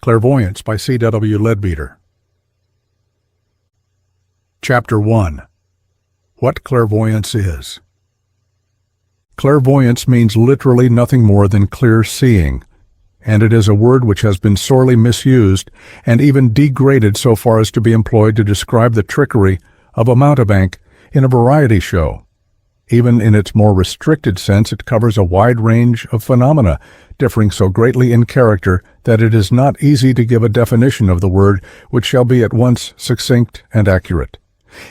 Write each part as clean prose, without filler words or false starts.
Clairvoyance by C.W. Leadbeater. Chapter 1. What Clairvoyance Is. Clairvoyance means literally nothing more than clear seeing, and it is a word which has been sorely misused and even degraded so far as to be employed to describe the trickery of a mountebank in a variety show. Even in its more restricted sense, it covers a wide range of phenomena, differing so greatly in character that it is not easy to give a definition of the word which shall be at once succinct and accurate.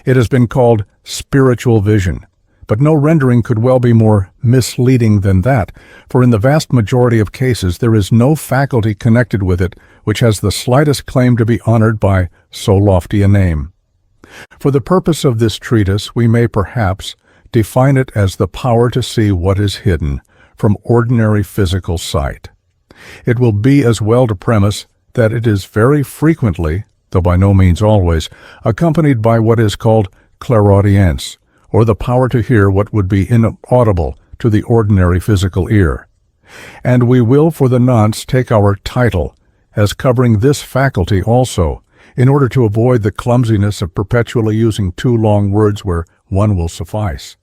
It has been called spiritual vision, but no rendering could well be more misleading than that, for in the vast majority of cases there is no faculty connected with it which has the slightest claim to be honored by so lofty a name. For the purpose of this treatise, we may perhaps define it as the power to see what is hidden from ordinary physical sight. It will be as well to premise that it is very frequently, though by no means always, accompanied by what is called clairaudience, or the power to hear what would be inaudible to the ordinary physical ear. And we will for the nonce take our title as covering this faculty also, in order to avoid the clumsiness of perpetually using two long words where one will suffice.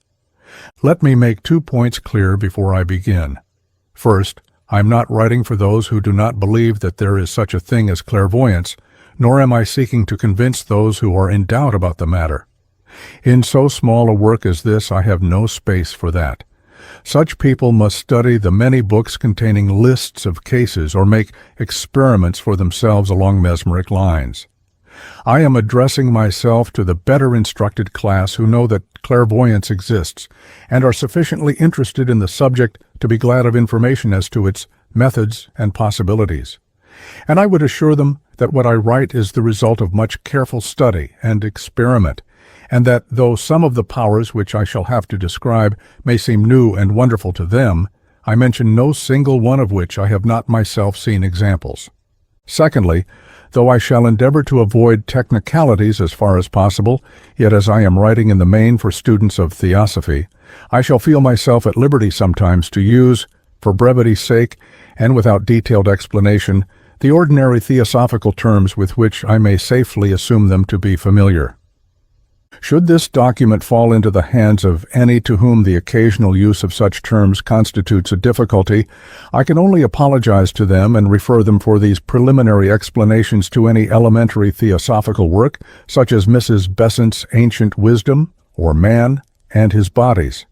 Let me make 2 points clear before I begin. First, I am not writing for those who do not believe that there is such a thing as clairvoyance, nor am I seeking to convince those who are in doubt about the matter. In so small a work as this, I have no space for that. Such people must study the many books containing lists of cases or make experiments for themselves along mesmeric lines. I am addressing myself to the better instructed class who know that clairvoyance exists and are sufficiently interested in the subject to be glad of information as to its methods and possibilities. And I would assure them that what I write is the result of much careful study and experiment, and that though some of the powers which I shall have to describe may seem new and wonderful to them, I mention no single one of which I have not myself seen examples. Secondly, though I shall endeavor to avoid technicalities as far as possible, yet as I am writing in the main for students of theosophy, I shall feel myself at liberty sometimes to use, for brevity's sake, and without detailed explanation, the ordinary theosophical terms with which I may safely assume them to be familiar. Should this document fall into the hands of any to whom the occasional use of such terms constitutes a difficulty, I can only apologize to them and refer them for these preliminary explanations to any elementary theosophical work, such as Mrs. Besant's Ancient Wisdom, or Man and His Bodies.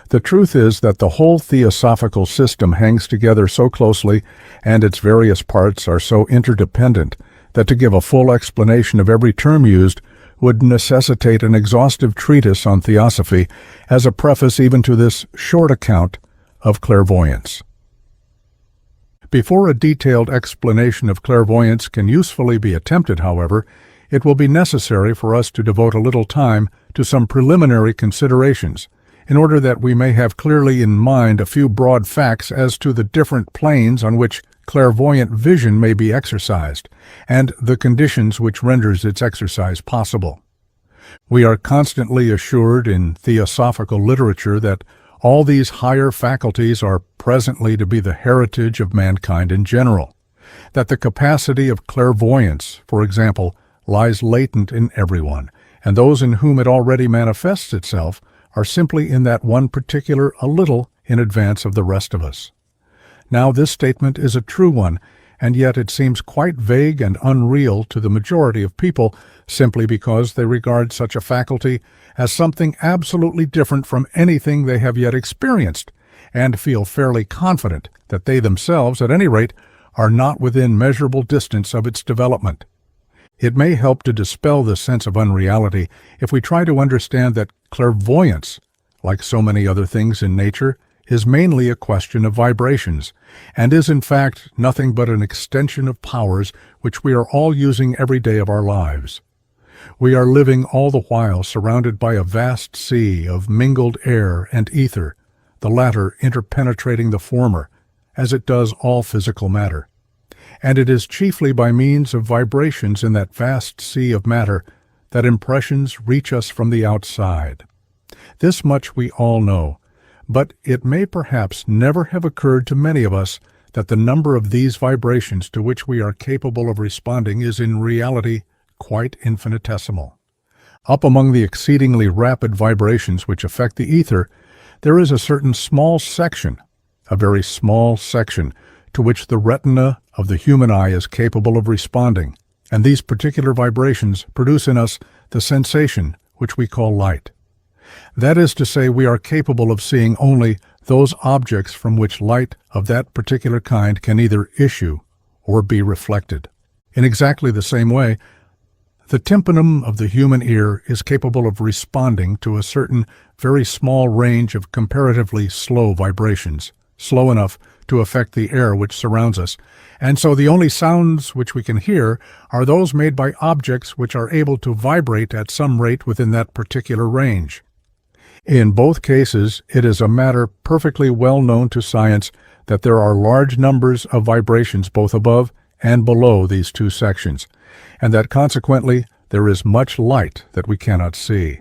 The truth is that the whole theosophical system hangs together so closely, and its various parts are so interdependent, that to give a full explanation of every term used would necessitate an exhaustive treatise on theosophy as a preface even to this short account of clairvoyance. Before a detailed explanation of clairvoyance can usefully be attempted, however, it will be necessary for us to devote a little time to some preliminary considerations, in order that we may have clearly in mind a few broad facts as to the different planes on which clairvoyant vision may be exercised, and the conditions which renders its exercise possible. We are constantly assured in theosophical literature that all these higher faculties are presently to be the heritage of mankind in general, that the capacity of clairvoyance, for example, lies latent in everyone, and those in whom it already manifests itself are simply in that one particular a little in advance of the rest of us. Now this statement is a true one, and yet it seems quite vague and unreal to the majority of people simply because they regard such a faculty as something absolutely different from anything they have yet experienced, and feel fairly confident that they themselves, at any rate, are not within measurable distance of its development. It may help to dispel this sense of unreality if we try to understand that clairvoyance, like so many other things in nature, is mainly a question of vibrations, and is in fact nothing but an extension of powers which we are all using every day of our lives. We are living all the while surrounded by a vast sea of mingled air and ether, the latter interpenetrating the former, as it does all physical matter. And it is chiefly by means of vibrations in that vast sea of matter that impressions reach us from the outside. This much we all know, but it may perhaps never have occurred to many of us that the number of these vibrations to which we are capable of responding is in reality quite infinitesimal. Up among the exceedingly rapid vibrations which affect the ether, there is a certain small section, a very small section, to which the retina of the human eye is capable of responding, and these particular vibrations produce in us the sensation which we call light. That is to say, we are capable of seeing only those objects from which light of that particular kind can either issue or be reflected. In exactly the same way, the tympanum of the human ear is capable of responding to a certain very small range of comparatively slow vibrations, slow enough to affect the air which surrounds us, and so the only sounds which we can hear are those made by objects which are able to vibrate at some rate within that particular range. In both cases, it is a matter perfectly well known to science that there are large numbers of vibrations both above and below these two sections, and that consequently there is much light that we cannot see,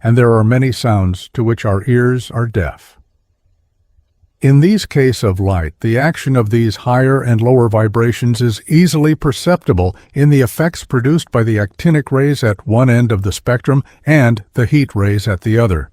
and there are many sounds to which our ears are deaf. In these cases of light, the action of these higher and lower vibrations is easily perceptible in the effects produced by the actinic rays at one end of the spectrum and the heat rays at the other.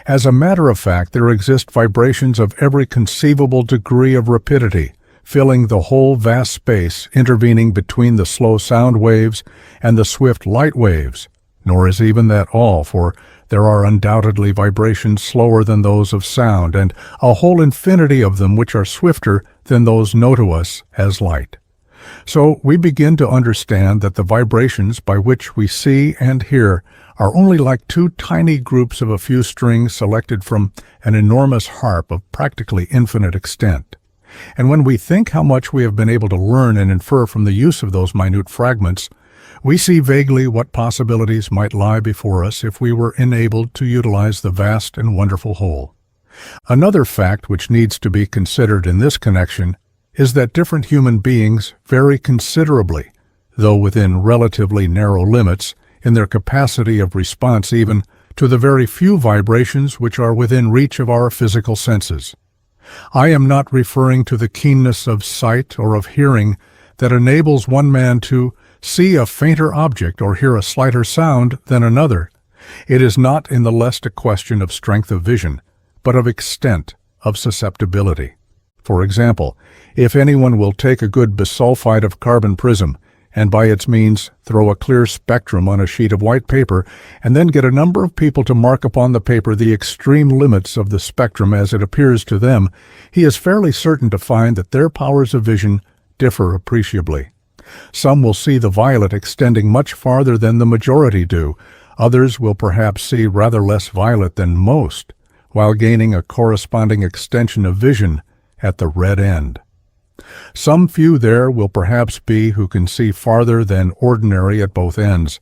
As a matter of fact, there exist vibrations of every conceivable degree of rapidity, filling the whole vast space intervening between the slow sound waves and the swift light waves. Nor is even that all, for there are undoubtedly vibrations slower than those of sound, and a whole infinity of them which are swifter than those known to us as light. So we begin to understand that the vibrations by which we see and hear are only like two tiny groups of a few strings selected from an enormous harp of practically infinite extent. And when we think how much we have been able to learn and infer from the use of those minute fragments, we see vaguely what possibilities might lie before us if we were enabled to utilize the vast and wonderful whole. Another fact which needs to be considered in this connection is that different human beings vary considerably, though within relatively narrow limits, in their capacity of response even to the very few vibrations which are within reach of our physical senses. I am not referring to the keenness of sight or of hearing that enables one man to see a fainter object or hear a slighter sound than another. It is not in the least a question of strength of vision, but of extent of susceptibility. For example, if anyone will take a good bisulfide of carbon prism and by its means throw a clear spectrum on a sheet of white paper, and then get a number of people to mark upon the paper the extreme limits of the spectrum as it appears to them, he is fairly certain to find that their powers of vision differ appreciably. Some will see the violet extending much farther than the majority do. Others will perhaps see rather less violet than most, while gaining a corresponding extension of vision at the red end. Some few there will perhaps be who can see farther than ordinary at both ends,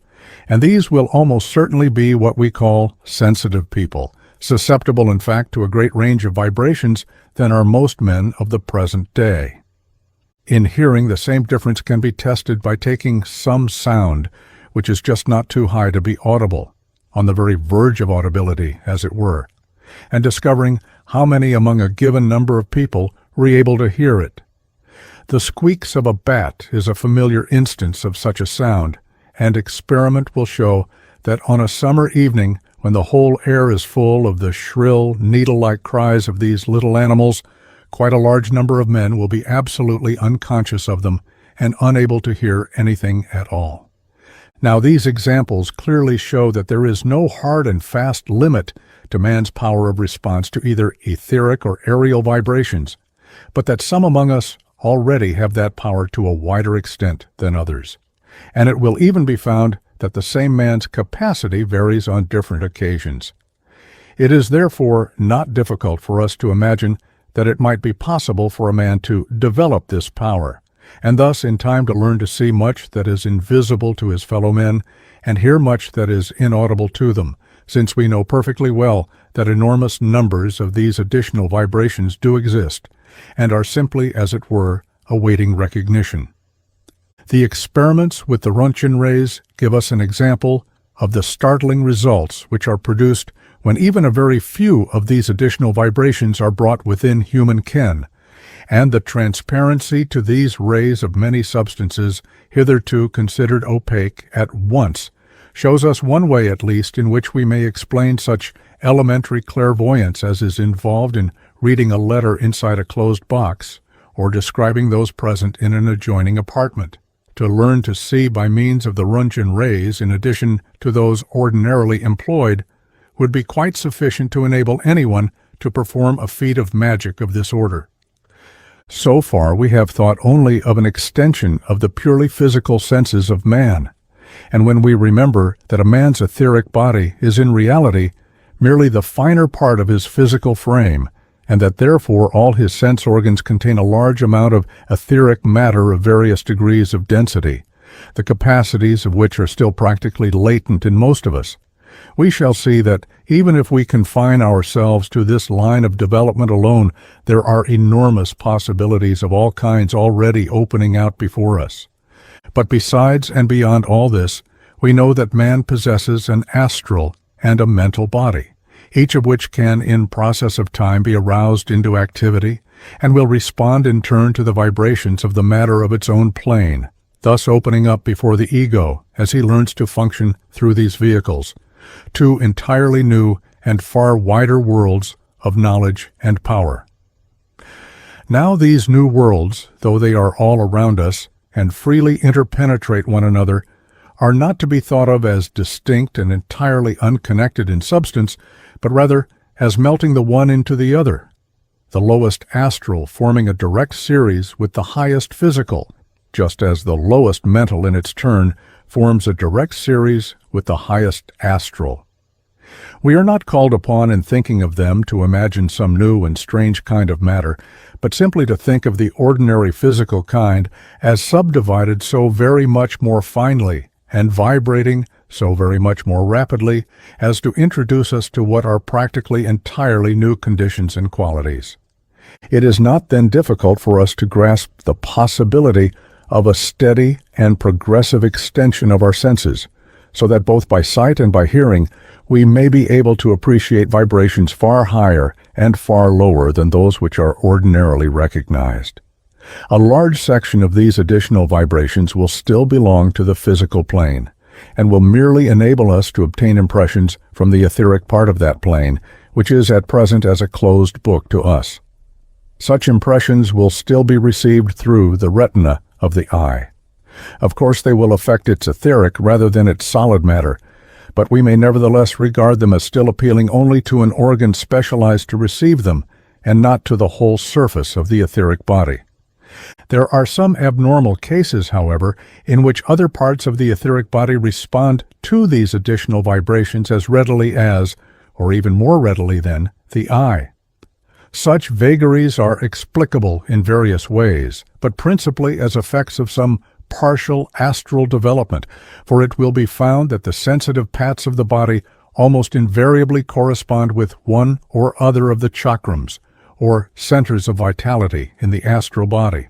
and these will almost certainly be what we call sensitive people, susceptible in fact to a great range of vibrations than are most men of the present day. In hearing, the same difference can be tested by taking some sound which is just not too high to be audible, on the very verge of audibility, as it were, and discovering how many among a given number of people were able to hear it. The squeaks of a bat is a familiar instance of such a sound, and experiment will show that on a summer evening, when the whole air is full of the shrill, needle-like cries of these little animals, quite a large number of men will be absolutely unconscious of them and unable to hear anything at all. Now, these examples clearly show that there is no hard and fast limit to man's power of response to either etheric or aerial vibrations, but that some among us already have that power to a wider extent than others. And it will even be found that the same man's capacity varies on different occasions. It is therefore not difficult for us to imagine that it might be possible for a man to develop this power, and thus in time to learn to see much that is invisible to his fellow men, and hear much that is inaudible to them, since we know perfectly well that enormous numbers of these additional vibrations do exist, and are simply, as it were, awaiting recognition. The experiments with the Roentgen rays give us an example of the startling results which are produced when even a very few of these additional vibrations are brought within human ken, and the transparency to these rays of many substances hitherto considered opaque at once shows us one way at least in which we may explain such elementary clairvoyance as is involved in reading a letter inside a closed box or describing those present in an adjoining apartment. To learn to see by means of the Röntgen rays in addition to those ordinarily employed would be quite sufficient to enable anyone to perform a feat of magic of this order. So far we have thought only of an extension of the purely physical senses of man, and when we remember that a man's etheric body is in reality merely the finer part of his physical frame, and that therefore all his sense organs contain a large amount of etheric matter of various degrees of density, the capacities of which are still practically latent in most of us, we shall see that even if we confine ourselves to this line of development alone, there are enormous possibilities of all kinds already opening out before us. But besides and beyond all this, we know that man possesses an astral and a mental body, each of which can in process of time be aroused into activity and will respond in turn to the vibrations of the matter of its own plane, thus opening up before the ego as he learns to function through these vehicles, two entirely new and far wider worlds of knowledge and power. Now these new worlds, though they are all around us and freely interpenetrate one another, are not to be thought of as distinct and entirely unconnected in substance, but rather as melting the one into the other, the lowest astral forming a direct series with the highest physical, just as the lowest mental in its turn forms a direct series with the highest astral. We are not called upon in thinking of them to imagine some new and strange kind of matter, but simply to think of the ordinary physical kind as subdivided so very much more finely and vibrating so very much more rapidly as to introduce us to what are practically entirely new conditions and qualities. It is not then difficult for us to grasp the possibility of a steady and progressive extension of our senses, so that both by sight and by hearing we may be able to appreciate vibrations far higher and far lower than those which are ordinarily recognized. A large section of these additional vibrations will still belong to the physical plane, and will merely enable us to obtain impressions from the etheric part of that plane, which is at present as a closed book to us. Such impressions will still be received through the retina of the eye. Of course, they will affect its etheric rather than its solid matter, but we may nevertheless regard them as still appealing only to an organ specialized to receive them, and not to the whole surface of the etheric body. There are some abnormal cases, however, in which other parts of the etheric body respond to these additional vibrations as readily as, or even more readily than, the eye. Such vagaries are explicable in various ways, but principally as effects of some partial astral development, for it will be found that the sensitive parts of the body almost invariably correspond with one or other of the chakrams, or centers of vitality in the astral body.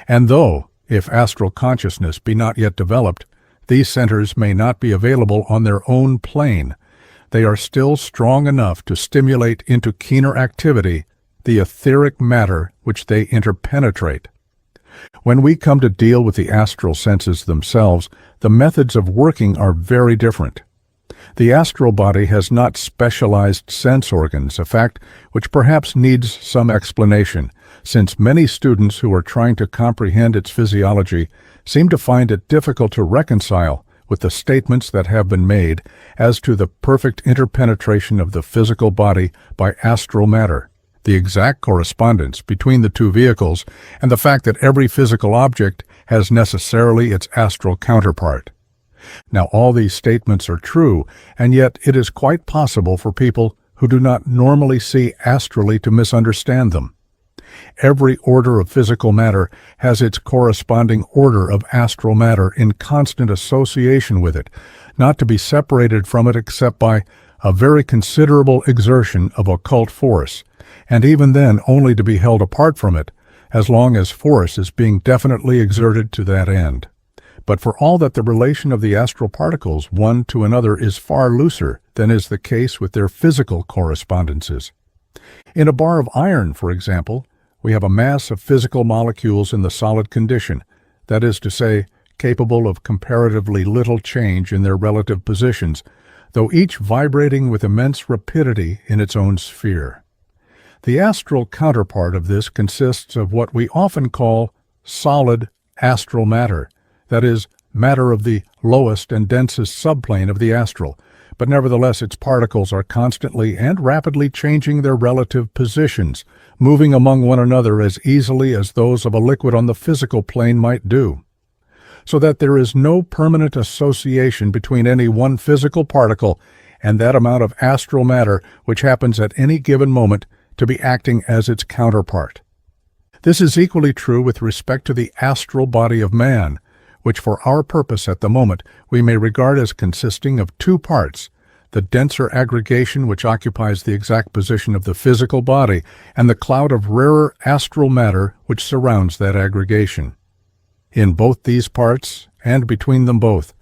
And though, if astral consciousness be not yet developed, these centers may not be available on their own plane, they are still strong enough to stimulate into keener activity the etheric matter which they interpenetrate. When we come to deal with the astral senses themselves, the methods of working are very different. The astral body has not specialized sense organs, a fact which perhaps needs some explanation, since many students who are trying to comprehend its physiology seem to find it difficult to reconcile with the statements that have been made as to the perfect interpenetration of the physical body by astral matter, the exact correspondence between the two vehicles, and the fact that every physical object has necessarily its astral counterpart. Now, all these statements are true, and yet it is quite possible for people who do not normally see astrally to misunderstand them. Every order of physical matter has its corresponding order of astral matter in constant association with it, not to be separated from it except by a very considerable exertion of occult force, and even then only to be held apart from it, as long as force is being definitely exerted to that end. But for all that the relation of the astral particles one to another is far looser than is the case with their physical correspondences. In a bar of iron, for example, we have a mass of physical molecules in the solid condition, that is to say, capable of comparatively little change in their relative positions, though each vibrating with immense rapidity in its own sphere. The astral counterpart of this consists of what we often call solid astral matter, that is, matter of the lowest and densest subplane of the astral, but nevertheless its particles are constantly and rapidly changing their relative positions, moving among one another as easily as those of a liquid on the physical plane might do, so that there is no permanent association between any one physical particle and that amount of astral matter which happens at any given moment to be acting as its counterpart. This is equally true with respect to the astral body of man, which for our purpose at the moment we may regard as consisting of two parts, the denser aggregation which occupies the exact position of the physical body, and the cloud of rarer astral matter which surrounds that aggregation. In both these parts, and between them both,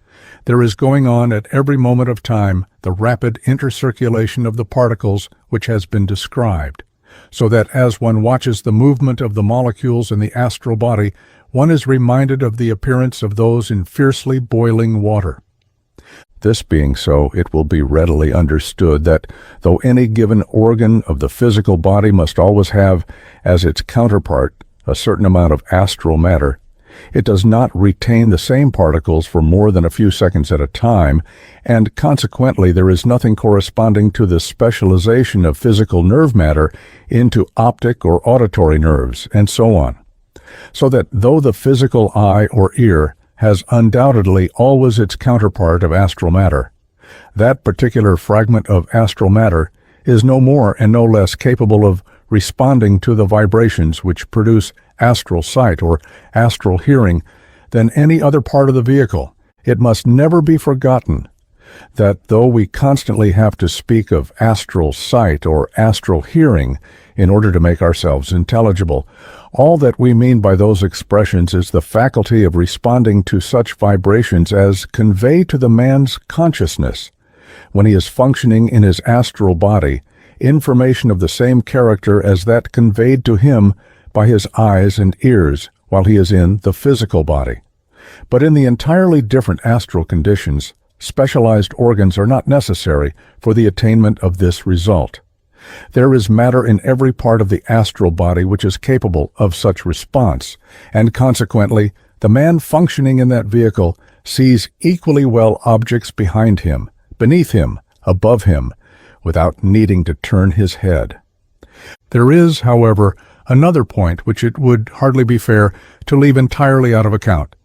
there is going on at every moment of time the rapid intercirculation of the particles which has been described, so that as one watches the movement of the molecules in the astral body, one is reminded of the appearance of those in fiercely boiling water. This being so, it will be readily understood that, though any given organ of the physical body must always have, as its counterpart, a certain amount of astral matter, it does not retain the same particles for more than a few seconds at a time, and consequently there is nothing corresponding to the specialization of physical nerve matter into optic or auditory nerves, and so on. So that though the physical eye or ear has undoubtedly always its counterpart of astral matter, that particular fragment of astral matter is no more and no less capable of responding to the vibrations which produce astral sight or astral hearing than any other part of the vehicle. It must never be forgotten that though we constantly have to speak of astral sight or astral hearing in order to make ourselves intelligible, all that we mean by those expressions is the faculty of responding to such vibrations as convey to the man's consciousness, when he is functioning in his astral body, information of the same character as that conveyed to him by his eyes and ears while he is in the physical body. But in the entirely different astral conditions, specialized organs are not necessary for the attainment of this result. There is matter in every part of the astral body which is capable of such response, and consequently, the man functioning in that vehicle sees equally well objects behind him, beneath him, above him, without needing to turn his head. There is, however, another point which it would hardly be fair to leave entirely out of account,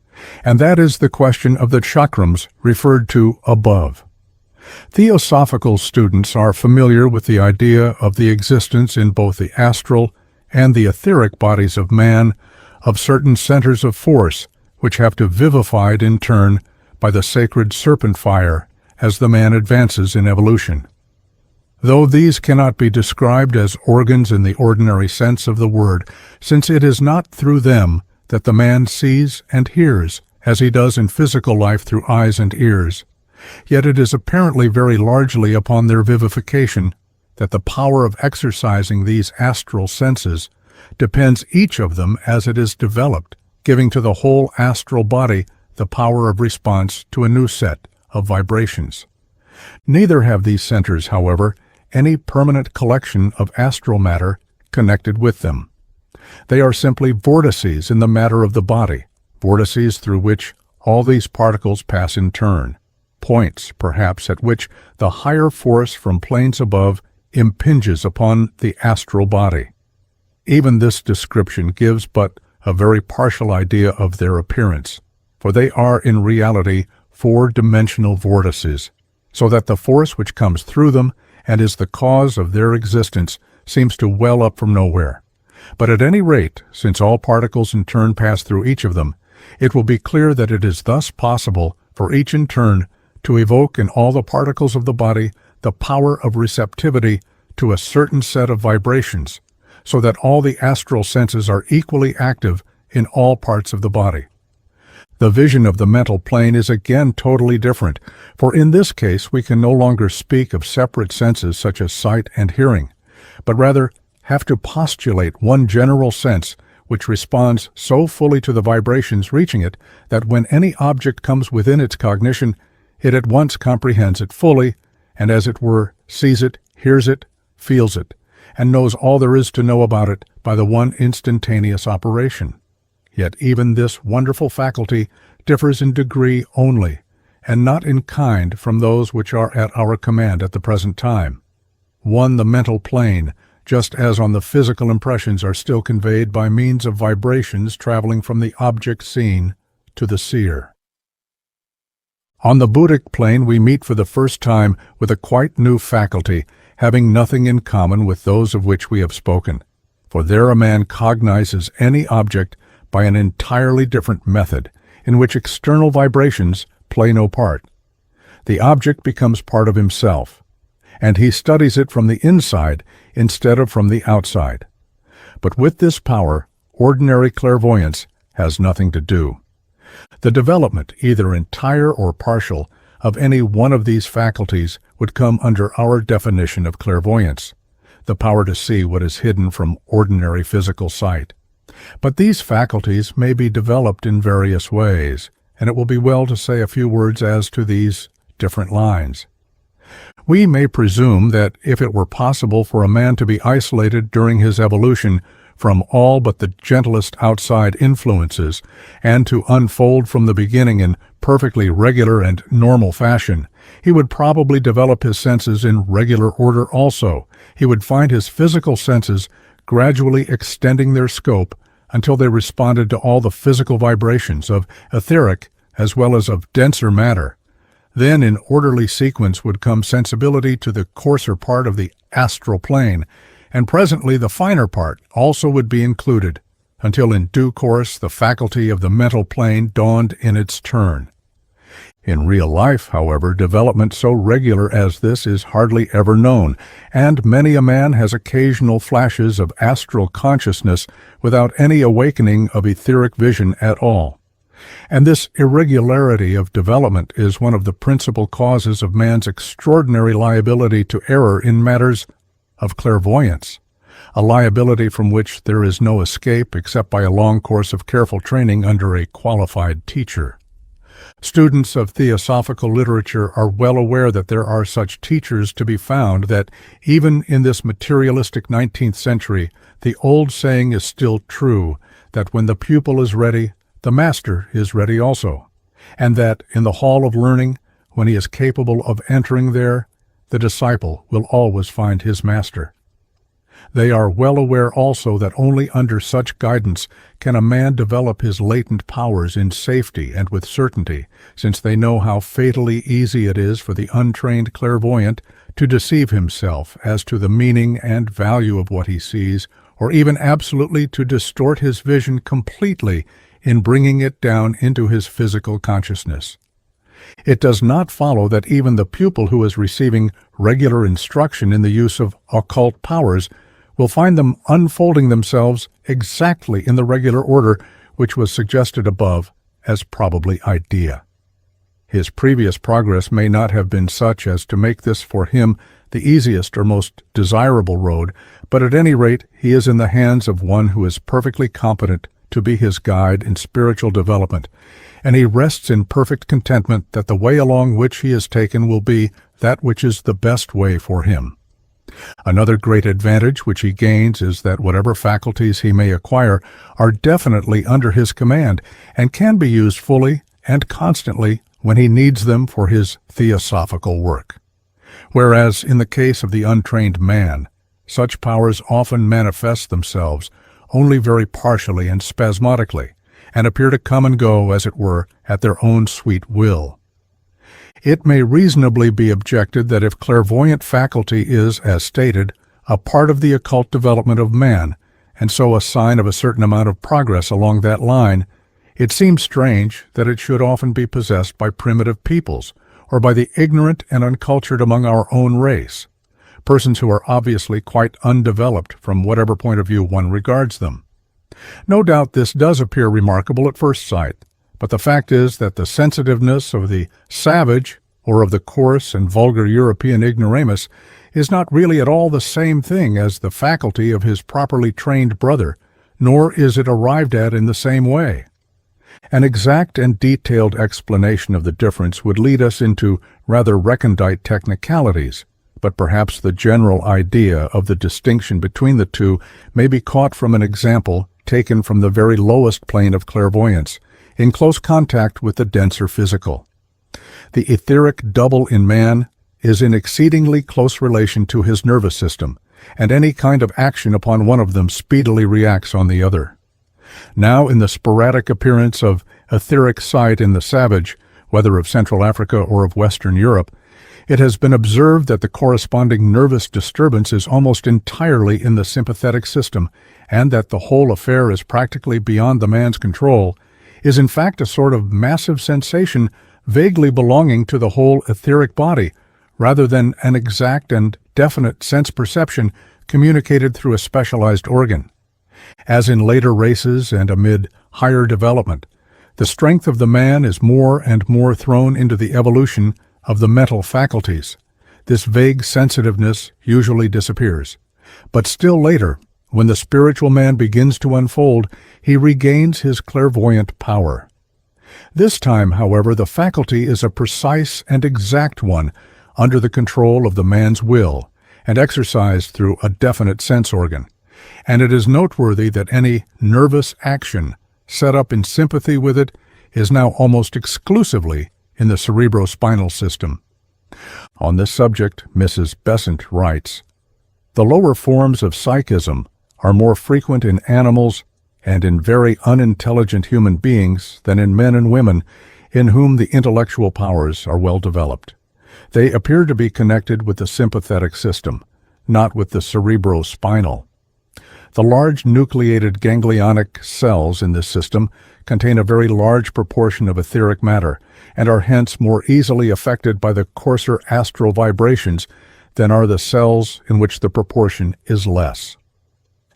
and that is the question of the chakrams referred to above. Theosophical students are familiar with the idea of the existence in both the astral and the etheric bodies of man of certain centers of force which have to be vivified in turn by the sacred serpent fire as the man advances in evolution. Though these cannot be described as organs in the ordinary sense of the word, since it is not through them that the man sees and hears as he does in physical life through eyes and ears, yet it is apparently very largely upon their vivification that the power of exercising these astral senses depends each of them as it is developed, giving to the whole astral body the power of response to a new set of vibrations. Neither have these centers, however, any permanent collection of astral matter connected with them. They are simply vortices in the matter of the body, vortices through which all these particles pass in turn, points, perhaps, at which the higher force from planes above impinges upon the astral body. Even this description gives but a very partial idea of their appearance, for they are in reality four-dimensional vortices, so that the force which comes through them and is the cause of their existence seems to well up from nowhere. But at any rate, since all particles in turn pass through each of them, it will be clear that it is thus possible for each in turn to evoke in all the particles of the body the power of receptivity to a certain set of vibrations, so that all the astral senses are equally active in all parts of the body. The vision of the mental plane is again totally different, for in this case we can no longer speak of separate senses such as sight and hearing, but rather have to postulate one general sense which responds so fully to the vibrations reaching it that when any object comes within its cognition, it at once comprehends it fully, and as it were, sees it, hears it, feels it, and knows all there is to know about it by the one instantaneous operation. Yet even this wonderful faculty differs in degree only, and not in kind from those which are at our command at the present time. One, the mental plane, just as on the physical impressions are still conveyed by means of vibrations traveling from the object seen to the seer. On the Buddhic plane we meet for the first time with a quite new faculty, having nothing in common with those of which we have spoken, for there a man cognizes any object by an entirely different method, in which external vibrations play no part. The object becomes part of himself, and he studies it from the inside instead of from the outside. But with this power, ordinary clairvoyance has nothing to do. The development, either entire or partial, of any one of these faculties would come under our definition of clairvoyance, the power to see what is hidden from ordinary physical sight. But these faculties may be developed in various ways, and it will be well to say a few words as to these different lines. We may presume that if it were possible for a man to be isolated during his evolution from all but the gentlest outside influences, and to unfold from the beginning in perfectly regular and normal fashion, he would probably develop his senses in regular order also. He would find his physical senses gradually extending their scope until they responded to all the physical vibrations of etheric as well as of denser matter. Then in orderly sequence would come sensibility to the coarser part of the astral plane, and presently the finer part also would be included, until in due course the faculty of the mental plane dawned in its turn. In real life, however, development so regular as this is hardly ever known, and many a man has occasional flashes of astral consciousness without any awakening of etheric vision at all. And this irregularity of development is one of the principal causes of man's extraordinary liability to error in matters of clairvoyance, a liability from which there is no escape except by a long course of careful training under a qualified teacher. Students of theosophical literature are well aware that there are such teachers to be found, that even in this materialistic 19th century, the old saying is still true, that when the pupil is ready, the master is ready also, and that in the hall of learning, when he is capable of entering there, the disciple will always find his master. They are well aware also that only under such guidance can a man develop his latent powers in safety and with certainty, since they know how fatally easy it is for the untrained clairvoyant to deceive himself as to the meaning and value of what he sees, or even absolutely to distort his vision completely in bringing it down into his physical consciousness. It does not follow that even the pupil who is receiving regular instruction in the use of occult powers will find them unfolding themselves exactly in the regular order which was suggested above as probably idea. His previous progress may not have been such as to make this for him the easiest or most desirable road, but at any rate he is in the hands of one who is perfectly competent to be his guide in spiritual development, and he rests in perfect contentment that the way along which he is taken will be that which is the best way for him. Another great advantage which he gains is that whatever faculties he may acquire are definitely under his command, and can be used fully and constantly when he needs them for his theosophical work. Whereas in the case of the untrained man, such powers often manifest themselves only very partially and spasmodically, and appear to come and go, as it were, at their own sweet will. It may reasonably be objected that if clairvoyant faculty is, as stated, a part of the occult development of man, and so a sign of a certain amount of progress along that line, it seems strange that it should often be possessed by primitive peoples, or by the ignorant and uncultured among our own race, persons who are obviously quite undeveloped from whatever point of view one regards them. No doubt this does appear remarkable at first sight, but the fact is that the sensitiveness of the savage or of the coarse and vulgar European ignoramus is not really at all the same thing as the faculty of his properly trained brother, nor is it arrived at in the same way. An exact and detailed explanation of the difference would lead us into rather recondite technicalities, but perhaps the general idea of the distinction between the two may be caught from an example taken from the very lowest plane of clairvoyance, in close contact with the denser physical. The etheric double in man is in exceedingly close relation to his nervous system, and any kind of action upon one of them speedily reacts on the other. Now, in the sporadic appearance of etheric sight in the savage, whether of Central Africa or of Western Europe, it has been observed that the corresponding nervous disturbance is almost entirely in the sympathetic system, and that the whole affair is practically beyond the man's control, is in fact a sort of massive sensation vaguely belonging to the whole etheric body, rather than an exact and definite sense perception communicated through a specialized organ. As in later races and amid higher development, the strength of the man is more and more thrown into the evolution of the mental faculties. This vague sensitiveness usually disappears. But still later, when the spiritual man begins to unfold, he regains his clairvoyant power. This time, however, the faculty is a precise and exact one, under the control of the man's will, and exercised through a definite sense organ. And it is noteworthy that any nervous action set up in sympathy with it is now almost exclusively in the cerebrospinal system. On this subject, Mrs. Besant writes, "The lower forms of psychism are more frequent in animals and in very unintelligent human beings than in men and women in whom the intellectual powers are well developed. They appear to be connected with the sympathetic system, not with the cerebrospinal. The large nucleated ganglionic cells in this system contain a very large proportion of etheric matter and are hence more easily affected by the coarser astral vibrations than are the cells in which the proportion is less.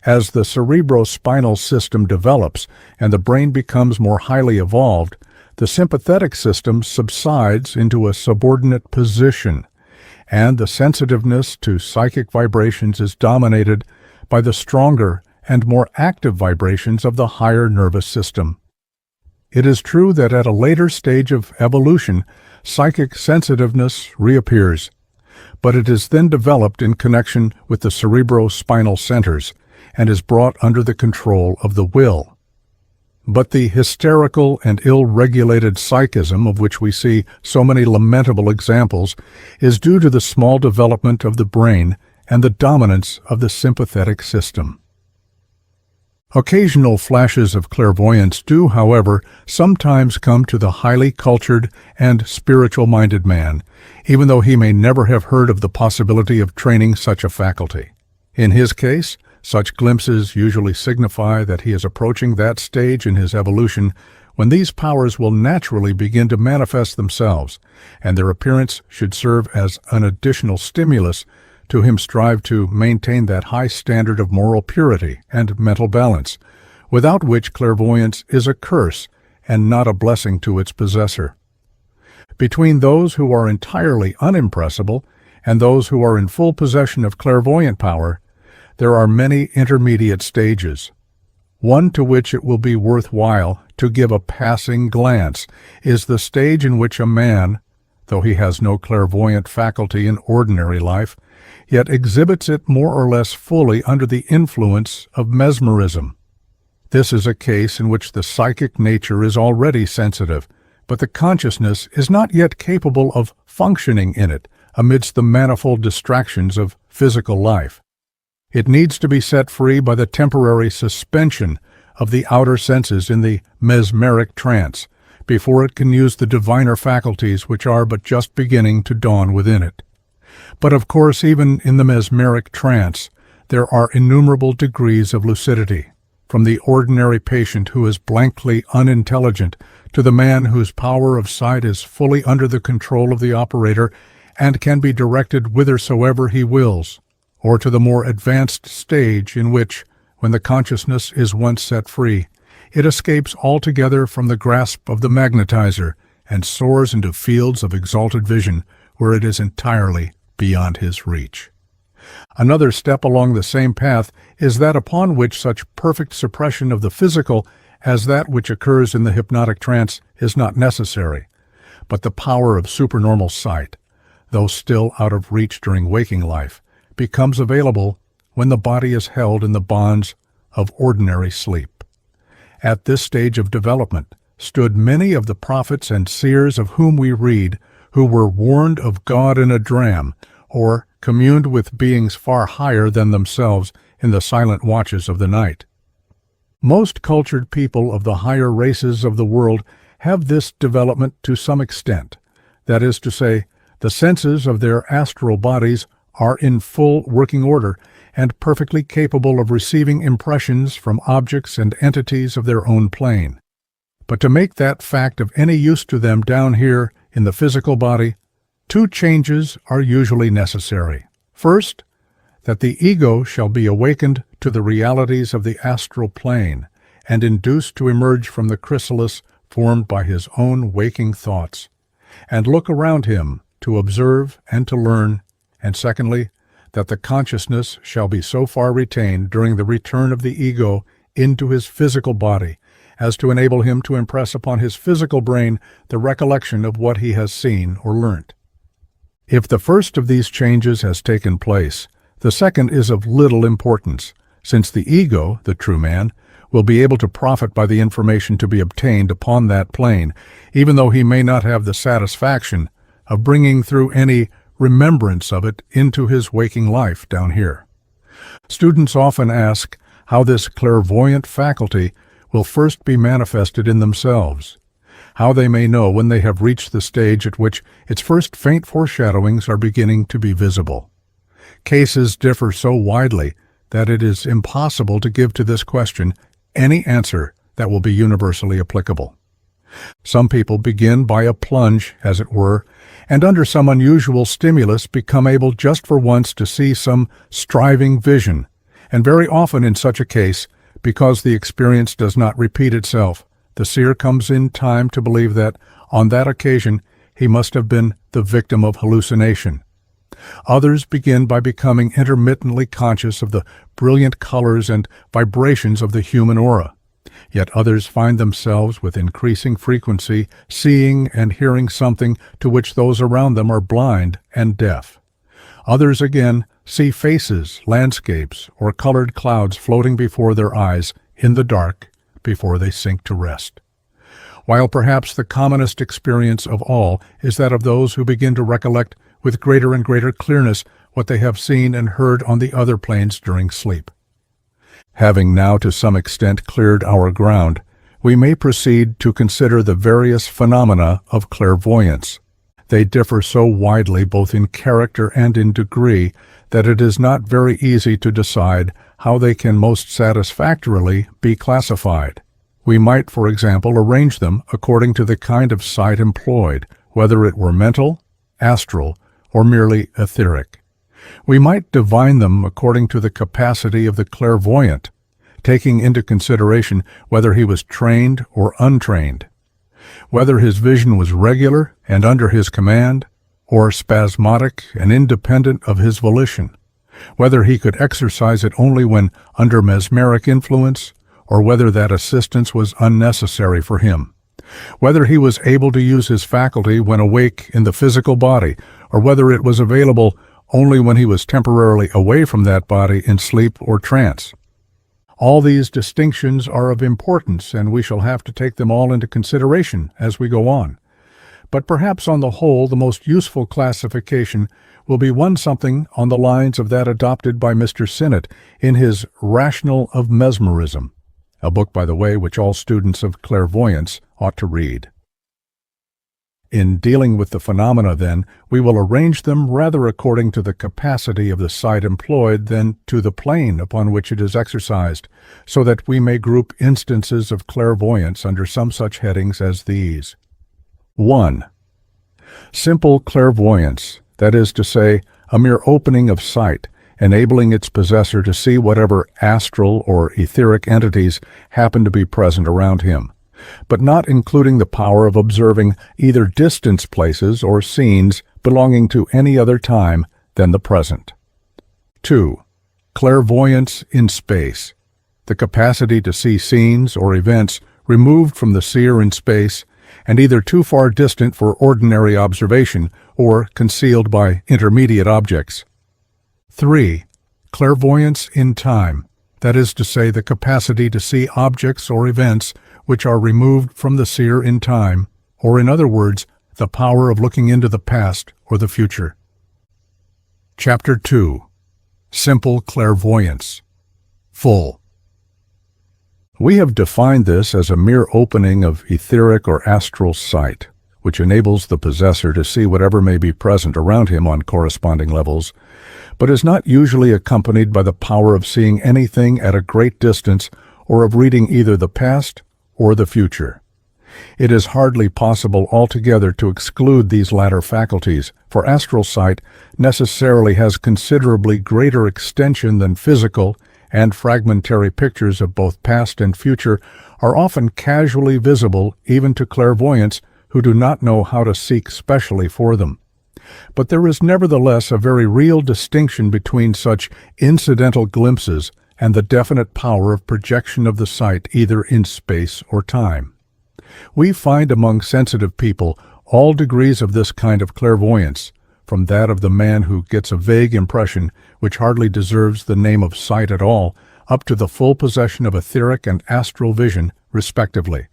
As the cerebrospinal system develops and the brain becomes more highly evolved, the sympathetic system subsides into a subordinate position, and the sensitiveness to psychic vibrations is dominated by the stronger and more active vibrations of the higher nervous system. It is true that at a later stage of evolution, psychic sensitiveness reappears, but it is then developed in connection with the cerebrospinal centers and is brought under the control of the will. But the hysterical and ill-regulated psychism of which we see so many lamentable examples is due to the small development of the brain and the dominance of the sympathetic system. Occasional flashes of clairvoyance do, however, sometimes come to the highly cultured and spiritual-minded man, even though he may never have heard of the possibility of training such a faculty. In his case, such glimpses usually signify that he is approaching that stage in his evolution when these powers will naturally begin to manifest themselves, and their appearance should serve as an additional stimulus to him strive to maintain that high standard of moral purity and mental balance, without which clairvoyance is a curse and not a blessing to its possessor. Between those who are entirely unimpressible and those who are in full possession of clairvoyant power, there are many intermediate stages. One to which it will be worthwhile to give a passing glance is the stage in which a man, though he has no clairvoyant faculty in ordinary life, yet exhibits it more or less fully under the influence of mesmerism. This is a case in which the psychic nature is already sensitive, but the consciousness is not yet capable of functioning in it amidst the manifold distractions of physical life. It needs to be set free by the temporary suspension of the outer senses in the mesmeric trance, before it can use the diviner faculties which are but just beginning to dawn within it. But of course, even in the mesmeric trance, there are innumerable degrees of lucidity, from the ordinary patient who is blankly unintelligent to the man whose power of sight is fully under the control of the operator and can be directed whithersoever he wills, or to the more advanced stage in which, when the consciousness is once set free, it escapes altogether from the grasp of the magnetizer and soars into fields of exalted vision where it is entirely beyond his reach. Another step along the same path is that upon which such perfect suppression of the physical as that which occurs in the hypnotic trance is not necessary, but the power of supernormal sight, though still out of reach during waking life, becomes available when the body is held in the bonds of ordinary sleep. At this stage of development stood many of the prophets and seers of whom we read, who were warned of God in a dram, or communed with beings far higher than themselves in the silent watches of the night. Most cultured people of the higher races of the world have this development to some extent. That is to say, the senses of their astral bodies are in full working order and perfectly capable of receiving impressions from objects and entities of their own plane. But to make that fact of any use to them down here in the physical body, two changes are usually necessary. First, that the ego shall be awakened to the realities of the astral plane and induced to emerge from the chrysalis formed by his own waking thoughts, and look around him to observe and to learn, and secondly, that the consciousness shall be so far retained during the return of the ego into his physical body as to enable him to impress upon his physical brain the recollection of what he has seen or learnt. If the first of these changes has taken place, the second is of little importance, since the ego, the true man, will be able to profit by the information to be obtained upon that plane, even though he may not have the satisfaction of bringing through any remembrance of it into his waking life down here. Students often ask how this clairvoyant faculty will first be manifested in themselves, how they may know when they have reached the stage at which its first faint foreshadowings are beginning to be visible. Cases differ so widely that it is impossible to give to this question any answer that will be universally applicable. Some people begin by a plunge, as it were, and under some unusual stimulus become able just for once to see some striving vision, and very often in such a case, because the experience does not repeat itself, the seer comes in time to believe that, on that occasion, he must have been the victim of hallucination. Others begin by becoming intermittently conscious of the brilliant colors and vibrations of the human aura. Yet others find themselves with increasing frequency seeing and hearing something to which those around them are blind and deaf. Others again see faces, landscapes, or colored clouds floating before their eyes in the dark before they sink to rest. While perhaps the commonest experience of all is that of those who begin to recollect with greater and greater clearness what they have seen and heard on the other planes during sleep. Having now to some extent cleared our ground, we may proceed to consider the various phenomena of clairvoyance. They differ so widely both in character and in degree that it is not very easy to decide how they can most satisfactorily be classified. We might, for example, arrange them according to the kind of sight employed, whether it were mental, astral, or merely etheric. We might divine them according to the capacity of the clairvoyant, taking into consideration whether he was trained or untrained, whether his vision was regular and under his command, or spasmodic and independent of his volition, whether he could exercise it only when under mesmeric influence, or whether that assistance was unnecessary for him, whether he was able to use his faculty when awake in the physical body, or whether it was available only when he was temporarily away from that body in sleep or trance. All these distinctions are of importance, and we shall have to take them all into consideration as we go on. But perhaps on the whole the most useful classification will be one something on the lines of that adopted by Mr. Sinnett in his Rational of Mesmerism, a book, by the way, which all students of clairvoyance ought to read. In dealing with the phenomena, then, we will arrange them rather according to the capacity of the sight employed than to the plane upon which it is exercised, so that we may group instances of clairvoyance under some such headings as these. 1. Simple clairvoyance, that is to say, a mere opening of sight, enabling its possessor to see whatever astral or etheric entities happen to be present around him, but not including the power of observing either distant places or scenes belonging to any other time than the present. 2. Clairvoyance in space, the capacity to see scenes or events removed from the seer in space and either too far distant for ordinary observation or concealed by intermediate objects. 3. Clairvoyance in time, that is to say, the capacity to see objects or events which are removed from the seer in time, or in other words, the power of looking into the past or the future. Chapter 2. Simple Clairvoyance. Full. We have defined this as a mere opening of etheric or astral sight, which enables the possessor to see whatever may be present around him on corresponding levels, but is not usually accompanied by the power of seeing anything at a great distance or of reading either the past or the future. It is hardly possible altogether to exclude these latter faculties, for astral sight necessarily has considerably greater extension than physical, and fragmentary pictures of both past and future are often casually visible even to clairvoyants who do not know how to seek specially for them. But there is nevertheless a very real distinction between such incidental glimpses and the definite power of projection of the sight either in space or time. We find among sensitive people all degrees of this kind of clairvoyance, from that of the man who gets a vague impression which hardly deserves the name of sight at all, up to the full possession of etheric and astral vision, respectively.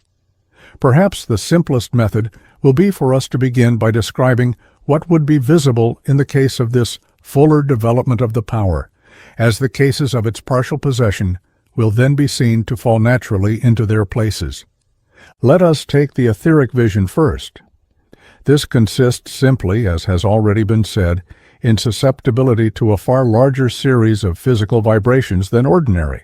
Perhaps the simplest method will be for us to begin by describing what would be visible in the case of this fuller development of the power, as the cases of its partial possession will then be seen to fall naturally into their places. Let us take the etheric vision first. This consists simply, as has already been said, in susceptibility to a far larger series of physical vibrations than ordinary,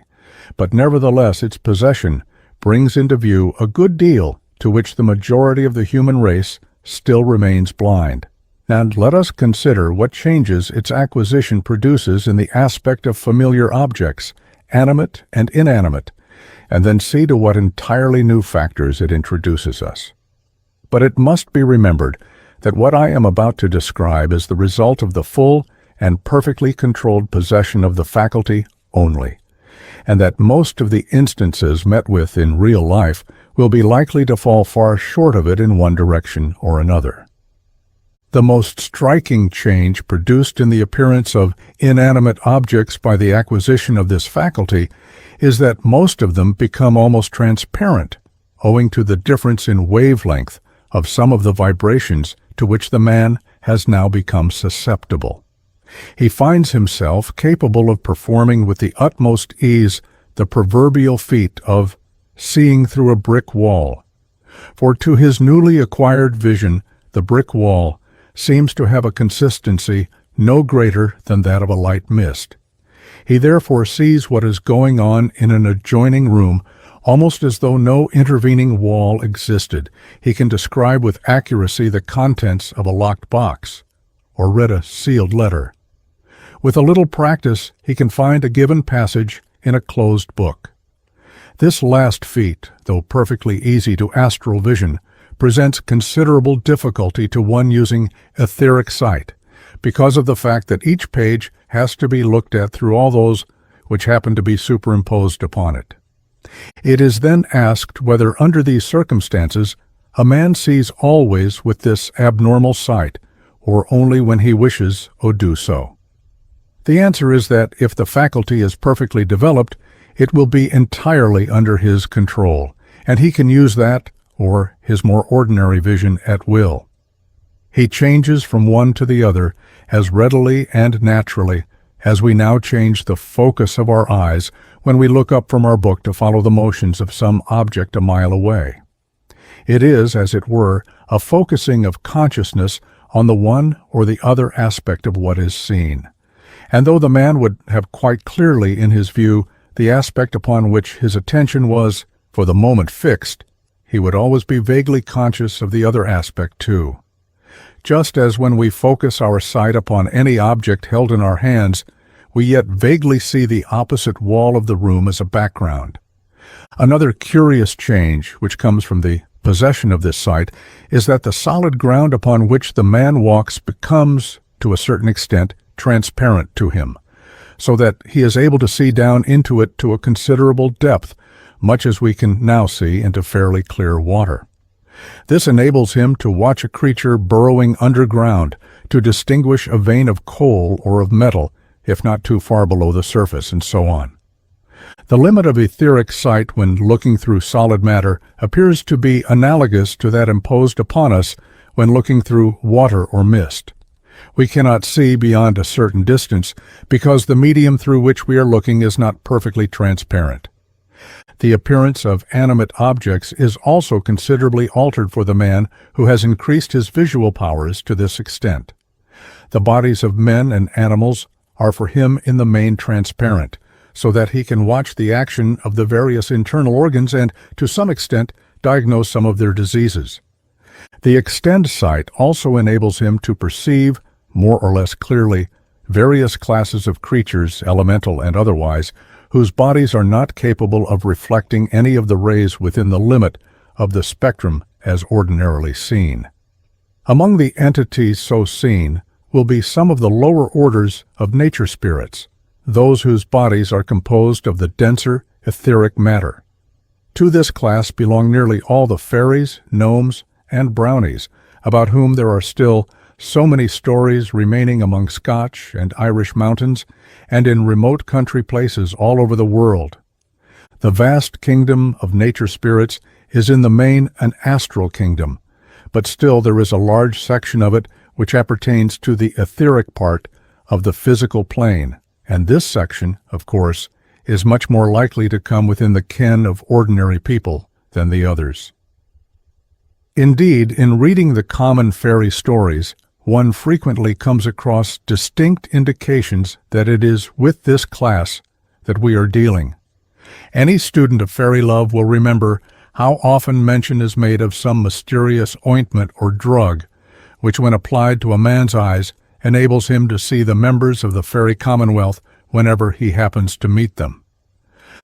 but nevertheless its possession brings into view a good deal to which the majority of the human race still remains blind. And let us consider what changes its acquisition produces in the aspect of familiar objects, animate and inanimate, and then see to what entirely new factors it introduces us. But it must be remembered that what I am about to describe is the result of the full and perfectly controlled possession of the faculty only, and that most of the instances met with in real life will be likely to fall far short of it in one direction or another. The most striking change produced in the appearance of inanimate objects by the acquisition of this faculty is that most of them become almost transparent, owing to the difference in wavelength of some of the vibrations to which the man has now become susceptible. He finds himself capable of performing with the utmost ease the proverbial feat of seeing through a brick wall, for to his newly acquired vision the brick wall seems to have a consistency no greater than that of a light mist. He therefore sees what is going on in an adjoining room almost as though no intervening wall existed. He can describe with accuracy the contents of a locked box, or read a sealed letter. With a little practice, he can find a given passage in a closed book. This last feat, though perfectly easy to astral vision, presents considerable difficulty to one using etheric sight, because of the fact that each page has to be looked at through all those which happen to be superimposed upon it. It is then asked whether under these circumstances a man sees always with this abnormal sight, or only when he wishes or do so. The answer is that if the faculty is perfectly developed, it will be entirely under his control, and he can use that or his more ordinary vision at will. He changes from one to the other as readily and naturally as we now change the focus of our eyes when we look up from our book to follow the motions of some object a mile away. It is, as it were, a focusing of consciousness on the one or the other aspect of what is seen. And though the man would have quite clearly in his view the aspect upon which his attention was, for the moment, fixed, he would always be vaguely conscious of the other aspect too. Just as when we focus our sight upon any object held in our hands, we yet vaguely see the opposite wall of the room as a background. Another curious change which comes from the possession of this sight is that the solid ground upon which the man walks becomes, to a certain extent, transparent to him, so that he is able to see down into it to a considerable depth, much as we can now see into fairly clear water. This enables him to watch a creature burrowing underground to distinguish a vein of coal or of metal, if not too far below the surface, and so on. The limit of etheric sight when looking through solid matter appears to be analogous to that imposed upon us when looking through water or mist. We cannot see beyond a certain distance because the medium through which we are looking is not perfectly transparent. The appearance of animate objects is also considerably altered for the man who has increased his visual powers to this extent. The bodies of men and animals are for him in the main transparent, so that he can watch the action of the various internal organs and, to some extent, diagnose some of their diseases. The extend sight also enables him to perceive, more or less clearly, various classes of creatures, elemental and otherwise, whose bodies are not capable of reflecting any of the rays within the limit of the spectrum as ordinarily seen. Among the entities so seen will be some of the lower orders of nature spirits, those whose bodies are composed of the denser etheric matter. To this class belong nearly all the fairies, gnomes, and brownies, about whom there are still so many stories remaining among Scotch and Irish mountains and in remote country places all over the world. The vast kingdom of nature spirits is in the main an astral kingdom, but still there is a large section of it which appertains to the etheric part of the physical plane, and this section, of course, is much more likely to come within the ken of ordinary people than the others. Indeed, in reading the common fairy stories, one frequently comes across distinct indications that it is with this class that we are dealing. Any student of fairy love will remember how often mention is made of some mysterious ointment or drug, which when applied to a man's eyes enables him to see the members of the fairy commonwealth whenever he happens to meet them.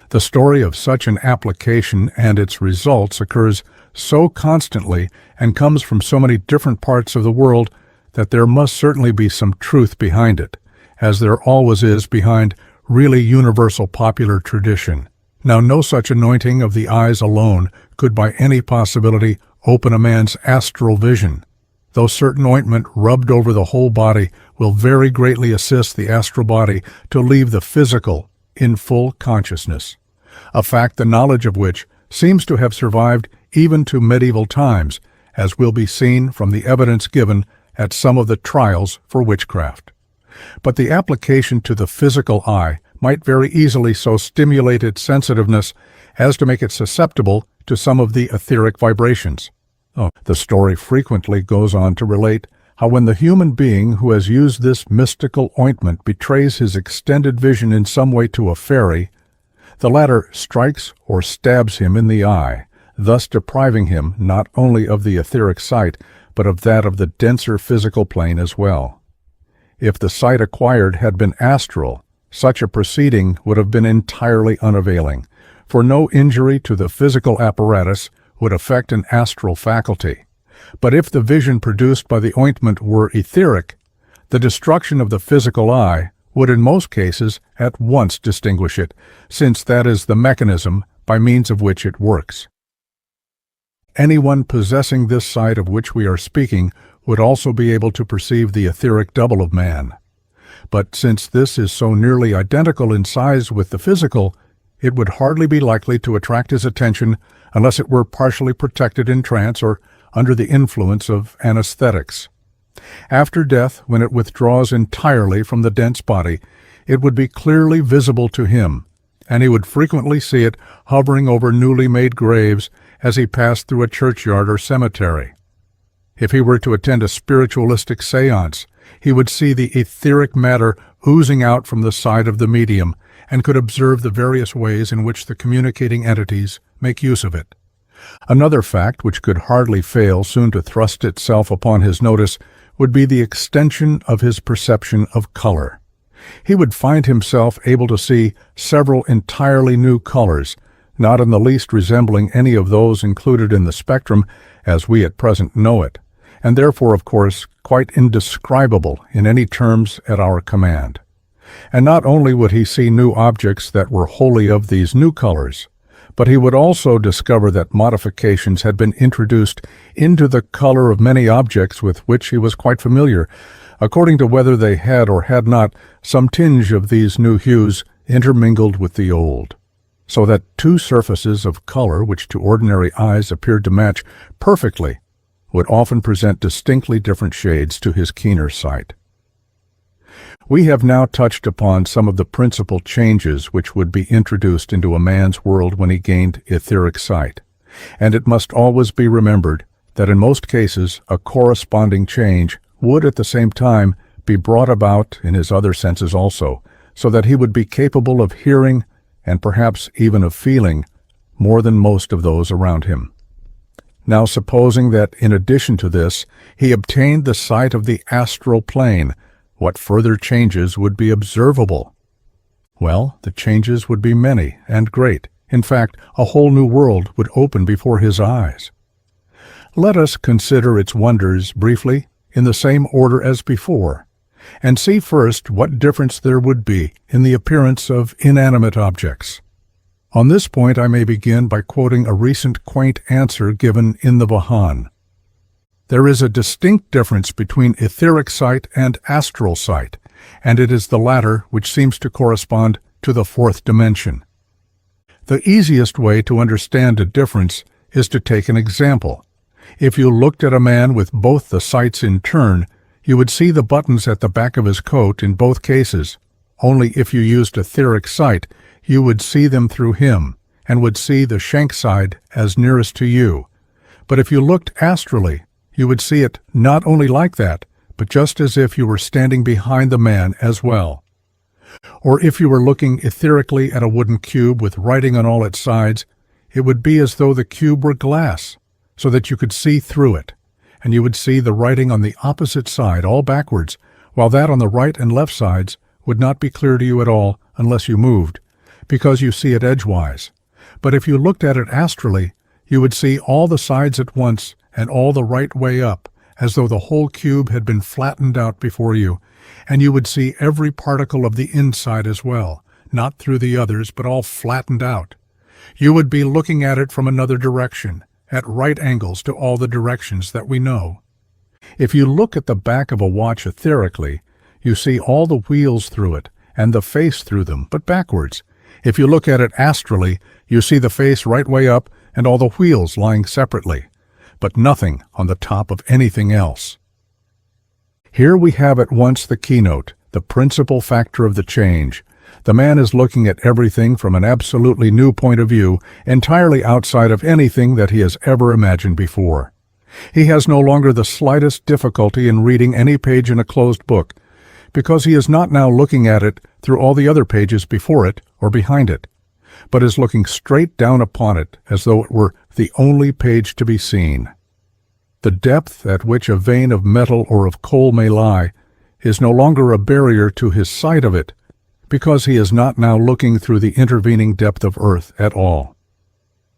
The story of such an application and its results occurs so constantly and comes from so many different parts of the world that there must certainly be some truth behind it, as there always is behind really universal popular tradition. Now, no such anointing of the eyes alone could by any possibility open a man's astral vision, though certain ointment rubbed over the whole body will very greatly assist the astral body to leave the physical in full consciousness, a fact the knowledge of which seems to have survived even to medieval times, as will be seen from the evidence given at some of the trials for witchcraft. But the application to the physical eye might very easily so stimulate its sensitiveness as to make it susceptible to some of the etheric vibrations. The story frequently goes on to relate how when the human being who has used this mystical ointment betrays his extended vision in some way to a fairy, the latter strikes or stabs him in the eye, thus depriving him not only of the etheric sight, but of that of the denser physical plane as well. If the sight acquired had been astral, such a proceeding would have been entirely unavailing, for no injury to the physical apparatus would affect an astral faculty. But if the vision produced by the ointment were etheric, the destruction of the physical eye would in most cases at once distinguish it, since that is the mechanism by means of which it works. Anyone possessing this sight of which we are speaking would also be able to perceive the etheric double of man. But since this is so nearly identical in size with the physical, it would hardly be likely to attract his attention unless it were partially protected in trance or under the influence of anesthetics. After death, when it withdraws entirely from the dense body, it would be clearly visible to him, and he would frequently see it hovering over newly made graves as he passed through a churchyard or cemetery. If he were to attend a spiritualistic séance, he would see the etheric matter oozing out from the side of the medium and could observe the various ways in which the communicating entities make use of it. Another fact which could hardly fail soon to thrust itself upon his notice would be the extension of his perception of color. He would find himself able to see several entirely new colors, not in the least resembling any of those included in the spectrum as we at present know it, and therefore, of course, quite indescribable in any terms at our command. And not only would he see new objects that were wholly of these new colors, but he would also discover that modifications had been introduced into the color of many objects with which he was quite familiar, according to whether they had or had not some tinge of these new hues intermingled with the old, so that two surfaces of color which to ordinary eyes appeared to match perfectly would often present distinctly different shades to his keener sight. We have now touched upon some of the principal changes which would be introduced into a man's world when he gained etheric sight, and it must always be remembered that in most cases a corresponding change would at the same time be brought about in his other senses also, so that he would be capable of hearing and perhaps even of feeling more than most of those around him. Now supposing that in addition to this he obtained the sight of the astral plane, what further changes would be observable? Well, the changes would be many and great. In fact, a whole new world would open before his eyes. Let us consider its wonders briefly in the same order as before, and see first what difference there would be in the appearance of inanimate objects. On this point I may begin by quoting a recent quaint answer given in the Vahan. There is a distinct difference between etheric sight and astral sight, and it is the latter which seems to correspond to the fourth dimension. The easiest way to understand a difference is to take an example. If you looked at a man with both the sights in turn, you would see the buttons at the back of his coat in both cases. Only if you used etheric sight, you would see them through him, and would see the shank side as nearest to you. But if you looked astrally, you would see it not only like that, but just as if you were standing behind the man as well. Or if you were looking etherically at a wooden cube with writing on all its sides, it would be as though the cube were glass, so that you could see through it, and you would see the writing on the opposite side all backwards, while that on the right and left sides would not be clear to you at all unless you moved, because you see it edgewise. But if you looked at it astrally, you would see all the sides at once and all the right way up, as though the whole cube had been flattened out before you, and you would see every particle of the inside as well, not through the others, but all flattened out. You would be looking at it from another direction, at right angles to all the directions that we know. If you look at the back of a watch etherically, you see all the wheels through it, and the face through them, but backwards. If you look at it astrally, you see the face right way up and all the wheels lying separately, but nothing on the top of anything else. Here we have at once the keynote, the principal factor of the change. The man is looking at everything from an absolutely new point of view, entirely outside of anything that he has ever imagined before. He has no longer the slightest difficulty in reading any page in a closed book, because he is not now looking at it through all the other pages before it or behind it, but is looking straight down upon it as though it were the only page to be seen. The depth at which a vein of metal or of coal may lie is no longer a barrier to his sight of it, because he is not now looking through the intervening depth of earth at all.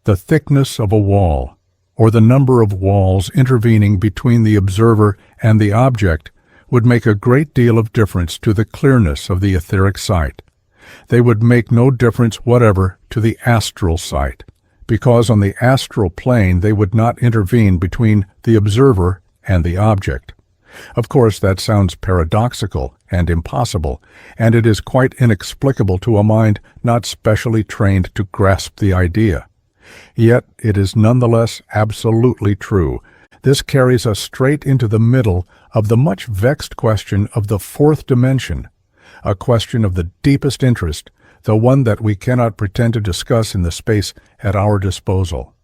The thickness of a wall, or the number of walls intervening between the observer and the object, would make a great deal of difference to the clearness of the etheric sight. They would make no difference whatever to the astral sight, because on the astral plane they would not intervene between the observer and the object. Of course, that sounds paradoxical and impossible, and it is quite inexplicable to a mind not specially trained to grasp the idea. Yet it is nonetheless absolutely true. This carries us straight into the middle of the much vexed question of the fourth dimension, a question of the deepest interest, though one that we cannot pretend to discuss in the space at our disposal.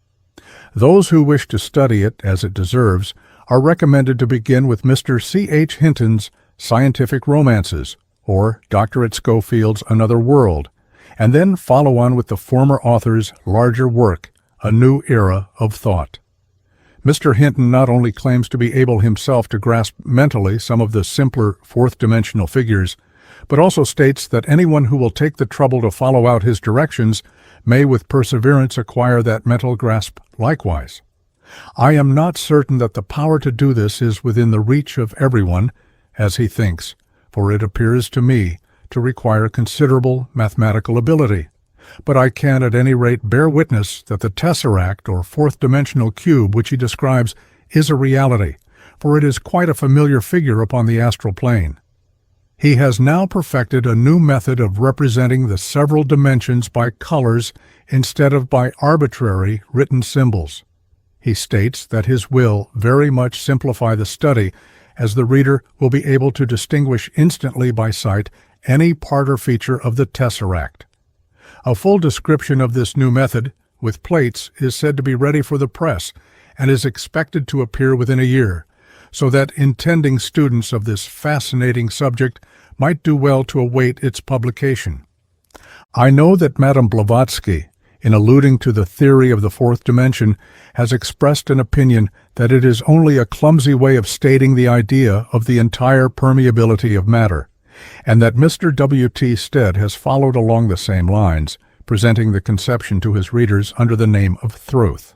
Those who wish to study it as it deserves are recommended to begin with Mr. C.H. Hinton's Scientific Romances, or Dr. Schofield's Another World, and then follow on with the former author's larger work, A New Era of Thought. Mr. Hinton not only claims to be able himself to grasp mentally some of the simpler fourth-dimensional figures, but also states that anyone who will take the trouble to follow out his directions may with perseverance acquire that mental grasp likewise. I am not certain that the power to do this is within the reach of everyone, as he thinks, for it appears to me to require considerable mathematical ability, but I can at any rate bear witness that the tesseract or fourth-dimensional cube which he describes is a reality, for it is quite a familiar figure upon the astral plane. He has now perfected a new method of representing the several dimensions by colors instead of by arbitrary written symbols. He states that his will very much simplify the study, as the reader will be able to distinguish instantly by sight any part or feature of the tesseract. A full description of this new method, with plates, is said to be ready for the press and is expected to appear within a year, so that intending students of this fascinating subject might do well to await its publication. I know that Madame Blavatsky, in alluding to the theory of the fourth dimension, has expressed an opinion that it is only a clumsy way of stating the idea of the entire permeability of matter, and that Mr. W. T. Stead has followed along the same lines, presenting the conception to his readers under the name of Thoth.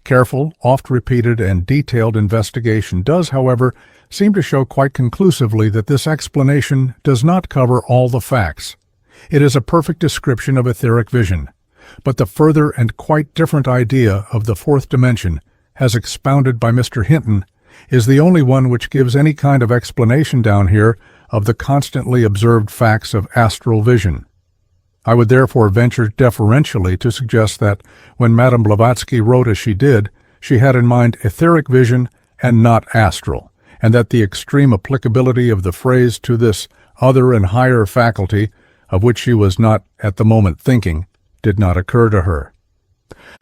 Careful, oft-repeated, and detailed investigation does, however, seem to show quite conclusively that this explanation does not cover all the facts. It is a perfect description of etheric vision, but the further and quite different idea of the fourth dimension, as expounded by Mr. Hinton, is the only one which gives any kind of explanation down here of the constantly observed facts of astral vision. I would therefore venture deferentially to suggest that when Madame Blavatsky wrote as she did, she had in mind etheric vision and not astral, and that the extreme applicability of the phrase to this other and higher faculty, of which she was not at the moment thinking, did not occur to her.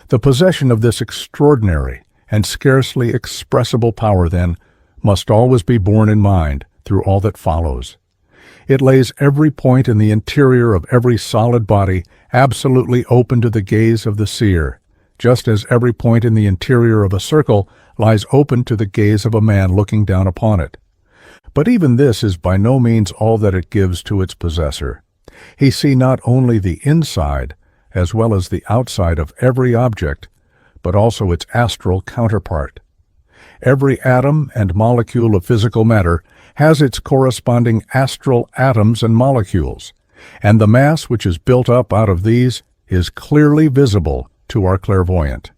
The possession of this extraordinary and scarcely expressible power, then, must always be borne in mind through all that follows. It lays every point in the interior of every solid body absolutely open to the gaze of the seer, just as every point in the interior of a circle lies open to the gaze of a man looking down upon it. But even this is by no means all that it gives to its possessor. He sees not only the inside, as well as the outside of every object, but also its astral counterpart. Every atom and molecule of physical matter has its corresponding astral atoms and molecules, and the mass which is built up out of these is clearly visible to our clairvoyant.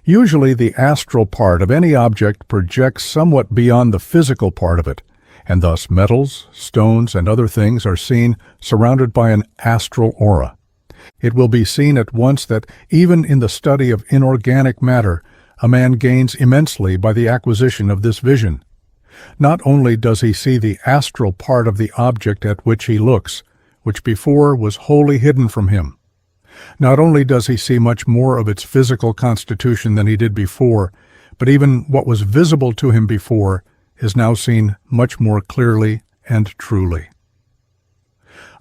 Usually the astral part of any object projects somewhat beyond the physical part of it, and thus metals, stones, and other things are seen surrounded by an astral aura. It will be seen at once that even in the study of inorganic matter, a man gains immensely by the acquisition of this vision. Not only does he see the astral part of the object at which he looks, which before was wholly hidden from him. Not only does he see much more of its physical constitution than he did before, but even what was visible to him before is now seen much more clearly and truly.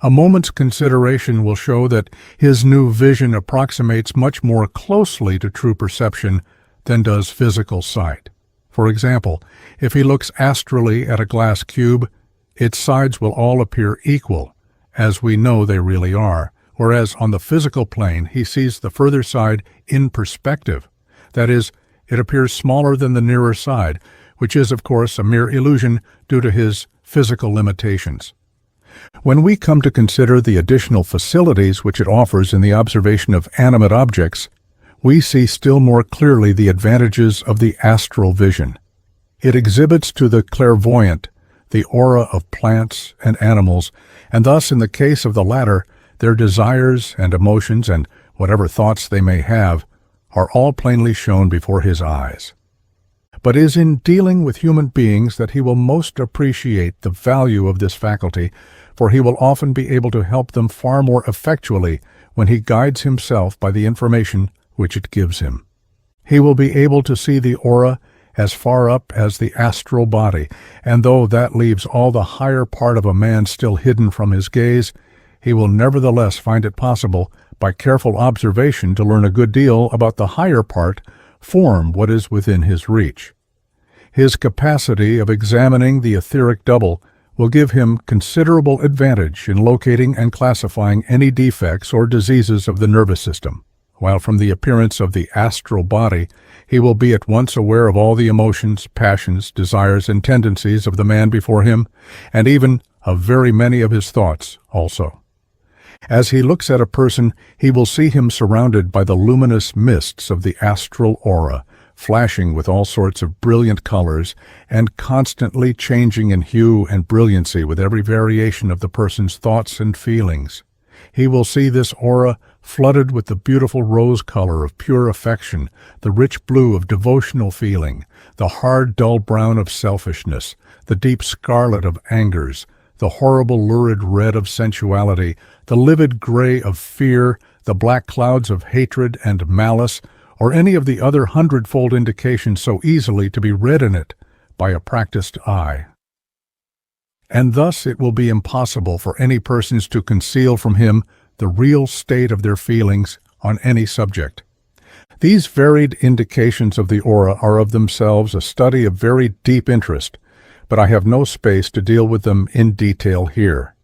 A moment's consideration will show that his new vision approximates much more closely to true perception than does physical sight. For example, if he looks astrally at a glass cube, its sides will all appear equal, as we know they really are, whereas on the physical plane he sees the further side in perspective. That is, it appears smaller than the nearer side, which is, of course, a mere illusion due to his physical limitations. When we come to consider the additional facilities which it offers in the observation of animate objects, we see still more clearly the advantages of the astral vision. It exhibits to the clairvoyant the aura of plants and animals, and thus, in the case of the latter, their desires and emotions and whatever thoughts they may have are all plainly shown before his eyes. But it is in dealing with human beings that he will most appreciate the value of this faculty, for he will often be able to help them far more effectually when he guides himself by the information which it gives him. He will be able to see the aura as far up as the astral body, and though that leaves all the higher part of a man still hidden from his gaze, he will nevertheless find it possible, by careful observation, to learn a good deal about the higher part, form what is within his reach. His capacity of examining the etheric double will give him considerable advantage in locating and classifying any defects or diseases of the nervous system, while from the appearance of the astral body he will be at once aware of all the emotions, passions, desires, and tendencies of the man before him, and even of very many of his thoughts also. As he looks at a person, he will see him surrounded by the luminous mists of the astral aura, flashing with all sorts of brilliant colors and constantly changing in hue and brilliancy with every variation of the person's thoughts and feelings. He will see this aura flooded with the beautiful rose color of pure affection, the rich blue of devotional feeling, the hard dull brown of selfishness, the deep scarlet of angers, the horrible lurid red of sensuality, the livid gray of fear, the black clouds of hatred and malice, or any of the other hundredfold indications so easily to be read in it by a practiced eye. And thus it will be impossible for any persons to conceal from him the real state of their feelings on any subject. These varied indications of the aura are of themselves a study of very deep interest, but I have no space to deal with them in detail here.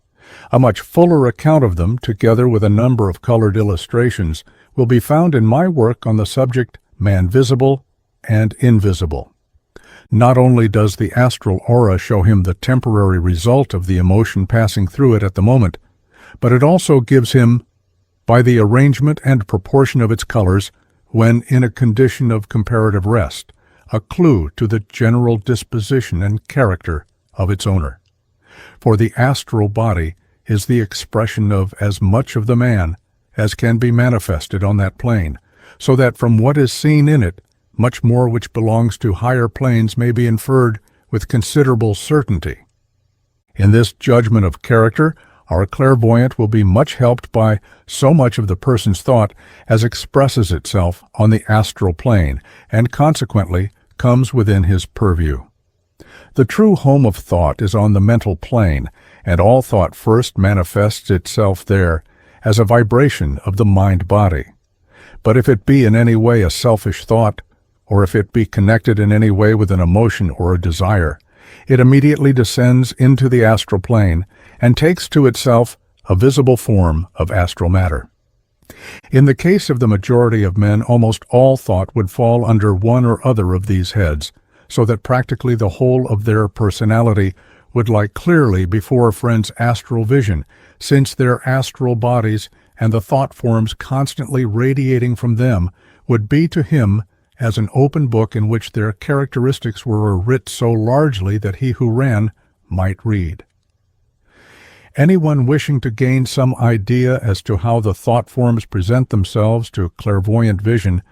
A much fuller account of them, together with a number of colored illustrations, will be found in my work on the subject Man Visible and Invisible. Not only does the astral aura show him the temporary result of the emotion passing through it at the moment, but it also gives him, by the arrangement and proportion of its colors, when in a condition of comparative rest, a clue to the general disposition and character of its owner. For the astral body is the expression of as much of the man as can be manifested on that plane, so that from what is seen in it, much more which belongs to higher planes may be inferred with considerable certainty. In this judgment of character, our clairvoyant will be much helped by so much of the person's thought as expresses itself on the astral plane, and consequently comes within his purview. The true home of thought is on the mental plane, and all thought first manifests itself there as a vibration of the mind-body. But if it be in any way a selfish thought, or if it be connected in any way with an emotion or a desire, it immediately descends into the astral plane and takes to itself a visible form of astral matter. In the case of the majority of men, almost all thought would fall under one or other of these heads, so that practically the whole of their personality would lie clearly before a friend's astral vision, since their astral bodies and the thought forms constantly radiating from them would be to him as an open book in which their characteristics were writ so largely that he who ran might read. Anyone wishing to gain some idea as to how the thought forms present themselves to clairvoyant vision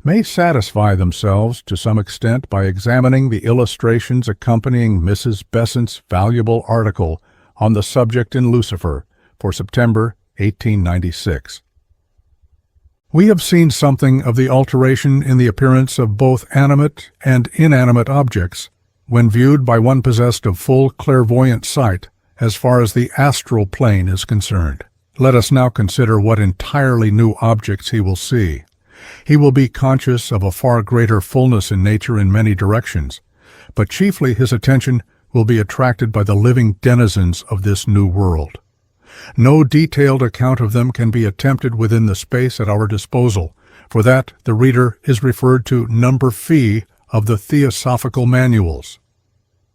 may satisfy themselves to some extent by examining the illustrations accompanying Mrs. Besant's valuable article on the subject in Lucifer for September 1896. We have seen something of the alteration in the appearance of both animate and inanimate objects when viewed by one possessed of full clairvoyant sight as far as the astral plane is concerned. Let us now consider what entirely new objects he will see. He will be conscious of a far greater fullness in nature in many directions, but chiefly his attention will be attracted by the living denizens of this new world. No detailed account of them can be attempted within the space at our disposal. For that, the reader is referred to number phi of the theosophical manuals.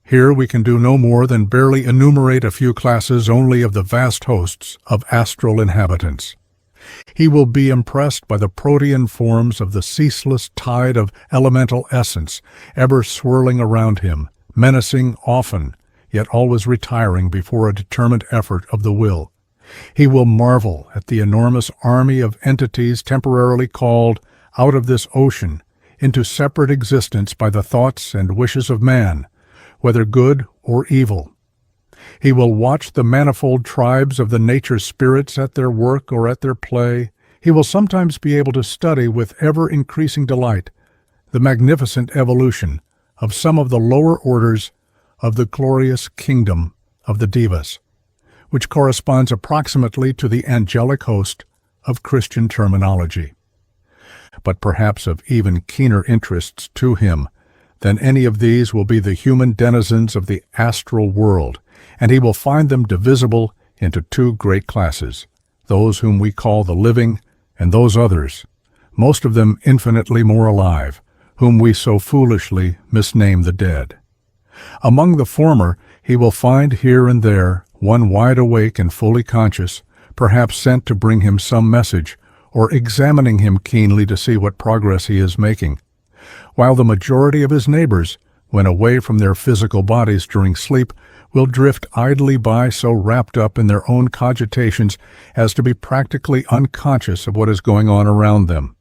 Here we can do no more than barely enumerate a few classes only of the vast hosts of astral inhabitants. He will be impressed by the protean forms of the ceaseless tide of elemental essence, ever swirling around him, menacing often, yet always retiring before a determined effort of the will. He will marvel at the enormous army of entities temporarily called out of this ocean into separate existence by the thoughts and wishes of man, whether good or evil. He will watch the manifold tribes of the nature spirits at their work or at their play. He will sometimes be able to study with ever-increasing delight the magnificent evolution of some of the lower orders of the glorious kingdom of the Devas, which corresponds approximately to the angelic host of Christian terminology. But perhaps of even keener interests to him than any of these will be the human denizens of the astral world, and he will find them divisible into two great classes, those whom we call the living and those others, most of them infinitely more alive, whom we so foolishly misname the dead. Among the former, he will find here and there one wide awake and fully conscious, perhaps sent to bring him some message, or examining him keenly to see what progress he is making, while the majority of his neighbors, when away from their physical bodies during sleep, will drift idly by so wrapped up in their own cogitations as to be practically unconscious of what is going on around them.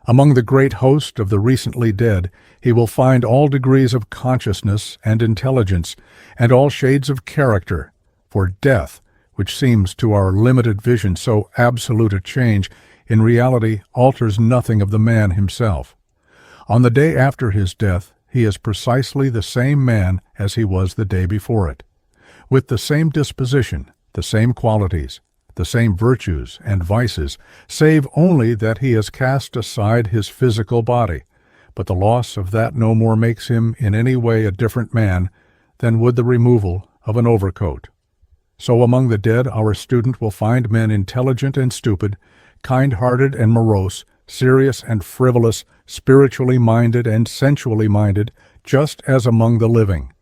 Among the great host of the recently dead, he will find all degrees of consciousness and intelligence, and all shades of character, for death, which seems to our limited vision so absolute a change, in reality alters nothing of the man himself. On the day after his death, he is precisely the same man as he was the day before it, with the same disposition, the same qualities, the same virtues and vices, save only that he has cast aside his physical body, but the loss of that no more makes him in any way a different man than would the removal of an overcoat. So among the dead our student will find men intelligent and stupid, kind-hearted and morose, serious and frivolous, spiritually minded and sensually minded, just as among the living.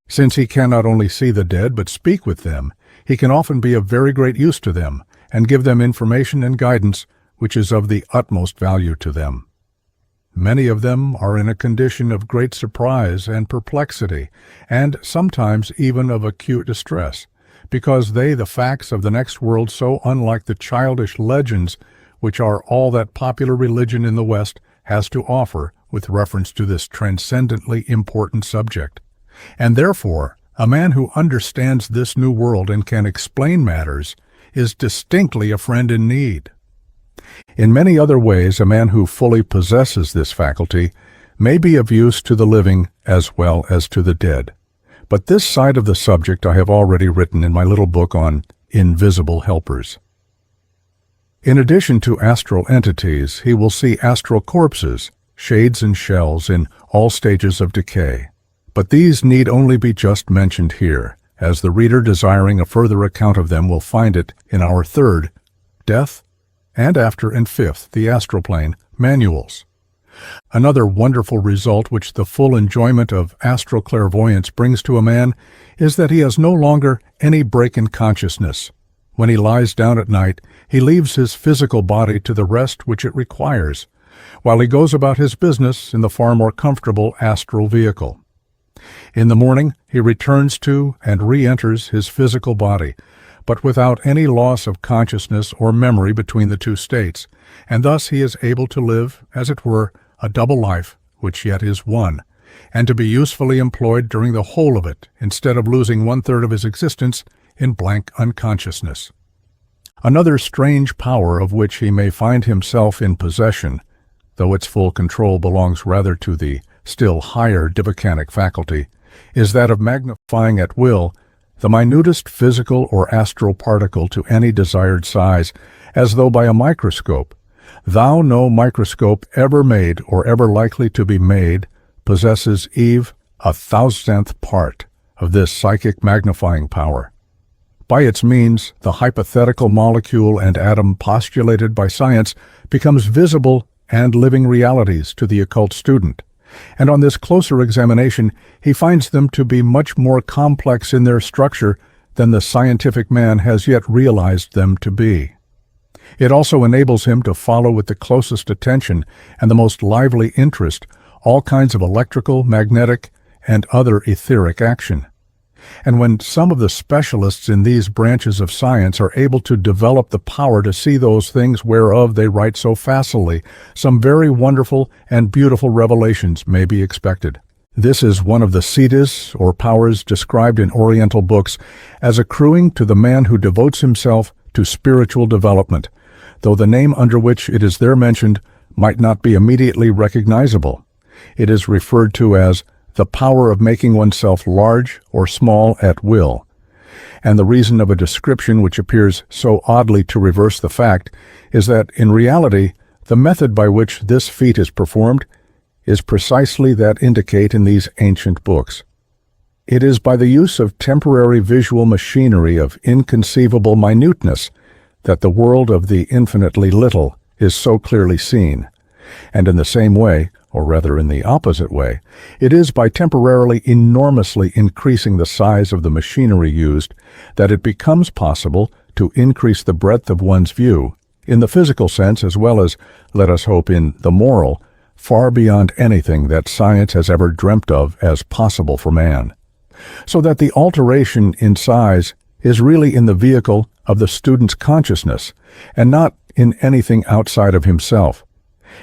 Since he can not only see the dead but speak with them, he can often be of very great use to them, and give them information and guidance which is of the utmost value to them. Many of them are in a condition of great surprise and perplexity, and sometimes even of acute distress, because the facts of the next world so unlike the childish legends which are all that popular religion in the West has to offer with reference to this transcendently important subject. And therefore, a man who understands this new world and can explain matters is distinctly a friend in need. In many other ways, a man who fully possesses this faculty may be of use to the living as well as to the dead. But this side of the subject I have already written in my little book on Invisible Helpers. In addition to astral entities, he will see astral corpses, shades and shells in all stages of decay. But these need only be just mentioned here, as the reader desiring a further account of them will find it in our third, Death, and after and fifth, the Astral Plane, manuals. Another wonderful result which the full enjoyment of astral clairvoyance brings to a man is that he has no longer any break in consciousness. When he lies down at night, he leaves his physical body to the rest which it requires, while he goes about his business in the far more comfortable astral vehicle. In the morning, he returns to and re-enters his physical body, but without any loss of consciousness or memory between the two states, and thus he is able to live, as it were, a double life, which yet is one, and to be usefully employed during the whole of it, instead of losing one-third of his existence in blank unconsciousness. Another strange power of which he may find himself in possession, though its full control belongs rather to the still higher dipycanic faculty, is that of magnifying at will the minutest physical or astral particle to any desired size, as though by a microscope. Thou no microscope ever made or ever likely to be made possesses eve 1,000th part of this psychic magnifying power. By its means, the hypothetical molecule and atom postulated by science becomes visible and living realities to the occult student, and on this closer examination he finds them to be much more complex in their structure than the scientific man has yet realized them to be. It also enables him to follow with the closest attention and the most lively interest all kinds of electrical, magnetic, and other etheric action. And when some of the specialists in these branches of science are able to develop the power to see those things whereof they write so facilely, some very wonderful and beautiful revelations may be expected. This is one of the siddhis, or powers described in Oriental books as accruing to the man who devotes himself to spiritual development, though the name under which it is there mentioned might not be immediately recognizable. It is referred to as the power of making oneself large or small at will, and the reason of a description which appears so oddly to reverse the fact is that, in reality, the method by which this feat is performed is precisely that indicate in these ancient books. It is by the use of temporary visual machinery of inconceivable minuteness that the world of the infinitely little is so clearly seen, And in the same way, or rather in the opposite way, it is by temporarily enormously increasing the size of the machinery used that it becomes possible to increase the breadth of one's view, in the physical sense as well as, let us hope, in the moral, far beyond anything that science has ever dreamt of as possible for man. So that the alteration in size is really in the vehicle of the student's consciousness, and not in anything outside of himself.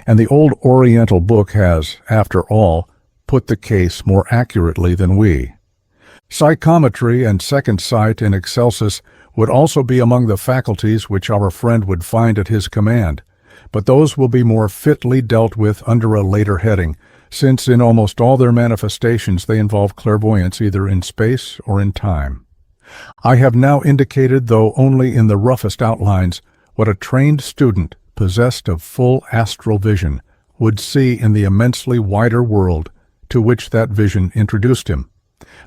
And the old Oriental book has, after all, put the case more accurately than we. Psychometry and second sight in excelsis would also be among the faculties which our friend would find at his command, but those will be more fitly dealt with under a later heading, since in almost all their manifestations they involve clairvoyance either in space or in time. I have now indicated, though only in the roughest outlines, what a trained student possessed of full astral vision would see in the immensely wider world to which that vision introduced him.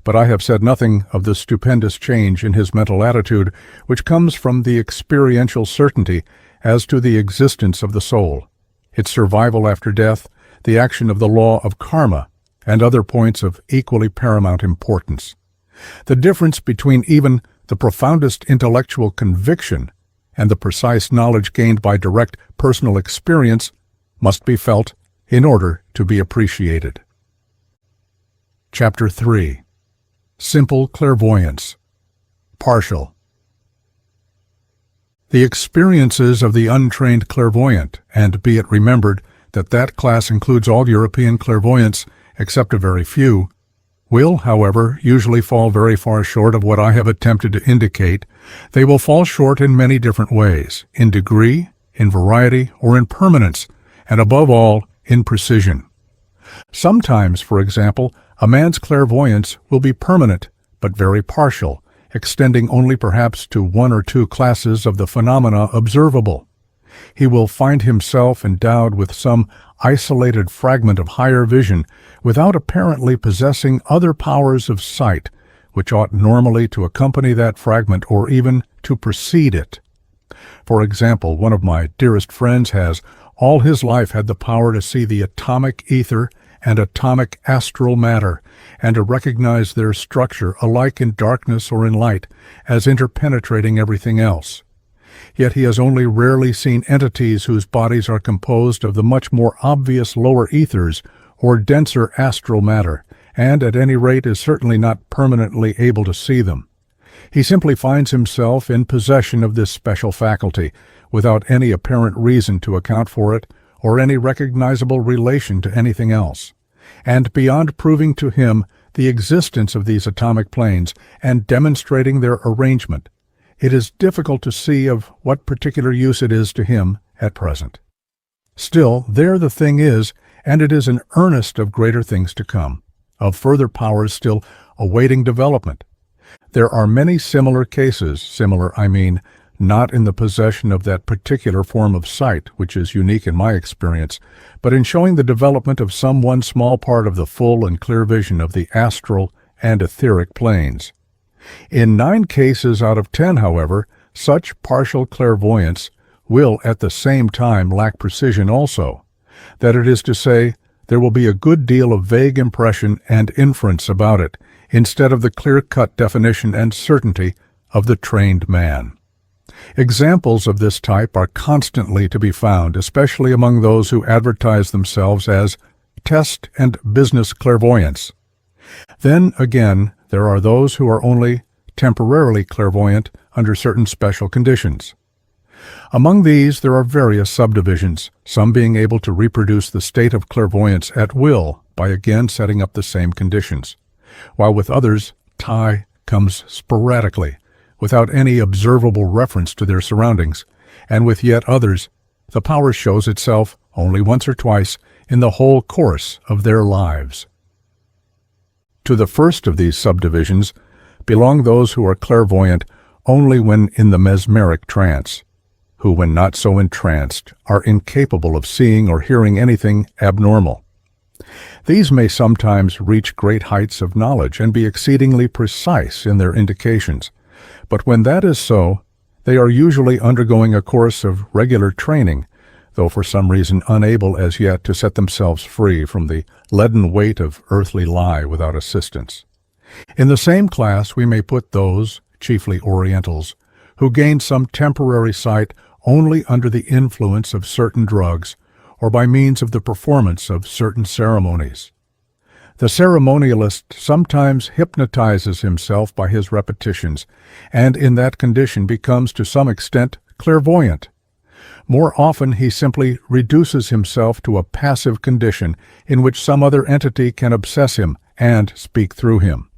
But I have said nothing of the stupendous change in his mental attitude which comes from the experiential certainty as to the existence of the soul, its survival after death, the action of the law of karma, and other points of equally paramount importance. The difference between even the profoundest intellectual conviction and the precise knowledge gained by direct personal experience must be felt in order to be appreciated. Chapter 3. Simple Clairvoyance. Partial. The experiences of the untrained clairvoyant, and be it remembered that that class includes all European clairvoyants except a very few, will, however, usually fall very far short of what I have attempted to indicate. They will fall short in many different ways, in degree, in variety, or in permanence, and above all, in precision. Sometimes, for example, a man's clairvoyance will be permanent, but very partial, extending only perhaps to one or two classes of the phenomena observable. He will find himself endowed with some isolated fragment of higher vision without apparently possessing other powers of sight, which ought normally to accompany that fragment or even to precede it. For example, one of my dearest friends has all his life had the power to see the atomic ether and atomic astral matter, and to recognize their structure alike in darkness or in light, as interpenetrating everything else. Yet he has only rarely seen entities whose bodies are composed of the much more obvious lower ethers or denser astral matter, and at any rate is certainly not permanently able to see them. He simply finds himself in possession of this special faculty, without any apparent reason to account for it, or any recognizable relation to anything else. And beyond proving to him the existence of these atomic planes and demonstrating their arrangement, it is difficult to see of what particular use it is to him at present. Still, there the thing is, and it is an earnest of greater things to come, of further powers still awaiting development. There are many similar cases, similar, I mean, not in the possession of that particular form of sight, which is unique in my experience, but in showing the development of some one small part of the full and clear vision of the astral and etheric planes. In 9 cases out of 10, however, such partial clairvoyance will at the same time lack precision also. That is to say, there will be a good deal of vague impression and inference about it, instead of the clear-cut definition and certainty of the trained man. Examples of this type are constantly to be found, especially among those who advertise themselves as test and business clairvoyants. Then, again, there are those who are only temporarily clairvoyant under certain special conditions. Among these there are various subdivisions, some being able to reproduce the state of clairvoyance at will by again setting up the same conditions, while with others tie comes sporadically, without any observable reference to their surroundings, and with yet others the power shows itself only once or twice in the whole course of their lives. To the first of these subdivisions belong those who are clairvoyant only when in the mesmeric trance, who when not so entranced are incapable of seeing or hearing anything abnormal. These may sometimes reach great heights of knowledge and be exceedingly precise in their indications, but when that is so, they are usually undergoing a course of regular training, though for some reason unable as yet to set themselves free from the leaden weight of earthly lie without assistance. In the same class we may put those, chiefly Orientals, who gained some temporary sight only under the influence of certain drugs or by means of the performance of certain ceremonies. The ceremonialist sometimes hypnotizes himself by his repetitions, and in that condition becomes to some extent clairvoyant. More often he simply reduces himself to a passive condition in which some other entity can obsess him and speak through him.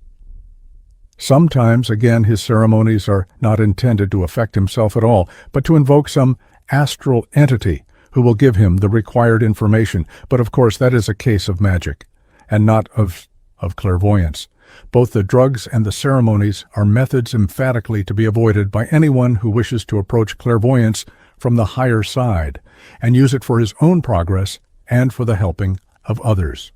Sometimes, again, his ceremonies are not intended to affect himself at all, but to invoke some astral entity who will give him the required information. But of course that is a case of magic, and not of clairvoyance. Both the drugs and the ceremonies are methods emphatically to be avoided by anyone who wishes to approach clairvoyance from the higher side and use it for his own progress and for the helping of others.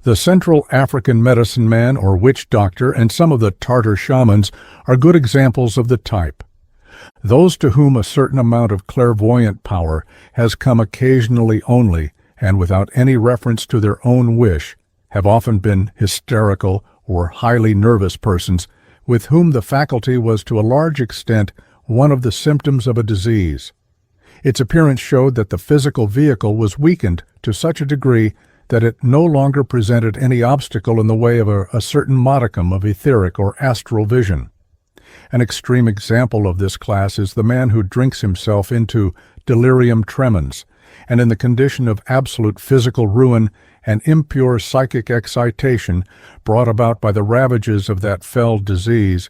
The Central African medicine man or witch doctor and some of the Tartar shamans are good examples of the type. Those to whom a certain amount of clairvoyant power has come occasionally only, and without any reference to their own wish, have often been hysterical or highly nervous persons with whom the faculty was to a large extent one of the symptoms of a disease. Its appearance showed that the physical vehicle was weakened to such a degree that it no longer presented any obstacle in the way of a certain modicum of etheric or astral vision. An extreme example of this class is the man who drinks himself into delirium tremens, and in the condition of absolute physical ruin and impure psychic excitation brought about by the ravages of that fell disease,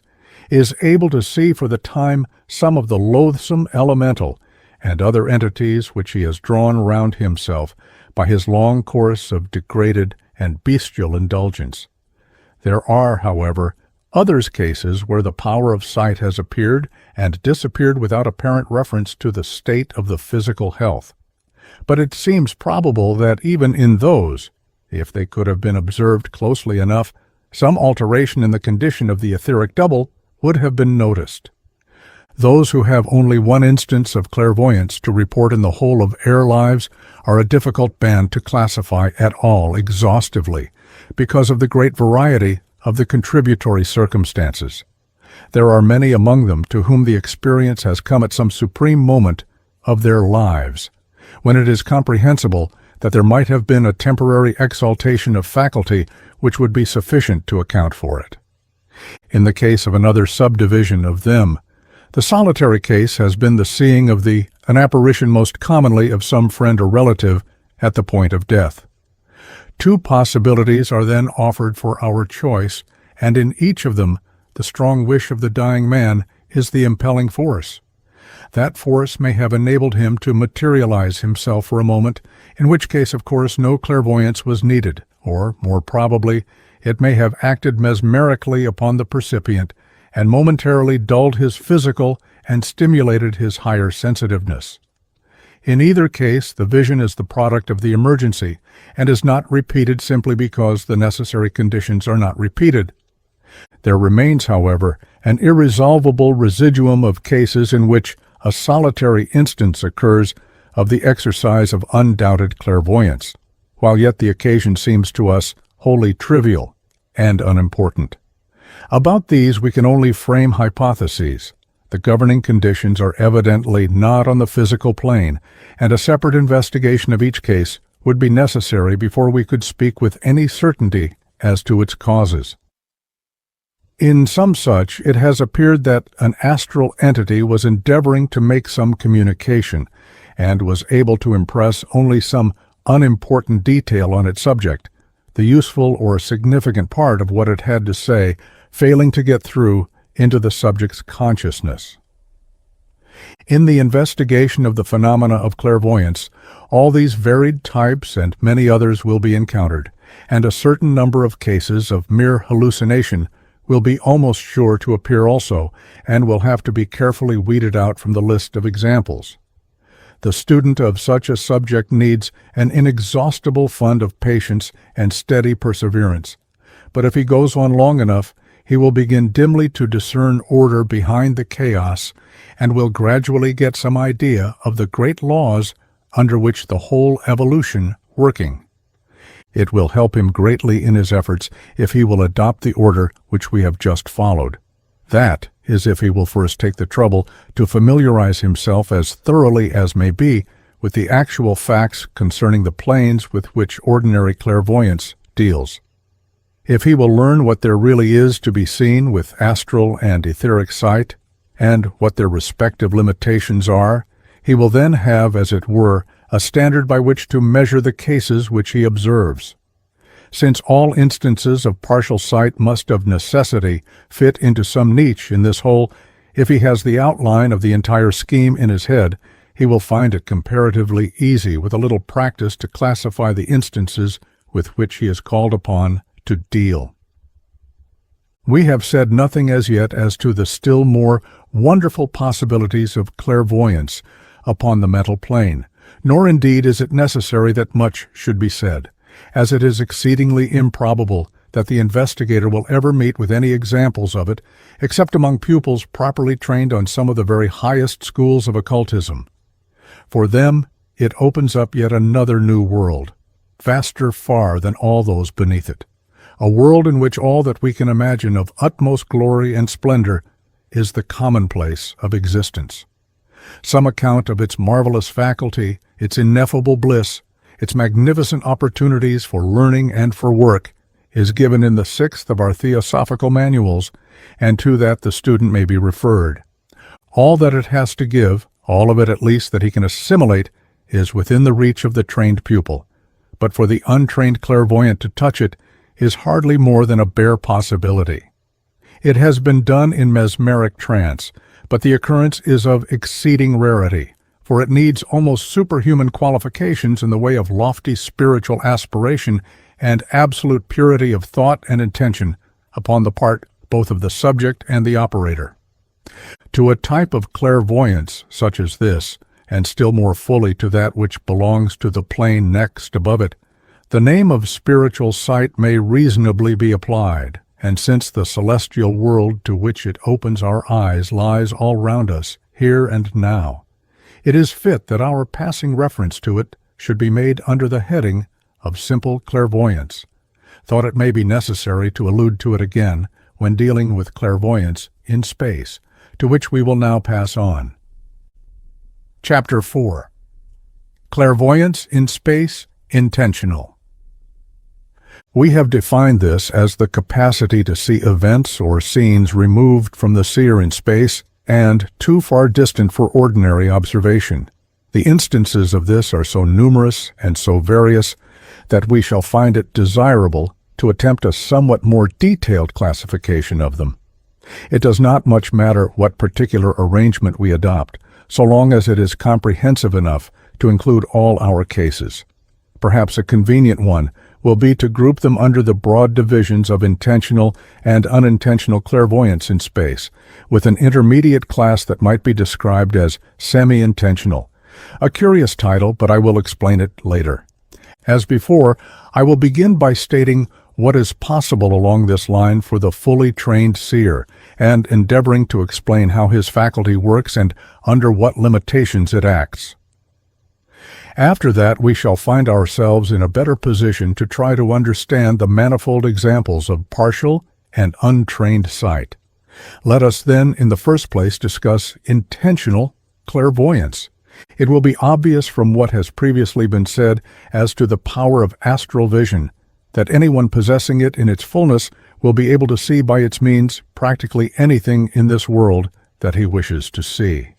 is able to see for the time some of the loathsome elemental and other entities which he has drawn round himself by his long course of degraded and bestial indulgence. There are, however, others cases where the power of sight has appeared and disappeared without apparent reference to the state of the physical health. But it seems probable that even in those, if they could have been observed closely enough, some alteration in the condition of the etheric double would have been noticed. Those who have only one instance of clairvoyance to report in the whole of air lives are a difficult band to classify at all exhaustively, because of the great variety of the contributory circumstances. There are many among them to whom the experience has come at some supreme moment of their lives, when it is comprehensible that there might have been a temporary exaltation of faculty which would be sufficient to account for it. In the case of another subdivision of them, the solitary case has been the seeing of an apparition most commonly of some friend or relative at the point of death. Two possibilities are then offered for our choice, and in each of them the strong wish of the dying man is the impelling force. That force may have enabled him to materialize himself for a moment, in which case, of course, no clairvoyance was needed, or, more probably, it may have acted mesmerically upon the percipient and momentarily dulled his physical and stimulated his higher sensitiveness. In either case, the vision is the product of the emergency and is not repeated simply because the necessary conditions are not repeated. There remains, however, an irresolvable residuum of cases in which a solitary instance occurs of the exercise of undoubted clairvoyance, while yet the occasion seems to us wholly trivial and unimportant. About these we can only frame hypotheses. The governing conditions are evidently not on the physical plane, and a separate investigation of each case would be necessary before we could speak with any certainty as to its causes. In some such, it has appeared that an astral entity was endeavoring to make some communication, and was able to impress only some unimportant detail on its subject, the useful or significant part of what it had to say failing to get through into the subject's consciousness. In the investigation of the phenomena of clairvoyance, all these varied types and many others will be encountered, and a certain number of cases of mere hallucination will be almost sure to appear also, and will have to be carefully weeded out from the list of examples. The student of such a subject needs an inexhaustible fund of patience and steady perseverance, but if he goes on long enough, he will begin dimly to discern order behind the chaos and will gradually get some idea of the great laws under which the whole evolution working. It will help him greatly in his efforts if he will adopt the order which we have just followed. That is if he will first take the trouble to familiarize himself as thoroughly as may be with the actual facts concerning the planes with which ordinary clairvoyance deals. If he will learn what there really is to be seen with astral and etheric sight, and what their respective limitations are, he will then have, as it were, a standard by which to measure the cases which he observes. Since all instances of partial sight must of necessity fit into some niche in this whole, if he has the outline of the entire scheme in his head, he will find it comparatively easy with a little practice to classify the instances with which he is called upon to deal. We have said nothing as yet as to the still more wonderful possibilities of clairvoyance upon the mental plane, nor indeed is it necessary that much should be said, as it is exceedingly improbable that the investigator will ever meet with any examples of it, except among pupils properly trained on some of the very highest schools of occultism. For them, it opens up yet another new world, vaster far than all those beneath it, a world in which all that we can imagine of utmost glory and splendor is the commonplace of existence. Some account of its marvelous faculty, its ineffable bliss, its magnificent opportunities for learning and for work, is given in the 6th of our theosophical manuals, and to that the student may be referred. All that it has to give, all of it at least that he can assimilate, is within the reach of the trained pupil, but for the untrained clairvoyant to touch it is hardly more than a bare possibility. It has been done in mesmeric trance, but the occurrence is of exceeding rarity, for it needs almost superhuman qualifications in the way of lofty spiritual aspiration and absolute purity of thought and intention upon the part both of the subject and the operator. To a type of clairvoyance such as this, and still more fully to that which belongs to the plane next above it, the name of spiritual sight may reasonably be applied, and since the celestial world to which it opens our eyes lies all round us, here and now, it is fit that our passing reference to it should be made under the heading of simple clairvoyance. Thought it may be necessary to allude to it again when dealing with clairvoyance in space, to which we will now pass on. Chapter 4. Clairvoyance in Space, Intentional. We have defined this as the capacity to see events or scenes removed from the seer in space and too far distant for ordinary observation. The instances of this are so numerous and so various that we shall find it desirable to attempt a somewhat more detailed classification of them. It does not much matter what particular arrangement we adopt, so long as it is comprehensive enough to include all our cases. Perhaps a convenient one will be to group them under the broad divisions of intentional and unintentional clairvoyance in space, with an intermediate class that might be described as semi-intentional. A curious title, but I will explain it later. As before, I will begin by stating what is possible along this line for the fully trained seer, and endeavoring to explain how his faculty works and under what limitations it acts. After that, we shall find ourselves in a better position to try to understand the manifold examples of partial and untrained sight. Let us then, in the first place, discuss intentional clairvoyance. It will be obvious from what has previously been said as to the power of astral vision that anyone possessing it in its fullness will be able to see by its means practically anything in this world that he wishes to see.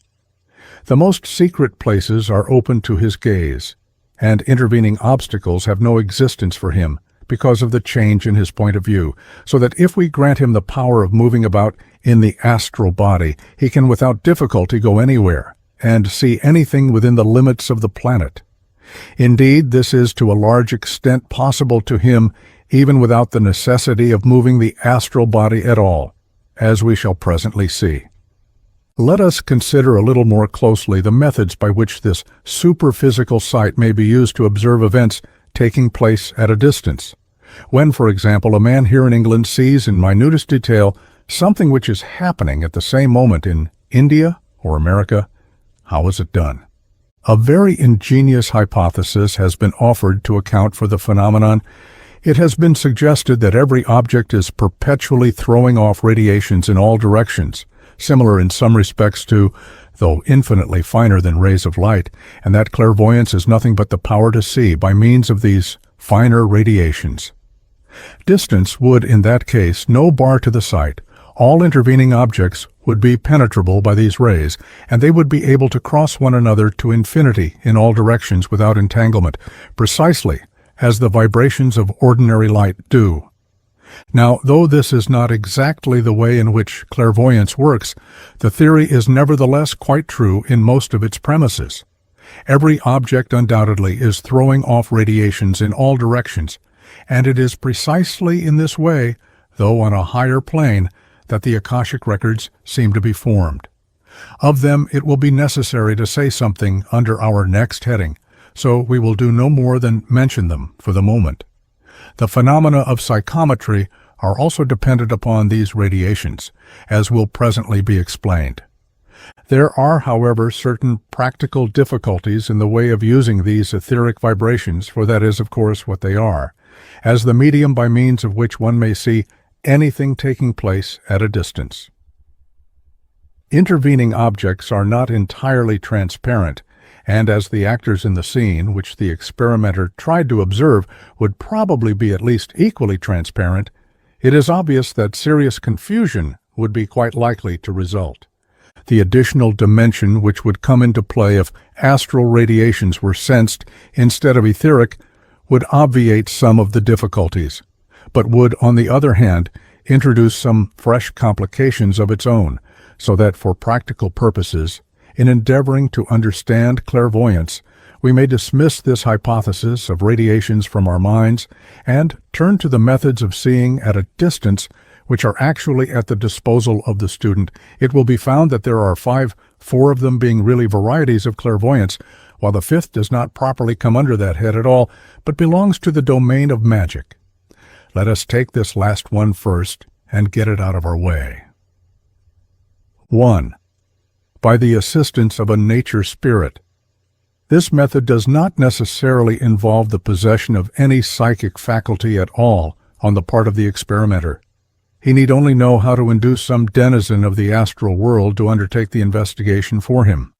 The most secret places are open to his gaze, and intervening obstacles have no existence for him because of the change in his point of view, so that if we grant him the power of moving about in the astral body, he can without difficulty go anywhere and see anything within the limits of the planet. Indeed, this is to a large extent possible to him even without the necessity of moving the astral body at all, as we shall presently see. Let us consider a little more closely the methods by which this superphysical sight may be used to observe events taking place at a distance. When, for example, a man here in England sees in minutest detail something which is happening at the same moment in India or America, how is it done? A very ingenious hypothesis has been offered to account for the phenomenon. It has been suggested that every object is perpetually throwing off radiations in all directions, similar in some respects to, though infinitely finer than rays of light, and that clairvoyance is nothing but the power to see by means of these finer radiations. Distance would, in that case, no bar to the sight. All intervening objects would be penetrable by these rays, and they would be able to cross one another to infinity in all directions without entanglement, precisely as the vibrations of ordinary light do. Now, though this is not exactly the way in which clairvoyance works, the theory is nevertheless quite true in most of its premises. Every object undoubtedly is throwing off radiations in all directions, and it is precisely in this way, though on a higher plane, that the Akashic records seem to be formed. Of them it will be necessary to say something under our next heading, so we will do no more than mention them for the moment. The phenomena of psychometry are also dependent upon these radiations, as will presently be explained. There are, however, certain practical difficulties in the way of using these etheric vibrations, for that is, of course, what they are, as the medium by means of which one may see anything taking place at a distance. Intervening objects are not entirely transparent, and as the actors in the scene, which the experimenter tried to observe, would probably be at least equally transparent, it is obvious that serious confusion would be quite likely to result. The additional dimension which would come into play if astral radiations were sensed instead of etheric would obviate some of the difficulties, but would, on the other hand, introduce some fresh complications of its own, so that for practical purposes, in endeavoring to understand clairvoyance, we may dismiss this hypothesis of radiations from our minds and turn to the methods of seeing at a distance which are actually at the disposal of the student. It will be found that there are four of them being really varieties of clairvoyance, while the fifth does not properly come under that head at all, but belongs to the domain of magic. Let us take this last one first and get it out of our way. 1. By the assistance of a nature spirit. This method does not necessarily involve the possession of any psychic faculty at all on the part of the experimenter. He need only know how to induce some denizen of the astral world to undertake the investigation for him.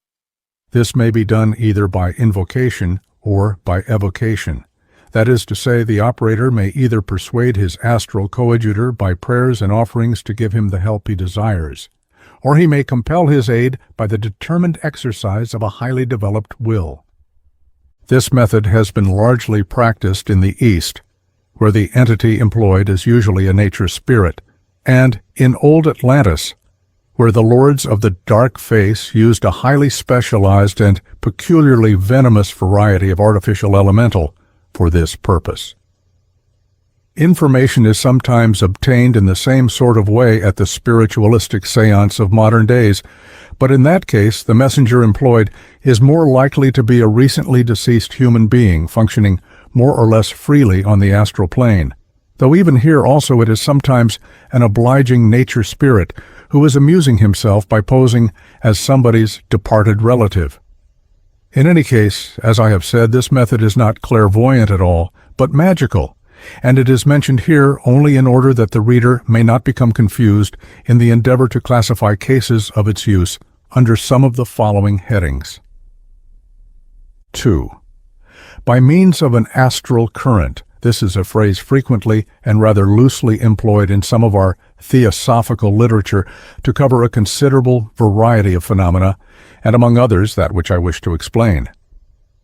This may be done either by invocation or by evocation. That is to say, the operator may either persuade his astral coadjutor by prayers and offerings to give him the help he desires, or he may compel his aid by the determined exercise of a highly developed will. This method has been largely practiced in the East, where the entity employed is usually a nature spirit, and in old Atlantis, where the lords of the dark face used a highly specialized and peculiarly venomous variety of artificial elemental for this purpose. Information is sometimes obtained in the same sort of way at the spiritualistic seance of modern days, but in that case the messenger employed is more likely to be a recently deceased human being functioning more or less freely on the astral plane, though even here also it is sometimes an obliging nature spirit who is amusing himself by posing as somebody's departed relative. In any case, as I have said, this method is not clairvoyant at all, but magical, and it is mentioned here only in order that the reader may not become confused in the endeavor to classify cases of its use under some of the following headings. 2. By means of an astral current. This is a phrase frequently and rather loosely employed in some of our theosophical literature to cover a considerable variety of phenomena, and among others that which I wish to explain.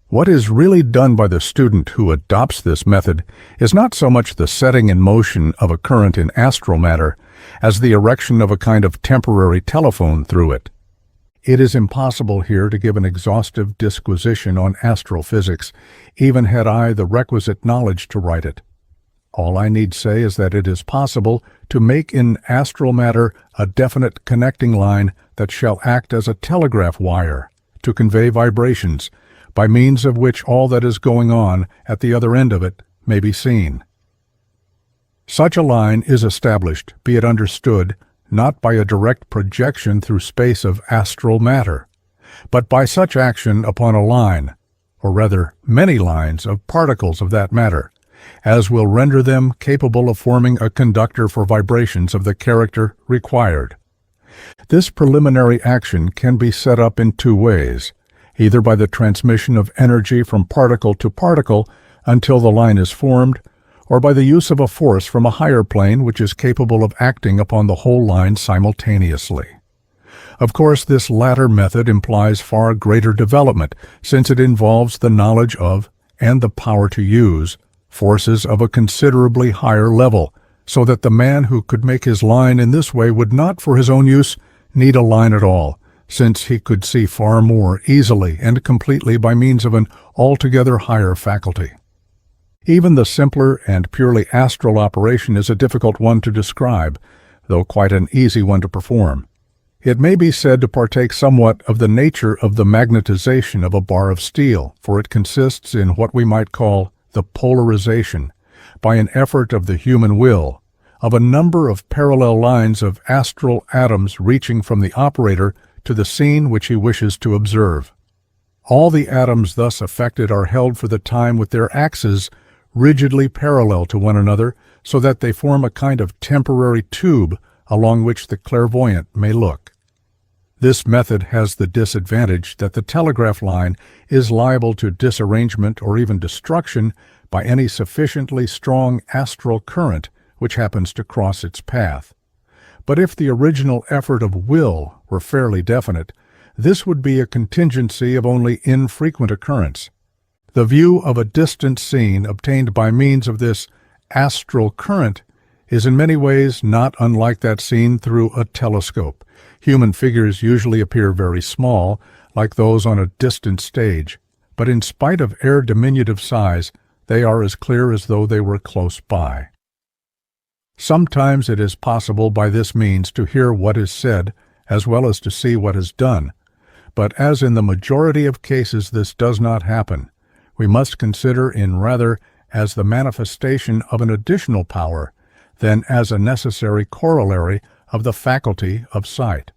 What is really done by the student who adopts this method is not so much the setting in motion of a current in astral matter as the erection of a kind of temporary telephone through it. It is impossible here to give an exhaustive disquisition on astral physics, even had I the requisite knowledge to write it. All I need say is that it is possible to make in astral matter a definite connecting line that shall act as a telegraph wire to convey vibrations, by means of which all that is going on at the other end of it may be seen. Such a line is established, be it understood, not by a direct projection through space of astral matter, but by such action upon a line, or rather many lines of particles of that matter, as will render them capable of forming a conductor for vibrations of the character required. This preliminary action can be set up in two ways, either by the transmission of energy from particle to particle until the line is formed, or by the use of a force from a higher plane which is capable of acting upon the whole line simultaneously. Of course, this latter method implies far greater development, since it involves the knowledge of, and the power to use, forces of a considerably higher level, so that the man who could make his line in this way would not, for his own use, need a line at all, since he could see far more easily and completely by means of an altogether higher faculty. Even the simpler and purely astral operation is a difficult one to describe, though quite an easy one to perform. It may be said to partake somewhat of the nature of the magnetization of a bar of steel, for it consists in what we might call the polarization, by an effort of the human will, of a number of parallel lines of astral atoms reaching from the operator to the scene which he wishes to observe. All the atoms thus affected are held for the time with their axes rigidly parallel to one another, so that they form a kind of temporary tube along which the clairvoyant may look. This method has the disadvantage that the telegraph line is liable to disarrangement or even destruction by any sufficiently strong astral current which happens to cross its path. But if the original effort of will were fairly definite, this would be a contingency of only infrequent occurrence. The view of a distant scene obtained by means of this astral current is in many ways not unlike that seen through a telescope. Human figures usually appear very small, like those on a distant stage, but in spite of their diminutive size, they are as clear as though they were close by. Sometimes it is possible by this means to hear what is said as well as to see what is done, but as in the majority of cases this does not happen, we must consider in rather as the manifestation of an additional power than as a necessary corollary of the faculty of sight.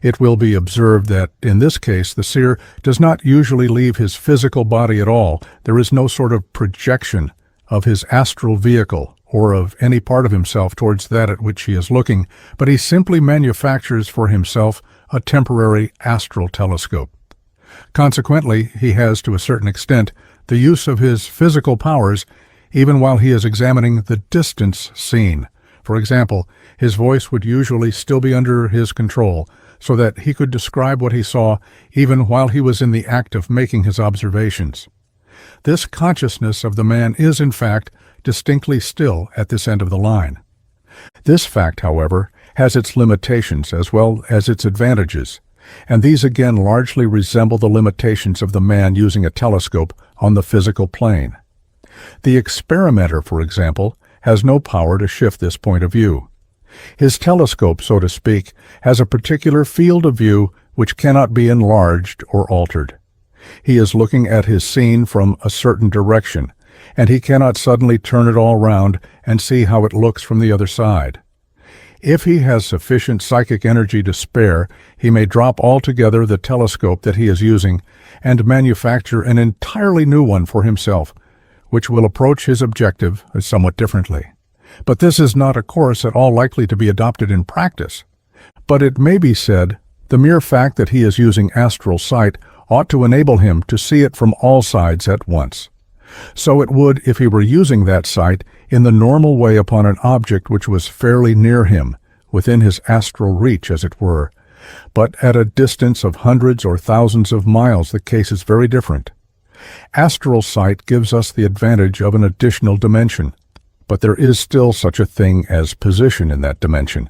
It will be observed that, in this case, the seer does not usually leave his physical body at all. There is no sort of projection of his astral vehicle or of any part of himself towards that at which he is looking, but he simply manufactures for himself a temporary astral telescope. Consequently, he has, to a certain extent, the use of his physical powers even while he is examining the distance seen. For example, his voice would usually still be under his control, so that he could describe what he saw even while he was in the act of making his observations. This consciousness of the man is, in fact, distinctly still at this end of the line. This fact, however, has its limitations as well as its advantages, and these again largely resemble the limitations of the man using a telescope on the physical plane. The experimenter, for example, has no power to shift this point of view. His telescope, so to speak, has a particular field of view which cannot be enlarged or altered. He is looking at his scene from a certain direction, and he cannot suddenly turn it all round and see how it looks from the other side. If he has sufficient psychic energy to spare, he may drop altogether the telescope that he is using and manufacture an entirely new one for himself, which will approach his objective somewhat differently. But this is not a course at all likely to be adopted in practice. But it may be said, the mere fact that he is using astral sight ought to enable him to see it from all sides at once. So it would if he were using that sight in the normal way upon an object which was fairly near him, within his astral reach, as it were. But at a distance of hundreds or thousands of miles, the case is very different. Astral sight gives us the advantage of an additional dimension, but there is still such a thing as position in that dimension,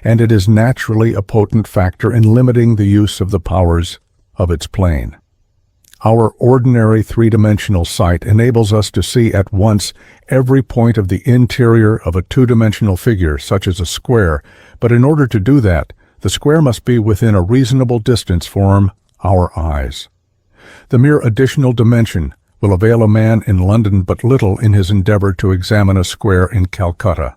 and it is naturally a potent factor in limiting the use of the powers of its plane. Our ordinary three-dimensional sight enables us to see at once every point of the interior of a two-dimensional figure, such as a square, but in order to do that, the square must be within a reasonable distance from our eyes. The mere additional dimension will avail a man in London but little in his endeavor to examine a square in Calcutta.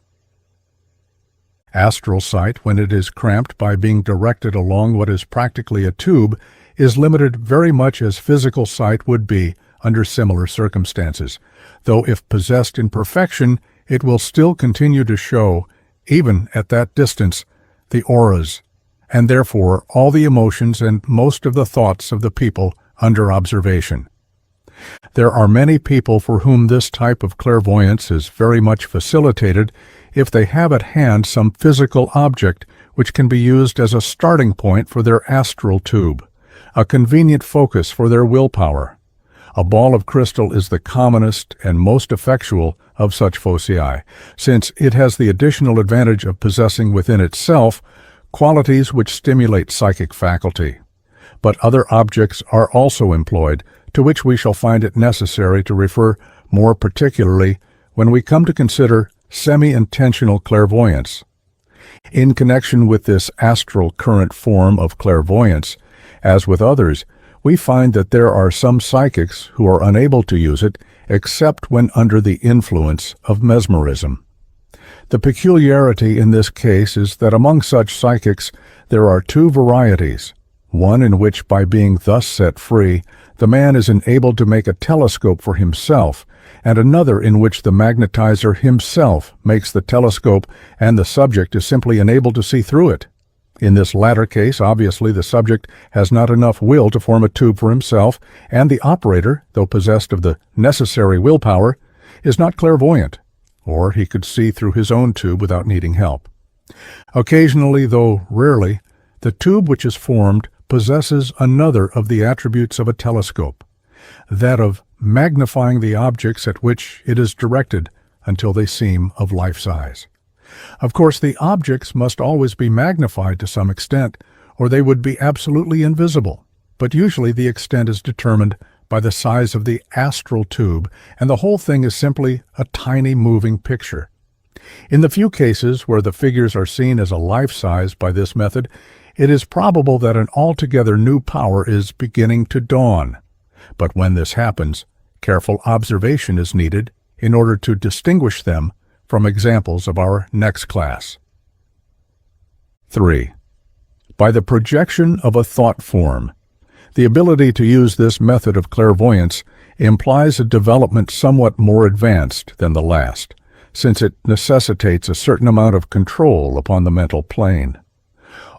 Astral sight, when it is cramped by being directed along what is practically a tube, is limited very much as physical sight would be under similar circumstances, though if possessed in perfection, it will still continue to show, even at that distance, the auras, and therefore all the emotions and most of the thoughts of the people under observation. There are many people for whom this type of clairvoyance is very much facilitated if they have at hand some physical object which can be used as a starting point for their astral tube, a convenient focus for their willpower. A ball of crystal is the commonest and most effectual of such foci, since it has the additional advantage of possessing within itself qualities which stimulate psychic faculty. But other objects are also employed, to which we shall find it necessary to refer more particularly when we come to consider semi-intentional clairvoyance. In connection with this astral current form of clairvoyance, as with others, we find that there are some psychics who are unable to use it except when under the influence of mesmerism. The peculiarity in this case is that among such psychics there are two varieties, one in which by being thus set free, the man is enabled to make a telescope for himself, and another in which the magnetizer himself makes the telescope and the subject is simply enabled to see through it. In this latter case, obviously, the subject has not enough will to form a tube for himself, and the operator, though possessed of the necessary willpower, is not clairvoyant, or he could see through his own tube without needing help. Occasionally, though rarely, the tube which is formed possesses another of the attributes of a telescope, that of magnifying the objects at which it is directed until they seem of life size. Of course, the objects must always be magnified to some extent, or they would be absolutely invisible, but usually the extent is determined by the size of the astral tube, and the whole thing is simply a tiny moving picture. In the few cases where the figures are seen as a life size by this method, it is probable that an altogether new power is beginning to dawn. But when this happens, careful observation is needed in order to distinguish them from examples of our next class. 3. By the projection of a thought form. The ability to use this method of clairvoyance implies a development somewhat more advanced than the last, since it necessitates a certain amount of control upon the mental plane.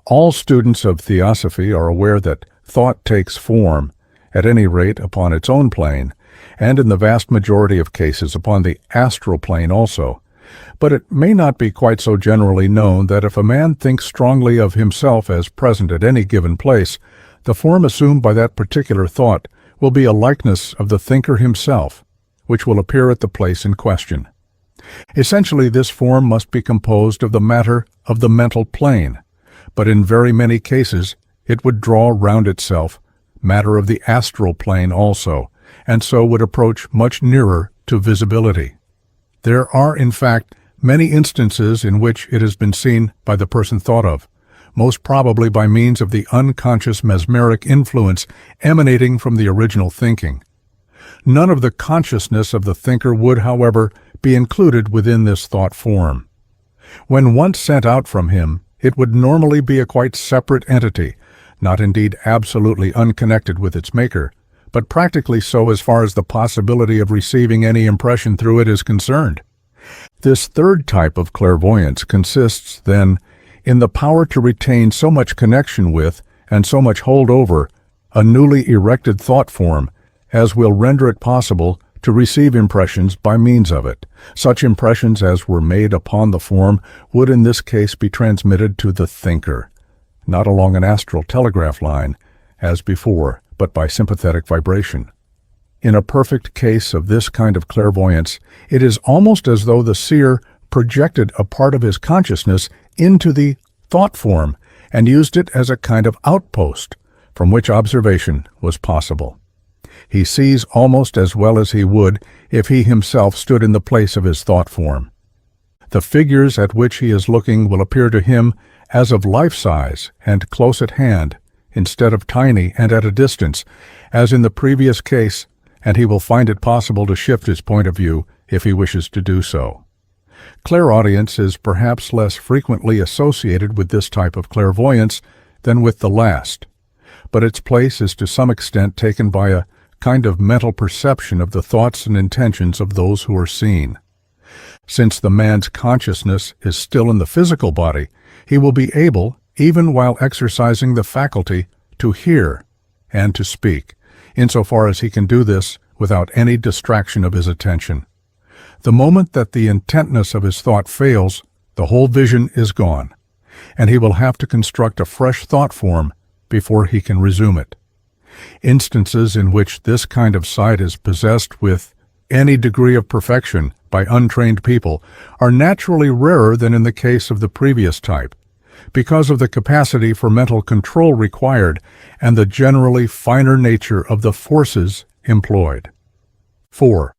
All students of theosophy are aware that thought takes form, at any rate upon its own plane, and in the vast majority of cases upon the astral plane also. But it may not be quite so generally known that if a man thinks strongly of himself as present at any given place, the form assumed by that particular thought will be a likeness of the thinker himself, which will appear at the place in question. Essentially, this form must be composed of the matter of the mental plane, but in very many cases it would draw round itself matter of the astral plane also, and so would approach much nearer to visibility. There are, in fact, many instances in which it has been seen by the person thought of, most probably by means of the unconscious mesmeric influence emanating from the original thinking. None of the consciousness of the thinker would, however, be included within this thought form. When once sent out from him, it would normally be a quite separate entity, not indeed absolutely unconnected with its maker, but practically so as far as the possibility of receiving any impression through it is concerned. This third type of clairvoyance consists, then, in the power to retain so much connection with, and so much hold over, a newly erected thought form, as will render it possible to receive impressions by means of it. Such impressions as were made upon the form would in this case be transmitted to the thinker, not along an astral telegraph line, as before, but by sympathetic vibration. In a perfect case of this kind of clairvoyance, it is almost as though the seer projected a part of his consciousness into the thought form and used it as a kind of outpost from which observation was possible. He sees almost as well as he would if he himself stood in the place of his thought form. The figures at which he is looking will appear to him as of life size and close at hand, instead of tiny and at a distance, as in the previous case, and he will find it possible to shift his point of view if he wishes to do so. Clairaudience is perhaps less frequently associated with this type of clairvoyance than with the last, but its place is to some extent taken by a kind of mental perception of the thoughts and intentions of those who are seen. Since the man's consciousness is still in the physical body, he will be able, even while exercising the faculty, to hear and to speak, insofar as he can do this without any distraction of his attention. The moment that the intentness of his thought fails, the whole vision is gone, and he will have to construct a fresh thought form before he can resume it. Instances in which this kind of sight is possessed with any degree of perfection by untrained people are naturally rarer than in the case of the previous type, because of the capacity for mental control required and the generally finer nature of the forces employed. 4.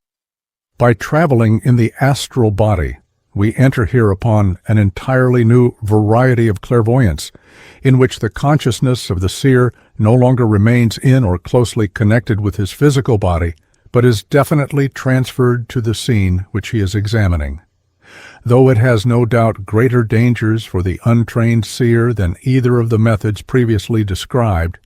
By traveling in the astral body, we enter here upon an entirely new variety of clairvoyance, in which the consciousness of the seer no longer remains in or closely connected with his physical body, but is definitely transferred to the scene which he is examining. Though it has no doubt greater dangers for the untrained seer than either of the methods previously described,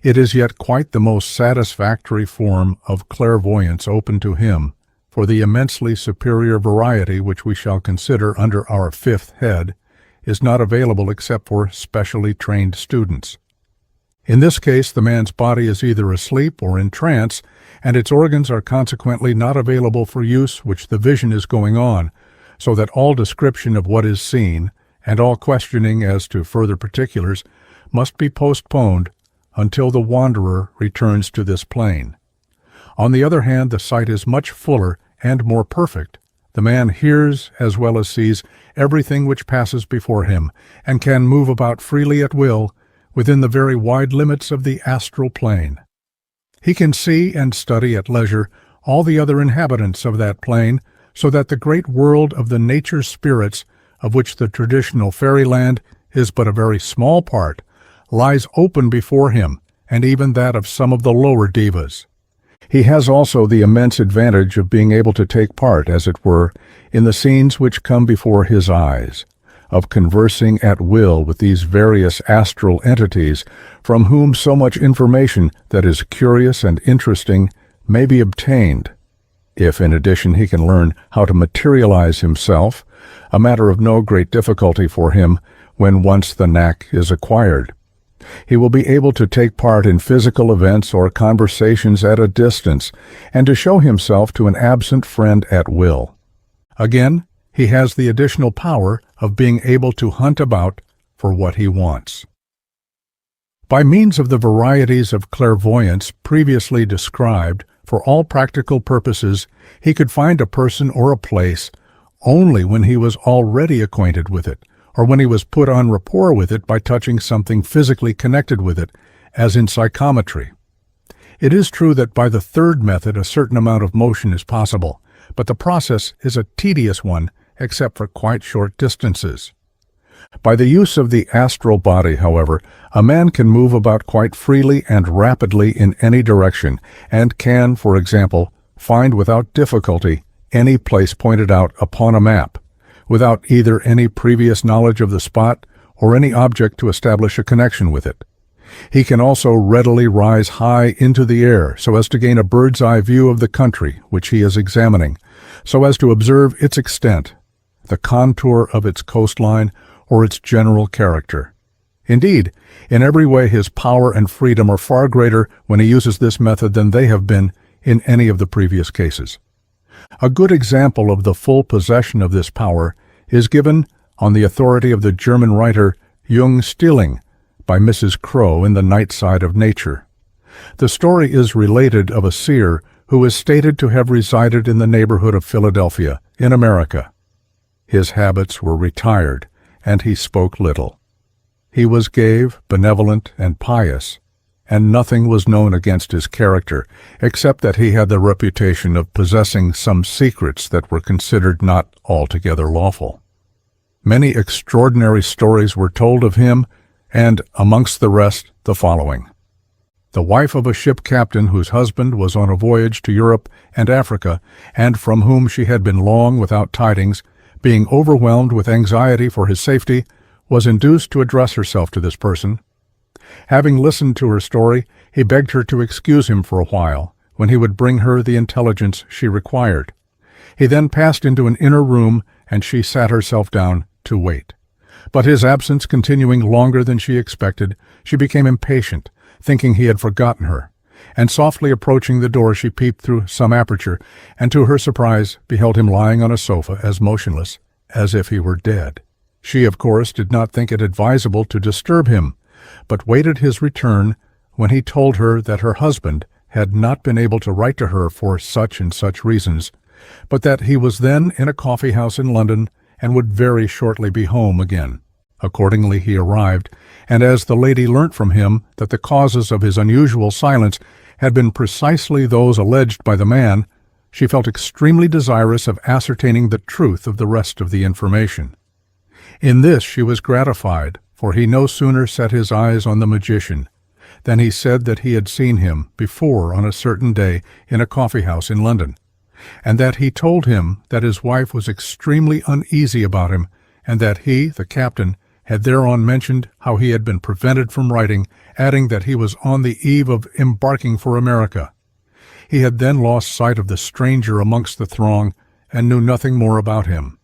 it is yet quite the most satisfactory form of clairvoyance open to him, for the immensely superior variety which we shall consider under our fifth head is not available except for specially trained students. In this case, the man's body is either asleep or in trance, and its organs are consequently not available for use which the vision is going on, so that all description of what is seen, and all questioning as to further particulars, must be postponed until the wanderer returns to this plane. On the other hand, the sight is much fuller and more perfect. The man hears as well as sees everything which passes before him, and can move about freely at will within the very wide limits of the astral plane. He can see and study at leisure all the other inhabitants of that plane, so that the great world of the nature spirits, of which the traditional fairyland is but a very small part, lies open before him, and even that of some of the lower devas. He has also the immense advantage of being able to take part, as it were, in the scenes which come before his eyes, of conversing at will with these various astral entities, from whom so much information that is curious and interesting may be obtained. If in addition he can learn how to materialize himself, a matter of no great difficulty for him when once the knack is acquired, he will be able to take part in physical events or conversations at a distance, and to show himself to an absent friend at will. Again, he has the additional power of being able to hunt about for what he wants. By means of the varieties of clairvoyance previously described, for all practical purposes, he could find a person or a place only when he was already acquainted with it, or when he was put on rapport with it by touching something physically connected with it, as in psychometry. It is true that by the third method a certain amount of motion is possible, but the process is a tedious one, except for quite short distances. By the use of the astral body, however, a man can move about quite freely and rapidly in any direction, and can, for example, find without difficulty any place pointed out upon a map, without either any previous knowledge of the spot or any object to establish a connection with it. He can also readily rise high into the air so as to gain a bird's-eye view of the country which he is examining, so as to observe its extent, the contour of its coastline, or its general character. Indeed, in every way his power and freedom are far greater when he uses this method than they have been in any of the previous cases. A good example of the full possession of this power is given on the authority of the German writer Jung Stilling by Mrs. Crow in The Night Side of Nature. The story is related of a seer who is stated to have resided in the neighborhood of Philadelphia, in America. His habits were retired, and he spoke little. He was grave, benevolent, and pious, and nothing was known against his character, except that he had the reputation of possessing some secrets that were considered not altogether lawful. Many extraordinary stories were told of him, and amongst the rest the following. The wife of a ship captain whose husband was on a voyage to Europe and Africa, and from whom she had been long without tidings, being overwhelmed with anxiety for his safety, was induced to address herself to this person. Having listened to her story, he begged her to excuse him for a while, when he would bring her the intelligence she required. He then passed into an inner room, and she sat herself down to wait. But his absence continuing longer than she expected, she became impatient, thinking he had forgotten her, and softly approaching the door she peeped through some aperture, and to her surprise beheld him lying on a sofa as motionless as if he were dead. She, of course, did not think it advisable to disturb him, but waited his return, when he told her that her husband had not been able to write to her for such and such reasons, but that he was then in a coffee-house in London and would very shortly be home again. Accordingly he arrived, and as the lady learnt from him that the causes of his unusual silence had been precisely those alleged by the man, she felt extremely desirous of ascertaining the truth of the rest of the information. In this she was gratified, for he no sooner set his eyes on the magician than he said that he had seen him before on a certain day in a coffee-house in London, and that he told him that his wife was extremely uneasy about him, and that he, the captain, had thereon mentioned how he had been prevented from writing, adding that he was on the eve of embarking for America. He had then lost sight of the stranger amongst the throng, and knew nothing more about him.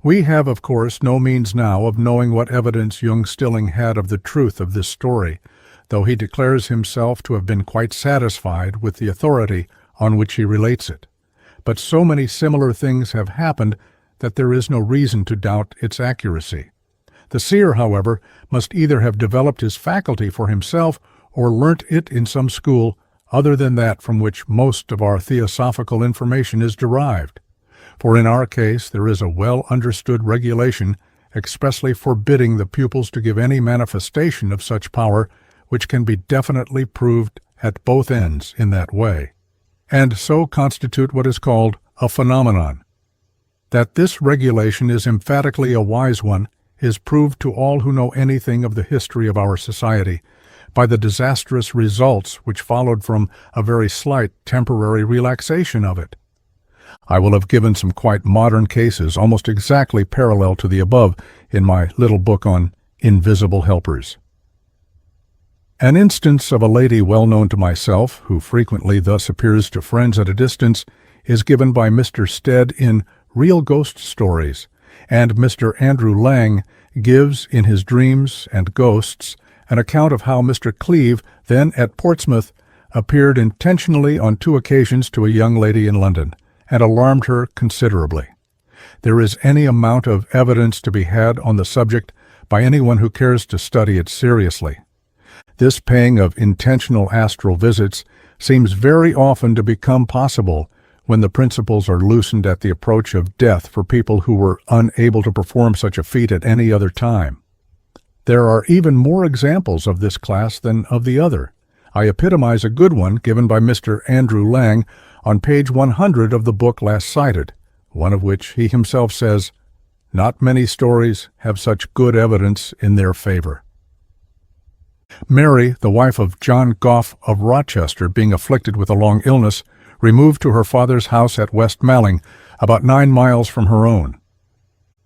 We have, of course, no means now of knowing what evidence young Stilling had of the truth of this story, though he declares himself to have been quite satisfied with the authority on which he relates it. But so many similar things have happened that there is no reason to doubt its accuracy. The seer, however, must either have developed his faculty for himself or learnt it in some school other than that from which most of our theosophical information is derived. For in our case there is a well-understood regulation expressly forbidding the pupils to give any manifestation of such power which can be definitely proved at both ends in that way, and so constitute what is called a phenomenon. That this regulation is emphatically a wise one is proved to all who know anything of the history of our society by the disastrous results which followed from a very slight temporary relaxation of it. I will have given some quite modern cases almost exactly parallel to the above in my little book on Invisible Helpers. An instance of a lady well known to myself, who frequently thus appears to friends at a distance, is given by Mr. Stead in Real Ghost Stories, and Mr. Andrew Lang gives in his Dreams and Ghosts an account of how Mr. Cleave, then at Portsmouth, appeared intentionally on 2 occasions to a young lady in London, and alarmed her considerably. There is any amount of evidence to be had on the subject by anyone who cares to study it seriously. This paying of intentional astral visits seems very often to become possible when the principles are loosened at the approach of death for people who were unable to perform such a feat at any other time. There are even more examples of this class than of the other. I epitomize a good one given by Mr. Andrew Lang on page 100 of the book last cited, one of which he himself says, "Not many stories have such good evidence in their favor." Mary, the wife of John Goff of Rochester, being afflicted with a long illness, removed to her father's house at West Malling, about 9 miles from her own.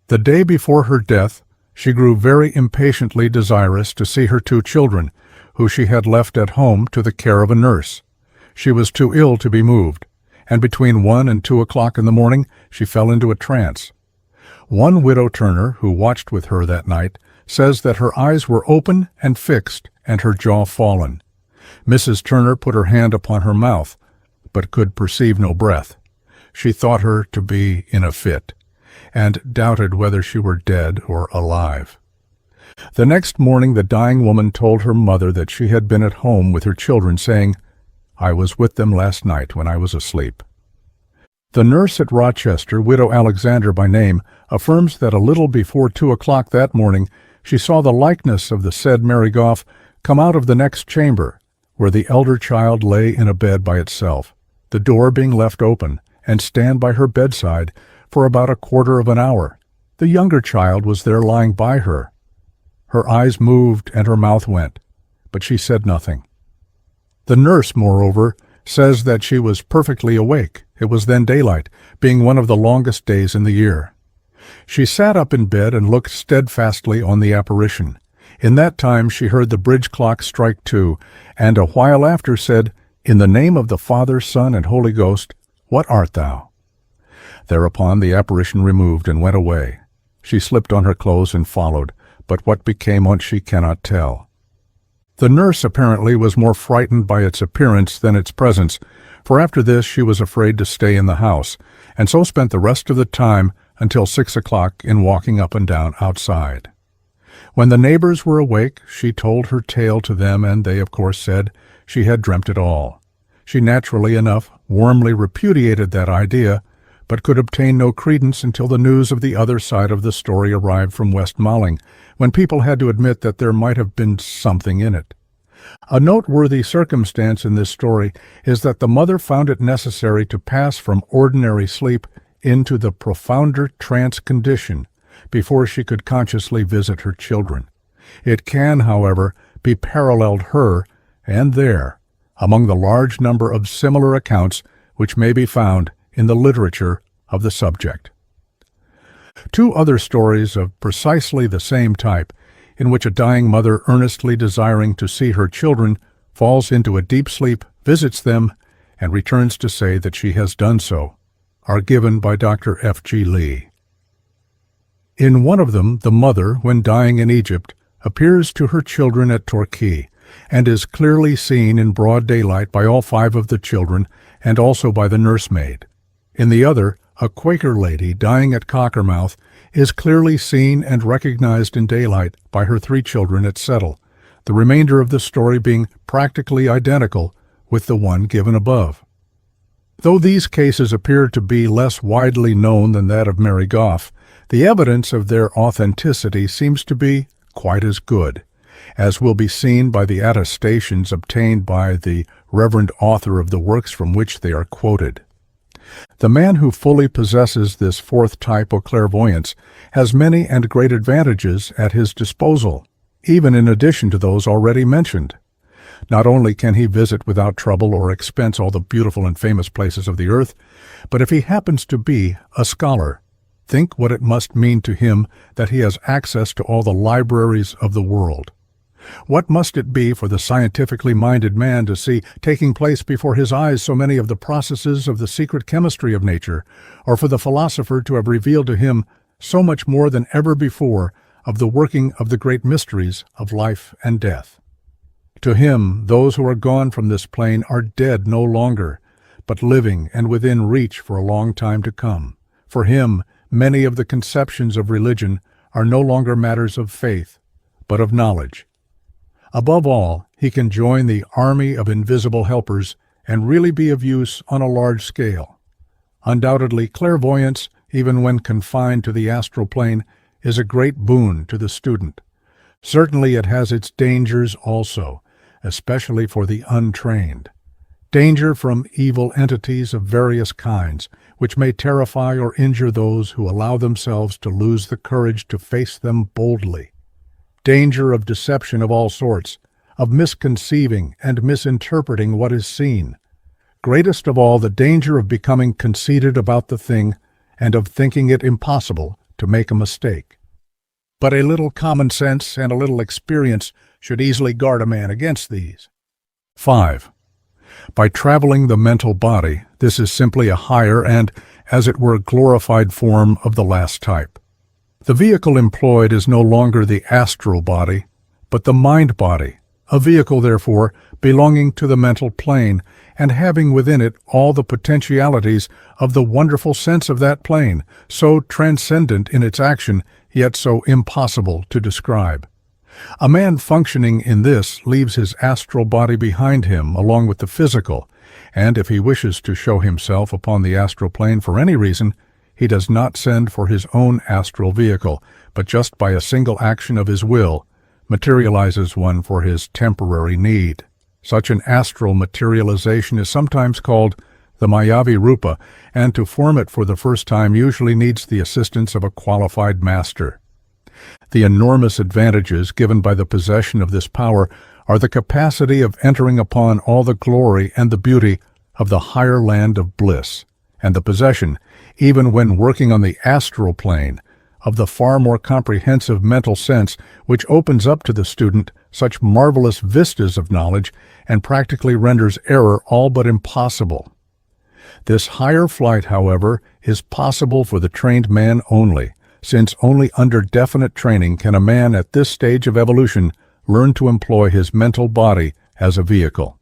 The day before her death, she grew very impatiently desirous to see her 2 children, who she had left at home to the care of a nurse. She was too ill to be moved, and between 1 and 2 o'clock in the morning she fell into a trance. One widow Turner, who watched with her that night, says that her eyes were open and fixed, and her jaw fallen. Mrs. Turner put her hand upon her mouth, but could perceive no breath. She thought her to be in a fit, and doubted whether she were dead or alive. The next morning the dying woman told her mother that she had been at home with her children, saying, "I was with them last night when I was asleep." The nurse at Rochester, Widow Alexander by name, affirms that a little before 2 o'clock that morning she saw the likeness of the said Mary Goff come out of the next chamber, where the elder child lay in a bed by itself, the door being left open, and stand by her bedside for about a quarter of an hour. The younger child was there lying by her. Her eyes moved and her mouth went, but she said nothing. The nurse, moreover, says that she was perfectly awake. It was then daylight, being one of the longest days in the year. She sat up in bed and looked steadfastly on the apparition. In that time she heard the bridge clock strike 2, and a while after said, "In the name of the Father, Son, and Holy Ghost, what art thou?" Thereupon the apparition removed and went away. She slipped on her clothes and followed, but what became on't she cannot tell. The nurse apparently was more frightened by its appearance than its presence, for after this she was afraid to stay in the house, and so spent the rest of the time until 6 o'clock in walking up and down outside. When the neighbors were awake, she told her tale to them, and they of course said she had dreamt it all. She naturally enough warmly repudiated that idea, but could obtain no credence until the news of the other side of the story arrived from West Malling, when people had to admit that there might have been something in it. A noteworthy circumstance in this story is that the mother found it necessary to pass from ordinary sleep into the profounder trance condition before she could consciously visit her children. It can, however, be paralleled here and there among the large number of similar accounts which may be found in the literature of the subject. Two other stories of precisely the same type, in which a dying mother earnestly desiring to see her children falls into a deep sleep, visits them, and returns to say that she has done so, are given by Dr. F.G. Lee. In one of them, the mother, when dying in Egypt, appears to her children at Torquay, and is clearly seen in broad daylight by all 5 of the children, and also by the nursemaid. In the other, a Quaker lady dying at Cockermouth is clearly seen and recognized in daylight by her 3 children at Settle, the remainder of the story being practically identical with the one given above. Though these cases appear to be less widely known than that of Mary Goff, the evidence of their authenticity seems to be quite as good, as will be seen by the attestations obtained by the reverend author of the works from which they are quoted. The man who fully possesses this 4th type of clairvoyance has many and great advantages at his disposal, even in addition to those already mentioned. Not only can he visit without trouble or expense all the beautiful and famous places of the earth, but if he happens to be a scholar, think what it must mean to him that he has access to all the libraries of the world. What must it be for the scientifically minded man to see taking place before his eyes so many of the processes of the secret chemistry of nature, or for the philosopher to have revealed to him so much more than ever before of the working of the great mysteries of life and death? To him, those who are gone from this plane are dead no longer, but living and within reach for a long time to come. For him, many of the conceptions of religion are no longer matters of faith, but of knowledge. Above all, he can join the army of invisible helpers and really be of use on a large scale. Undoubtedly, clairvoyance, even when confined to the astral plane, is a great boon to the student. Certainly it has its dangers also, especially for the untrained. Danger from evil entities of various kinds, which may terrify or injure those who allow themselves to lose the courage to face them boldly. Danger of deception of all sorts, of misconceiving and misinterpreting what is seen. Greatest of all, the danger of becoming conceited about the thing and of thinking it impossible to make a mistake. But a little common sense and a little experience should easily guard a man against these. 5. By traveling the mental body, this is simply a higher and, as it were, glorified form of the last type. The vehicle employed is no longer the astral body, but the mind body, a vehicle, therefore, belonging to the mental plane and having within it all the potentialities of the wonderful sense of that plane, so transcendent in its action, yet so impossible to describe. A man functioning in this leaves his astral body behind him along with the physical, and if he wishes to show himself upon the astral plane for any reason, he does not send for his own astral vehicle, but just by a single action of his will, materializes one for his temporary need. Such an astral materialization is sometimes called the Mayavi Rupa, and to form it for the first time usually needs the assistance of a qualified master. The enormous advantages given by the possession of this power are the capacity of entering upon all the glory and the beauty of the higher land of bliss, and the possession, even when working on the astral plane, of the far more comprehensive mental sense which opens up to the student such marvelous vistas of knowledge and practically renders error all but impossible. This higher flight, however, is possible for the trained man only, since only under definite training can a man at this stage of evolution learn to employ his mental body as a vehicle.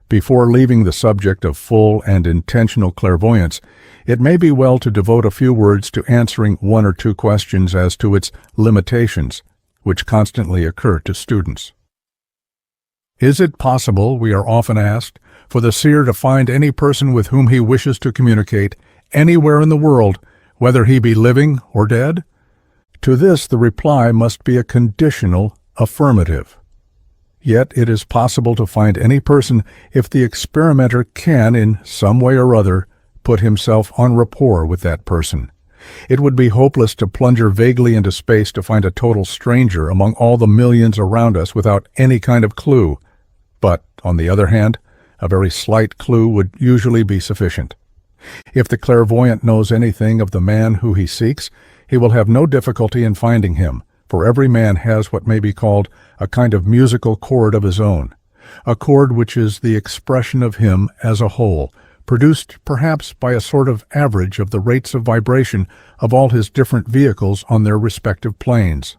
Before leaving the subject of full and intentional clairvoyance, it may be well to devote a few words to answering one or two questions as to its limitations, which constantly occur to students. Is it possible, we are often asked, for the seer to find any person with whom he wishes to communicate anywhere in the world, whether he be living or dead? To this the reply must be a conditional affirmative. Yet it is possible to find any person if the experimenter can, in some way or other, put himself en rapport with that person. It would be hopeless to plunger vaguely into space to find a total stranger among all the millions around us without any kind of clue. But, on the other hand, a very slight clue would usually be sufficient. If the clairvoyant knows anything of the man who he seeks, he will have no difficulty in finding him, for every man has what may be called a kind of musical chord of his own, a chord which is the expression of him as a whole, produced perhaps by a sort of average of the rates of vibration of all his different vehicles on their respective planes.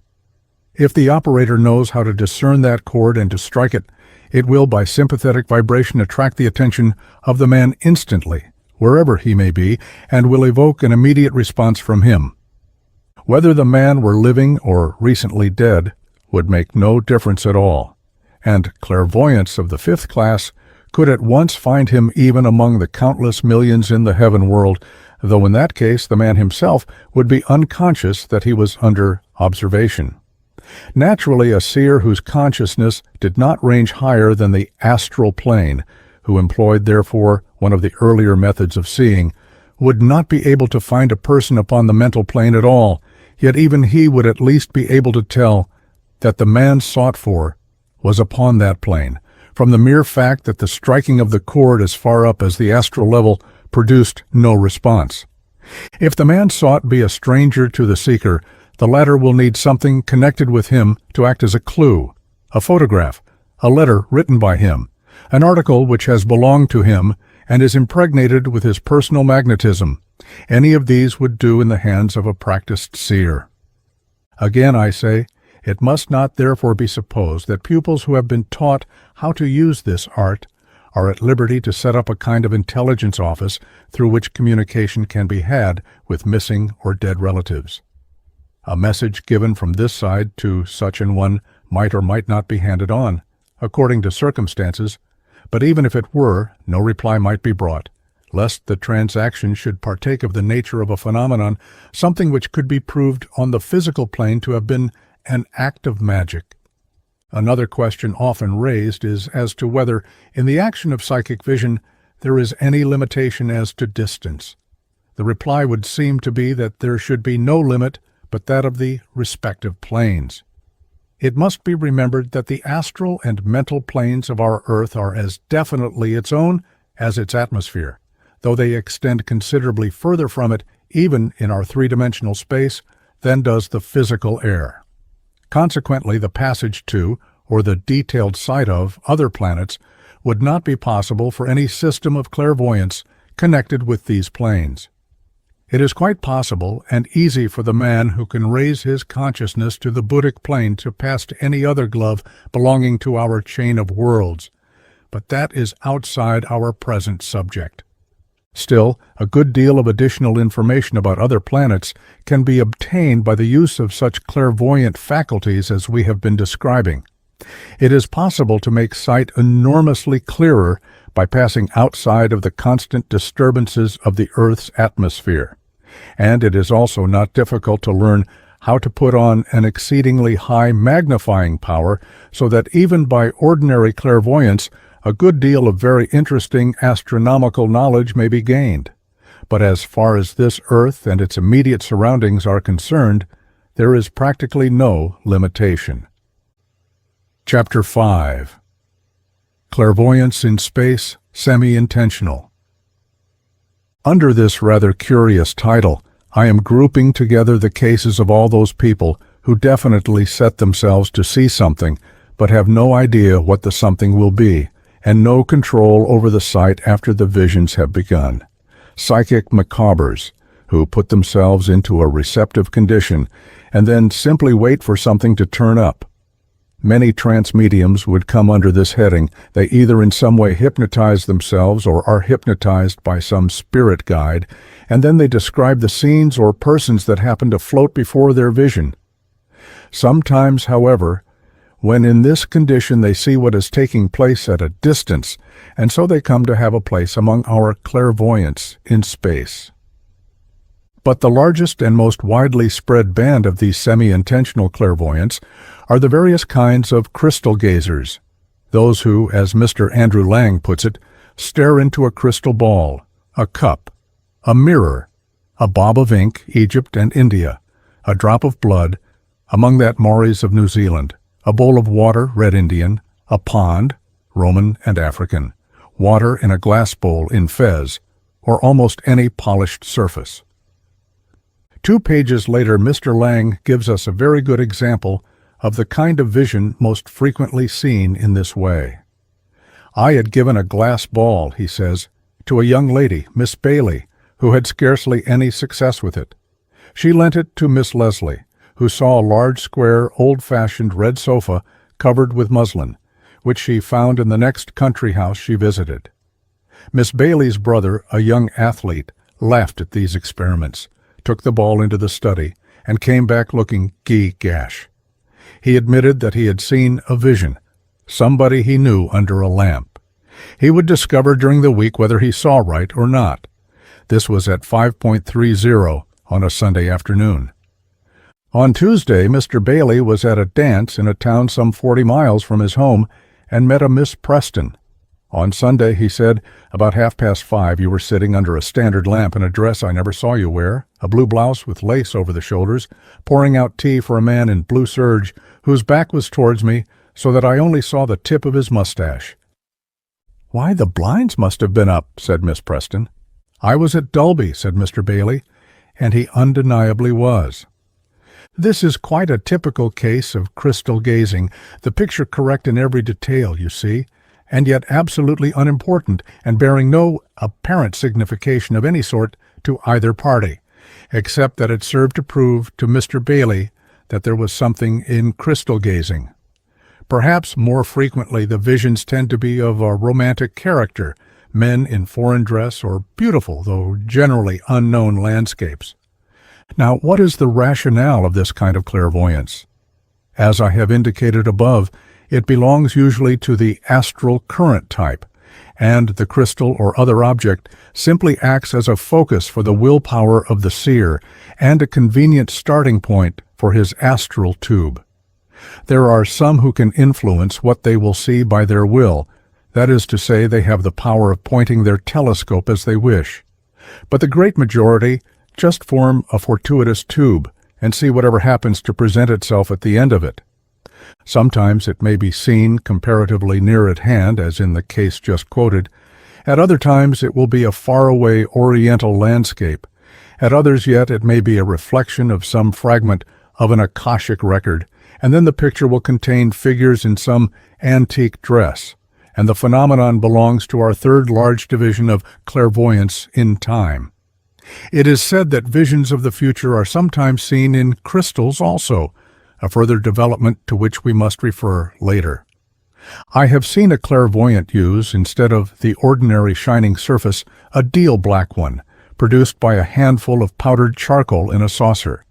If the operator knows how to discern that chord and to strike it, it will by sympathetic vibration attract the attention of the man instantly, wherever he may be, and will evoke an immediate response from him. Whether the man were living or recently dead would make no difference at all, and clairvoyants of the fifth class could at once find him even among the countless millions in the heaven world, though in that case the man himself would be unconscious that he was under observation. Naturally, a seer whose consciousness did not range higher than the astral plane, who employed therefore one of the earlier methods of seeing, would not be able to find a person upon the mental plane at all, yet even he would at least be able to tell that the man sought for was upon that plane, from the mere fact that the striking of the chord as far up as the astral level produced no response. If the man sought be a stranger to the seeker, the latter will need something connected with him to act as a clue, a photograph, a letter written by him, an article which has belonged to him and is impregnated with his personal magnetism. Any of these would do in the hands of a practiced seer. Again, I say, it must not therefore be supposed that pupils who have been taught how to use this art are at liberty to set up a kind of intelligence office through which communication can be had with missing or dead relatives. A message given from this side to such an one might or might not be handed on, according to circumstances, but even if it were, no reply might be brought, lest the transaction should partake of the nature of a phenomenon, something which could be proved on the physical plane to have been an act of magic. Another question often raised is as to whether, in the action of psychic vision, there is any limitation as to distance. The reply would seem to be that there should be no limit but that of the respective planes. It must be remembered that the astral and mental planes of our earth are as definitely its own as its atmosphere, though they extend considerably further from it, even in our three-dimensional space, than does the physical air. Consequently, the passage to, or the detailed sight of, other planets would not be possible for any system of clairvoyance connected with these planes. It is quite possible and easy for the man who can raise his consciousness to the Buddhic plane to pass to any other glove belonging to our chain of worlds, but that is outside our present subject. Still, a good deal of additional information about other planets can be obtained by the use of such clairvoyant faculties as we have been describing. It is possible to make sight enormously clearer by passing outside of the constant disturbances of the Earth's atmosphere. And it is also not difficult to learn how to put on an exceedingly high magnifying power so that even by ordinary clairvoyance a good deal of very interesting astronomical knowledge may be gained. But as far as this Earth and its immediate surroundings are concerned, there is practically no limitation. Chapter 5. Clairvoyance in Space, Semi-Intentional. Under this rather curious title, I am grouping together the cases of all those people who definitely set themselves to see something, but have no idea what the something will be, and no control over the sight after the visions have begun. Psychic macabres, who put themselves into a receptive condition and then simply wait for something to turn up. Many trance mediums would come under this heading. They either in some way hypnotize themselves or are hypnotized by some spirit guide, and then they describe the scenes or persons that happen to float before their vision. Sometimes, however, when in this condition they see what is taking place at a distance, and so they come to have a place among our clairvoyants in space. But the largest and most widely spread band of these semi-intentional clairvoyants are the various kinds of crystal gazers, those who, as Mr. Andrew Lang puts it, stare into a crystal ball, a cup, a mirror, a bob of ink, Egypt and India, a drop of blood, among that Maoris of New Zealand, a bowl of water, Red Indian, a pond, Roman and African, water in a glass bowl in Fez, or almost any polished surface. 2 pages later, Mr. Lang gives us a very good example of the kind of vision most frequently seen in this way. I had given a glass ball, he says, to a young lady, Miss Bailey, who had scarcely any success with it. She lent it to Miss Leslie, who saw a large, square, old-fashioned red sofa covered with muslin, which she found in the next country house she visited. Miss Bailey's brother, a young athlete, laughed at these experiments, took the ball into the study, and came back looking gee-gash. He admitted that he had seen a vision, somebody he knew under a lamp. He would discover during the week whether he saw right or not. This was at 5:30 on a Sunday afternoon. On Tuesday, Mr. Bailey was at a dance in a town some 40 miles from his home and met a Miss Preston. On Sunday, he said, about 5:30 you were sitting under a standard lamp in a dress I never saw you wear, a blue blouse with lace over the shoulders, pouring out tea for a man in blue serge whose back was towards me so that I only saw the tip of his mustache. "Why, the blinds must have been up," said Miss Preston. "I was at Dulby," said Mr. Bailey, and he undeniably was. This is quite a typical case of crystal gazing, the picture correct in every detail, you see, and yet absolutely unimportant and bearing no apparent signification of any sort to either party, except that it served to prove to Mr. Bailey that there was something in crystal gazing. Perhaps more frequently the visions tend to be of a romantic character, men in foreign dress or beautiful, though generally unknown landscapes. Now, what is the rationale of this kind of clairvoyance? As I have indicated above, it belongs usually to the astral current type, and the crystal or other object simply acts as a focus for the willpower of the seer and a convenient starting point for his astral tube. There are some who can influence what they will see by their will, that is to say, they have the power of pointing their telescope as they wish. But the great majority just form a fortuitous tube and see whatever happens to present itself at the end of it. Sometimes it may be seen comparatively near at hand, as in the case just quoted. At other times it will be a faraway oriental landscape. At others yet it may be a reflection of some fragment of an Akashic record, and then the picture will contain figures in some antique dress, and the phenomenon belongs to our third large division of clairvoyance in time. It is said that visions of the future are sometimes seen in crystals also, a further development to which we must refer later. I have seen a clairvoyant use, instead of the ordinary shining surface, a deal black one, produced by a handful of powdered charcoal in a saucer.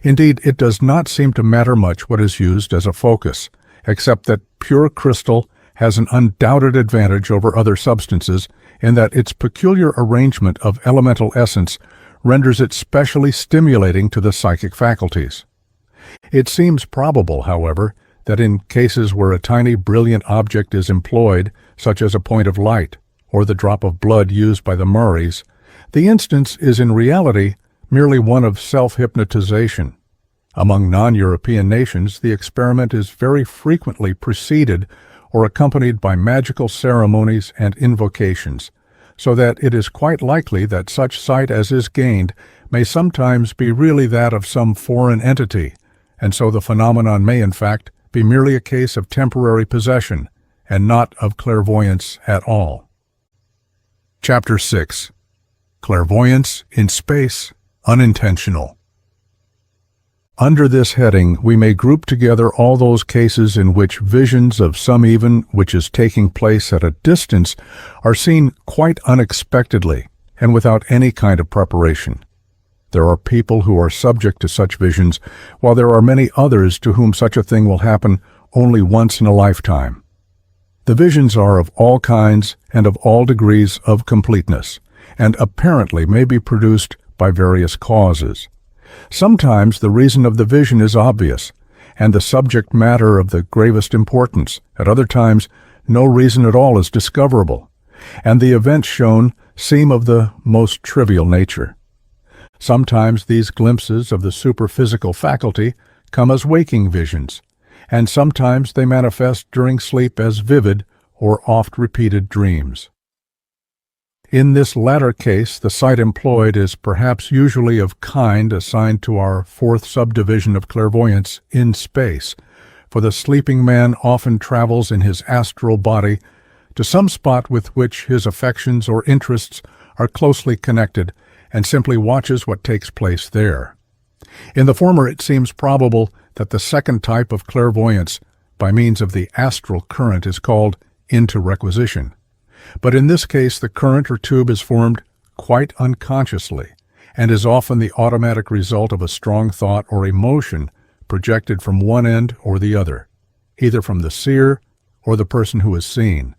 Indeed, it does not seem to matter much what is used as a focus, except that pure crystal has an undoubted advantage over other substances in that its peculiar arrangement of elemental essence renders it specially stimulating to the psychic faculties. It seems probable, however, that in cases where a tiny brilliant object is employed, such as a point of light or the drop of blood used by the Maoris, the instance is in reality merely one of self-hypnotization. Among non-European nations, the experiment is very frequently preceded or accompanied by magical ceremonies and invocations, so that it is quite likely that such sight as is gained may sometimes be really that of some foreign entity, and so the phenomenon may in fact be merely a case of temporary possession and not of clairvoyance at all. Chapter 6. Clairvoyance in Space, Unintentional. Under this heading, we may group together all those cases in which visions of some event which is taking place at a distance are seen quite unexpectedly and without any kind of preparation. There are people who are subject to such visions, while there are many others to whom such a thing will happen only once in a lifetime. The visions are of all kinds and of all degrees of completeness, and apparently may be produced by various causes. Sometimes the reason of the vision is obvious, and the subject matter of the gravest importance. At other times, no reason at all is discoverable, and the events shown seem of the most trivial nature. Sometimes these glimpses of the superphysical faculty come as waking visions, and sometimes they manifest during sleep as vivid or oft-repeated dreams. In this latter case, the site employed is perhaps usually of kind assigned to our fourth subdivision of clairvoyance, in space, for the sleeping man often travels in his astral body to some spot with which his affections or interests are closely connected and simply watches what takes place there. In the former, it seems probable that the second type of clairvoyance, by means of the astral current, is called into requisition. But in this case, the current or tube is formed quite unconsciously and is often the automatic result of a strong thought or emotion projected from one end or the other, either from the seer or the person who is seen.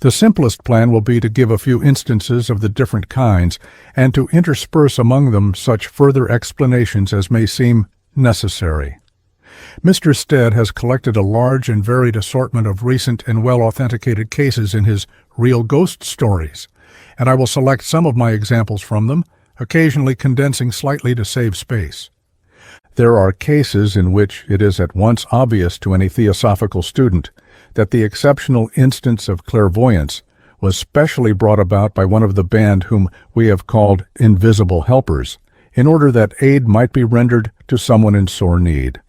The simplest plan will be to give a few instances of the different kinds and to intersperse among them such further explanations as may seem necessary. Mr. Stead has collected a large and varied assortment of recent and well-authenticated cases in his Real Ghost Stories, and I will select some of my examples from them, occasionally condensing slightly to save space. There are cases in which it is at once obvious to any theosophical student that the exceptional instance of clairvoyance was specially brought about by one of the band whom we have called invisible helpers, in order that aid might be rendered to someone in sore need.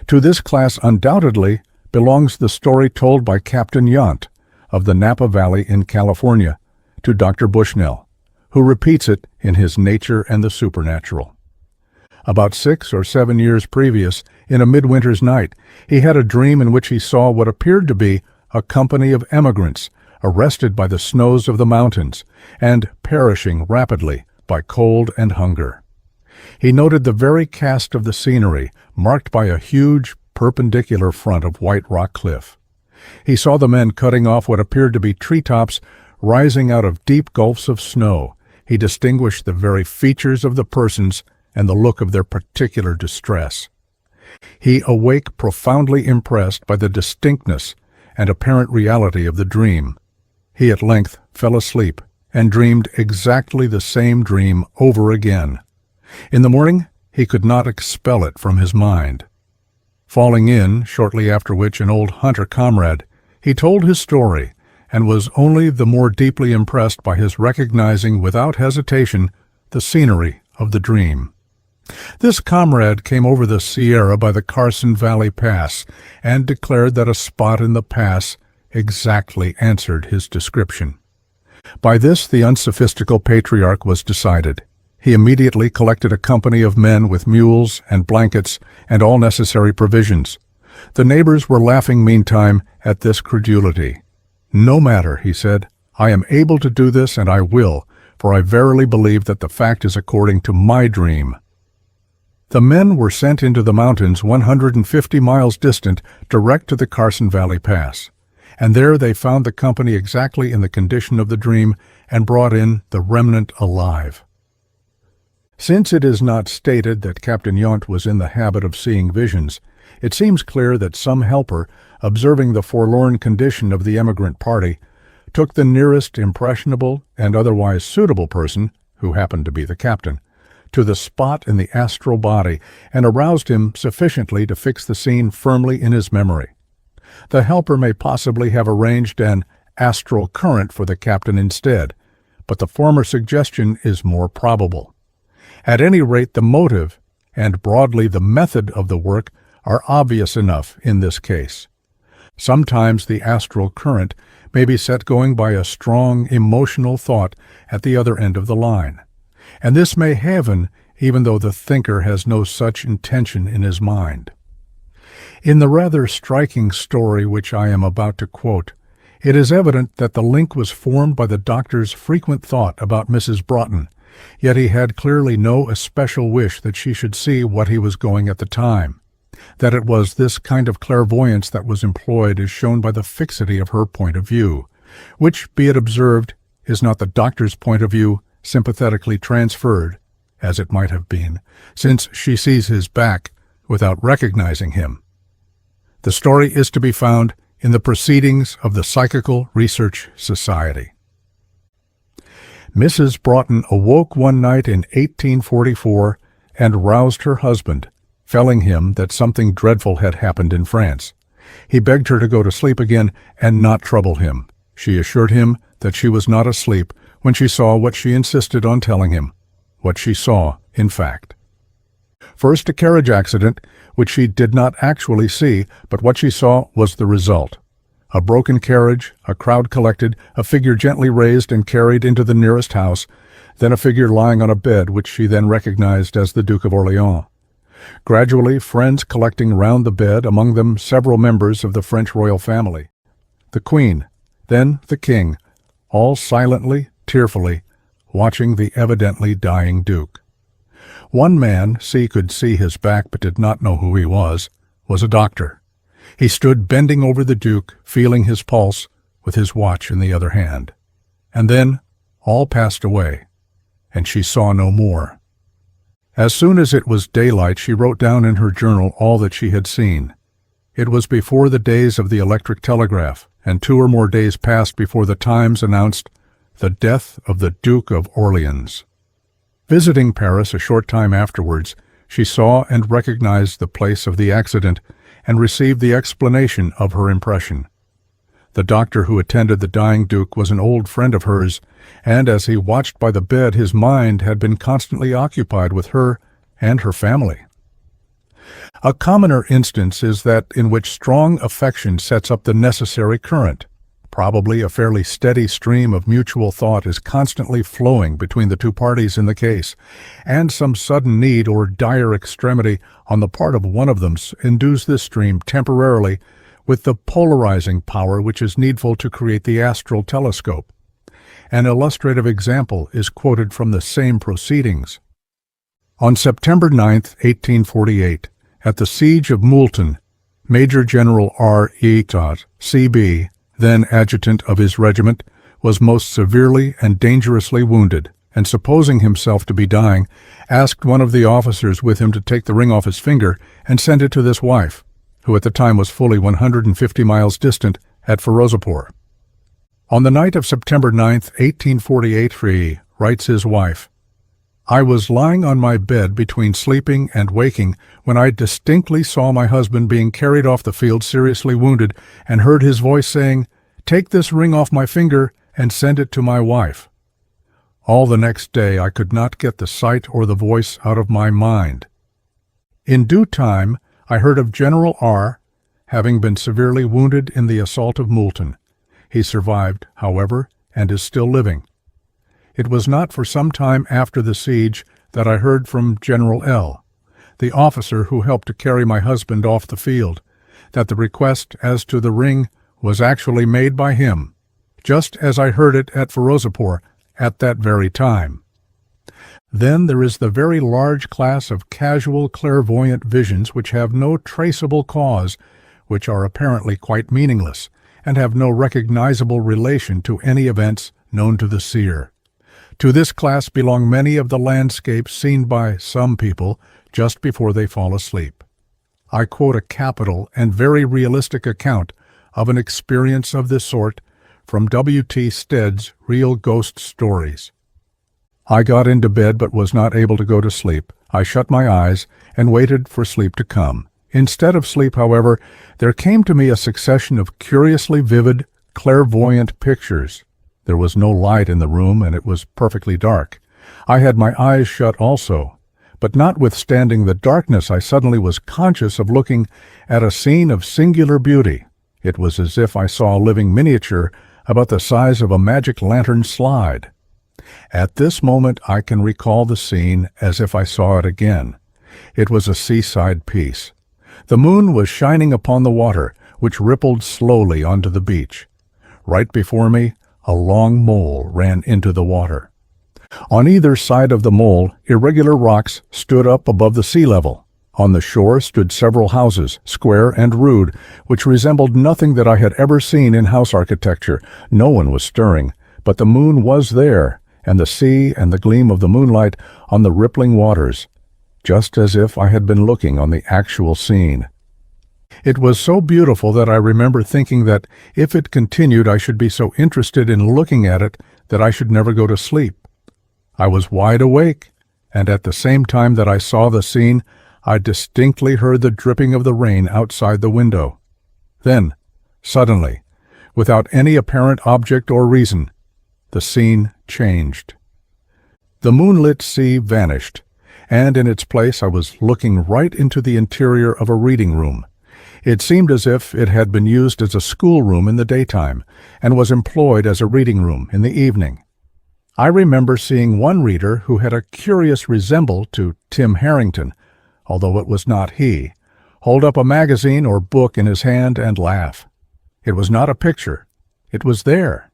To this class undoubtedly belongs the story told by Captain Yount of the Napa Valley in California to Dr. Bushnell, who repeats it in his Nature and the Supernatural. About 6 or 7 years previous, in a midwinter's night, he had a dream in which he saw what appeared to be a company of emigrants arrested by the snows of the mountains and perishing rapidly by cold and hunger. He noted the very cast of the scenery, marked by a huge perpendicular front of white rock cliff. He saw the men cutting off what appeared to be treetops rising out of deep gulfs of snow. He distinguished the very features of the persons and the look of their particular distress. He awake profoundly impressed by the distinctness and apparent reality of the dream. He at length fell asleep and dreamed exactly the same dream over again. In the morning, he could not expel it from his mind. Falling in, shortly after which, an old hunter comrade, he told his story and was only the more deeply impressed by his recognizing without hesitation the scenery of the dream. This comrade came over the Sierra by the Carson Valley Pass and declared that a spot in the pass exactly answered his description. By this the unsophistical patriarch was decided. He immediately collected a company of men with mules and blankets and all necessary provisions. The neighbors were laughing meantime at this credulity. "No matter," he said, "I am able to do this, and I will, for I verily believe that the fact is according to my dream." The men were sent into the mountains 150 miles distant, direct to the Carson Valley Pass, and there they found the company exactly in the condition of the dream and brought in the remnant alive. Since it is not stated that Captain Yount was in the habit of seeing visions, it seems clear that some helper, observing the forlorn condition of the emigrant party, took the nearest impressionable and otherwise suitable person, who happened to be the captain, to the spot in the astral body and aroused him sufficiently to fix the scene firmly in his memory. The helper may possibly have arranged an astral current for the captain instead, but the former suggestion is more probable. At any rate, the motive, and broadly the method of the work, are obvious enough in this case. Sometimes the astral current may be set going by a strong emotional thought at the other end of the line, and this may happen even though the thinker has no such intention in his mind. In the rather striking story which I am about to quote, it is evident that the link was formed by the doctor's frequent thought about Mrs. Broughton, yet he had clearly no especial wish that she should see what he was going at the time. That it was this kind of clairvoyance that was employed is shown by the fixity of her point of view, which, be it observed, is not the doctor's point of view sympathetically transferred, as it might have been, since she sees his back without recognizing him. The story is to be found in the Proceedings of the Psychical Research Society. Mrs. Broughton awoke one night in 1844 and roused her husband, telling him that something dreadful had happened in France. He begged her to go to sleep again and not trouble him. She assured him that she was not asleep when she saw what she insisted on telling him, what she saw, in fact. First, a carriage accident, which she did not actually see, but what she saw was the result. A broken carriage, a crowd collected, a figure gently raised and carried into the nearest house, then a figure lying on a bed which she then recognized as the Duke of Orleans. Gradually, friends collecting round the bed, among them several members of the French royal family. The Queen, then the King, all silently, tearfully, watching the evidently dying Duke. One man, could see his back but did not know who he was a doctor. He stood bending over the Duke, feeling his pulse, with his watch in the other hand. And then all passed away, and she saw no more. As soon as it was daylight, she wrote down in her journal all that she had seen. It was before the days of the electric telegraph, and 2 or more days passed before the Times announced the death of the Duke of Orleans. Visiting Paris a short time afterwards, she saw and recognized the place of the accident and received the explanation of her impression. The doctor who attended the dying Duke was an old friend of hers, and as he watched by the bed, his mind had been constantly occupied with her and her family. A commoner instance is that in which strong affection sets up the necessary current. Probably a fairly steady stream of mutual thought is constantly flowing between the two parties in the case, and some sudden need or dire extremity on the part of one of them endues this stream temporarily with the polarizing power which is needful to create the astral telescope. An illustrative example is quoted from the same proceedings. On September 9, 1848, at the siege of Moulton, Major General R. E. Todd, C.B., then adjutant of his regiment, was most severely and dangerously wounded, and supposing himself to be dying, asked one of the officers with him to take the ring off his finger and send it to this wife, who at the time was fully 150 miles distant at Firozpur. On the night of September 9, 1848, he writes his wife, "I was lying on my bed between sleeping and waking when I distinctly saw my husband being carried off the field seriously wounded and heard his voice saying, 'Take this ring off my finger and send it to my wife.' All the next day I could not get the sight or the voice out of my mind. In due time I heard of General R. having been severely wounded in the assault of Moulton. He survived, however, and is still living. It was not for some time after the siege that I heard from General L., the officer who helped to carry my husband off the field, that the request as to the ring was actually made by him, just as I heard it at Firozpur at that very time. Then there is the very large class of casual clairvoyant visions which have no traceable cause, which are apparently quite meaningless, and have no recognizable relation to any events known to the seer. To this class belong many of the landscapes seen by some people just before they fall asleep. I quote a capital and very realistic account of an experience of this sort from W. T. Stead's Real Ghost Stories. I got into bed but was not able to go to sleep. I shut my eyes and waited for sleep to come. Instead of sleep, however, there came to me a succession of curiously vivid, clairvoyant pictures. There was no light in the room, and it was perfectly dark. I had my eyes shut also, but notwithstanding the darkness, I suddenly was conscious of looking at a scene of singular beauty. It was as if I saw a living miniature about the size of a magic lantern slide. At this moment I can recall the scene as if I saw it again. It was a seaside piece. The moon was shining upon the water, which rippled slowly onto the beach. Right before me, a long mole ran into the water. On either side of the mole, irregular rocks stood up above the sea level. On the shore stood several houses, square and rude, which resembled nothing that I had ever seen in house architecture. No one was stirring, but the moon was there, and the sea and the gleam of the moonlight on the rippling waters, just as if I had been looking on the actual scene. It was so beautiful that I remember thinking that if it continued I should be so interested in looking at it that I should never go to sleep. I was wide awake, and at the same time that I saw the scene, I distinctly heard the dripping of the rain outside the window. Then, suddenly, without any apparent object or reason, the scene changed. The moonlit sea vanished, and in its place I was looking right into the interior of a reading room. It seemed as if it had been used as a schoolroom in the daytime, and was employed as a reading room in the evening. I remember seeing one reader who had a curious resemblance to Tim Harrington, although it was not he, hold up a magazine or book in his hand and laugh. It was not a picture. It was there.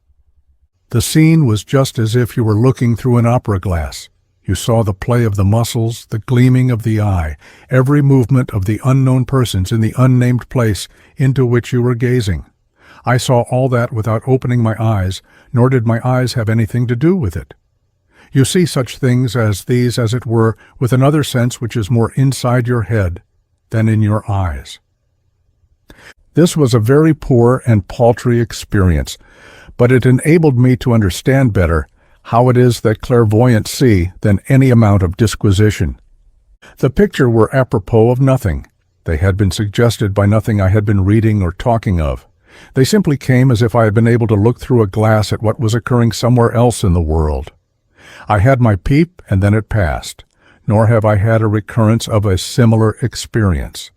The scene was just as if you were looking through an opera glass. You saw the play of the muscles, the gleaming of the eye, every movement of the unknown persons in the unnamed place into which you were gazing. I saw all that without opening my eyes, nor did my eyes have anything to do with it. You see such things as these, as it were, with another sense which is more inside your head than in your eyes. This was a very poor and paltry experience, but it enabled me to understand better how it is that clairvoyants see than any amount of disquisition. The pictures were apropos of nothing. They had been suggested by nothing I had been reading or talking of. They simply came as if I had been able to look through a glass at what was occurring somewhere else in the world. I had my peep, and then it passed, nor have I had a recurrence of a similar experience.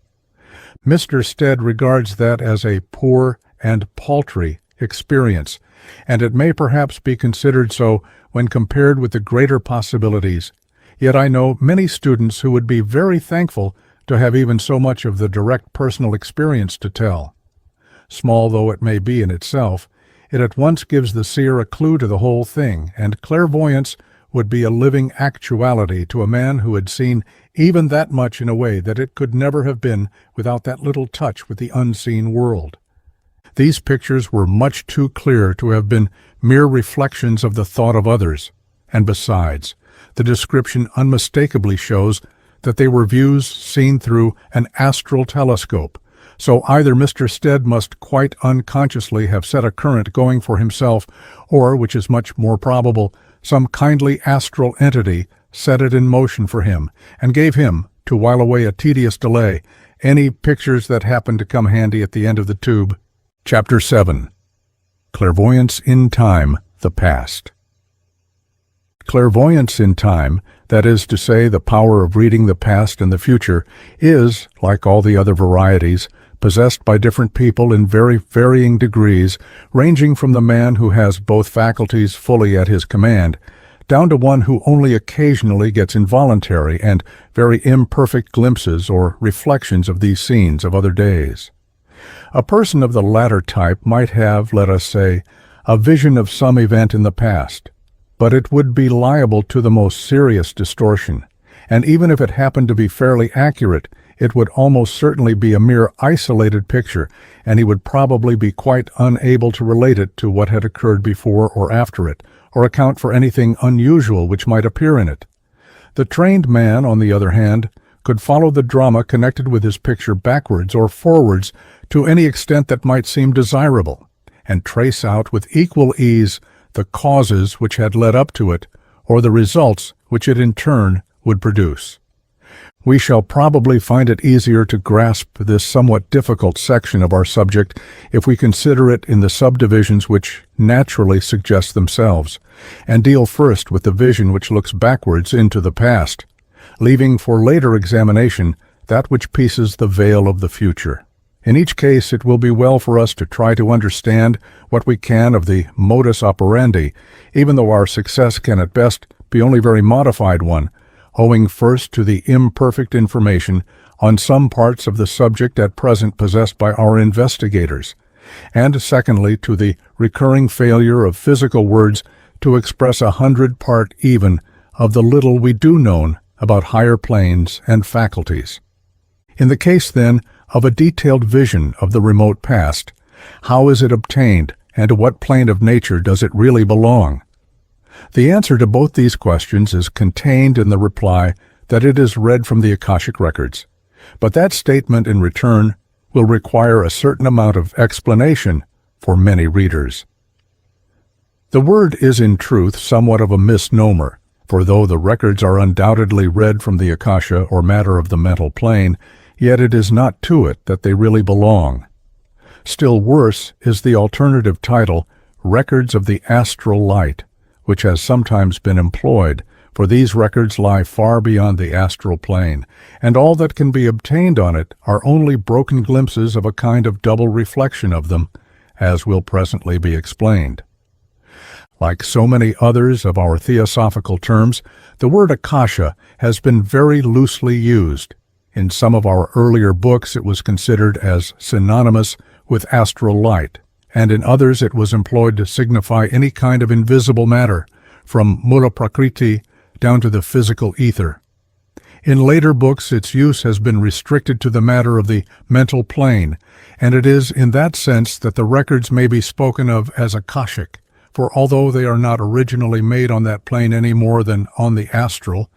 Mr. Stead regards that as a poor and paltry experience, and it may perhaps be considered so when compared with the greater possibilities. Yet I know many students who would be very thankful to have even so much of the direct personal experience to tell. Small though it may be in itself, it at once gives the seer a clue to the whole thing, and clairvoyance would be a living actuality to a man who had seen even that much in a way that it could never have been without that little touch with the unseen world. These pictures were much too clear to have been mere reflections of the thought of others, and besides, the description unmistakably shows that they were views seen through an astral telescope, so either Mr. Stead must quite unconsciously have set a current going for himself, or, which is much more probable, some kindly astral entity set it in motion for him, and gave him, to while away a tedious delay, any pictures that happened to come handy at the end of the tube. Chapter 7. Clairvoyance in Time, the Past. Clairvoyance in time, that is to say, the power of reading the past and the future, is, like all the other varieties, possessed by different people in very varying degrees, ranging from the man who has both faculties fully at his command, down to one who only occasionally gets involuntary and very imperfect glimpses or reflections of these scenes of other days. A person of the latter type might have, let us say, a vision of some event in the past, but it would be liable to the most serious distortion, and even if it happened to be fairly accurate, it would almost certainly be a mere isolated picture, and he would probably be quite unable to relate it to what had occurred before or after it, or account for anything unusual which might appear in it. The trained man, on the other hand, could follow the drama connected with his picture backwards or forwards to any extent that might seem desirable, and trace out with equal ease the causes which had led up to it, or the results which it in turn would produce. We shall probably find it easier to grasp this somewhat difficult section of our subject if we consider it in the subdivisions which naturally suggest themselves, and deal first with the vision which looks backwards into the past, leaving for later examination that which pieces the veil of the future. In each case, it will be well for us to try to understand what we can of the modus operandi, even though our success can at best be only a very modified one, owing first to the imperfect information on some parts of the subject at present possessed by our investigators, and secondly to the recurring failure of physical words to express 100 even of the little we do know about higher planes and faculties. In the case, then, of a detailed vision of the remote past, how is it obtained, and to what plane of nature does it really belong? The answer to both these questions is contained in the reply that it is read from the Akashic records, but that statement in return will require a certain amount of explanation for many readers. The word is in truth somewhat of a misnomer, for though the records are undoubtedly read from the Akasha or matter of the mental plane, yet it is not to it that they really belong. Still worse is the alternative title, Records of the Astral Light, which has sometimes been employed, for these records lie far beyond the astral plane, and all that can be obtained on it are only broken glimpses of a kind of double reflection of them, as will presently be explained. Like so many others of our theosophical terms, the word Akasha has been very loosely used. In some of our earlier books it was considered as synonymous with astral light, and in others it was employed to signify any kind of invisible matter, from mula prakriti down to the physical ether. In later books its use has been restricted to the matter of the mental plane, and it is in that sense that the records may be spoken of as Akashic, for although they are not originally made on that plane any more than on the astral,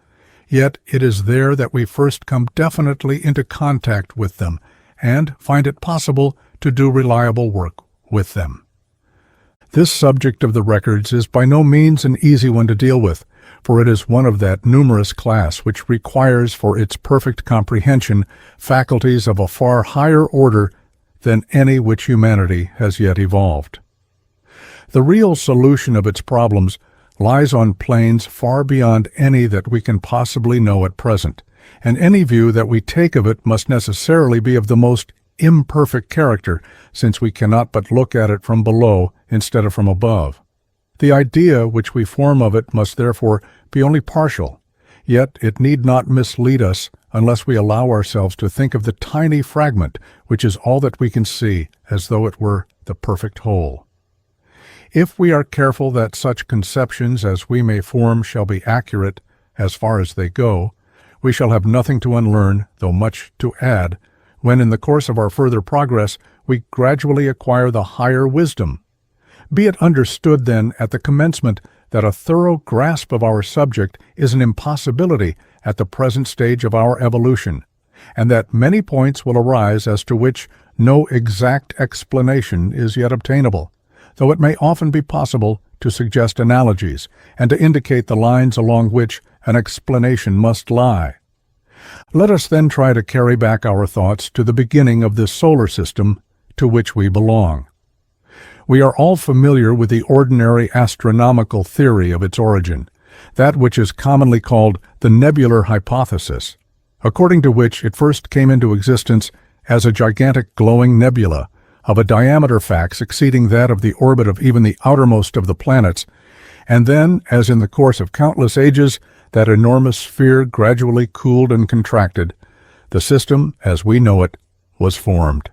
yet it is there that we first come definitely into contact with them, and find it possible to do reliable work with them. This subject of the records is by no means an easy one to deal with, for it is one of that numerous class which requires for its perfect comprehension faculties of a far higher order than any which humanity has yet evolved. The real solution of its problems lies on planes far beyond any that we can possibly know at present, and any view that we take of it must necessarily be of the most imperfect character, since we cannot but look at it from below instead of from above. The idea which we form of it must therefore be only partial, yet it need not mislead us unless we allow ourselves to think of the tiny fragment which is all that we can see, as though it were the perfect whole. If we are careful that such conceptions as we may form shall be accurate as far as they go, we shall have nothing to unlearn, though much to add, when in the course of our further progress we gradually acquire the higher wisdom. Be it understood, then, at the commencement that a thorough grasp of our subject is an impossibility at the present stage of our evolution, and that many points will arise as to which no exact explanation is yet obtainable, though it may often be possible to suggest analogies and to indicate the lines along which an explanation must lie. Let us then try to carry back our thoughts to the beginning of this solar system to which we belong. We are all familiar with the ordinary astronomical theory of its origin, that which is commonly called the nebular hypothesis, according to which it first came into existence as a gigantic glowing nebula of a diameter fax exceeding that of the orbit of even the outermost of the planets, and then, as in the course of countless ages, that enormous sphere gradually cooled and contracted, the system, as we know it, was formed.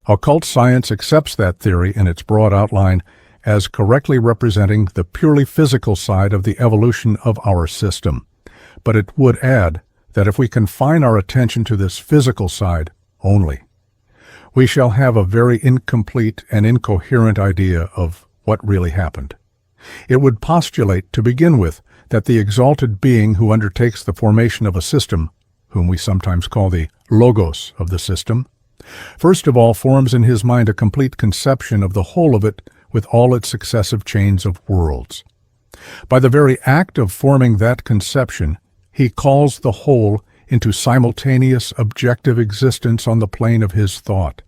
Occult science accepts that theory in its broad outline as correctly representing the purely physical side of the evolution of our system, but it would add that if we confine our attention to this physical side only, we shall have a very incomplete and incoherent idea of what really happened. It would postulate, to begin with, that the exalted being who undertakes the formation of a system, whom we sometimes call the logos of the system, first of all forms in his mind a complete conception of the whole of it with all its successive chains of worlds. By the very act of forming that conception, he calls the whole into simultaneous objective existence on the plane of his thought.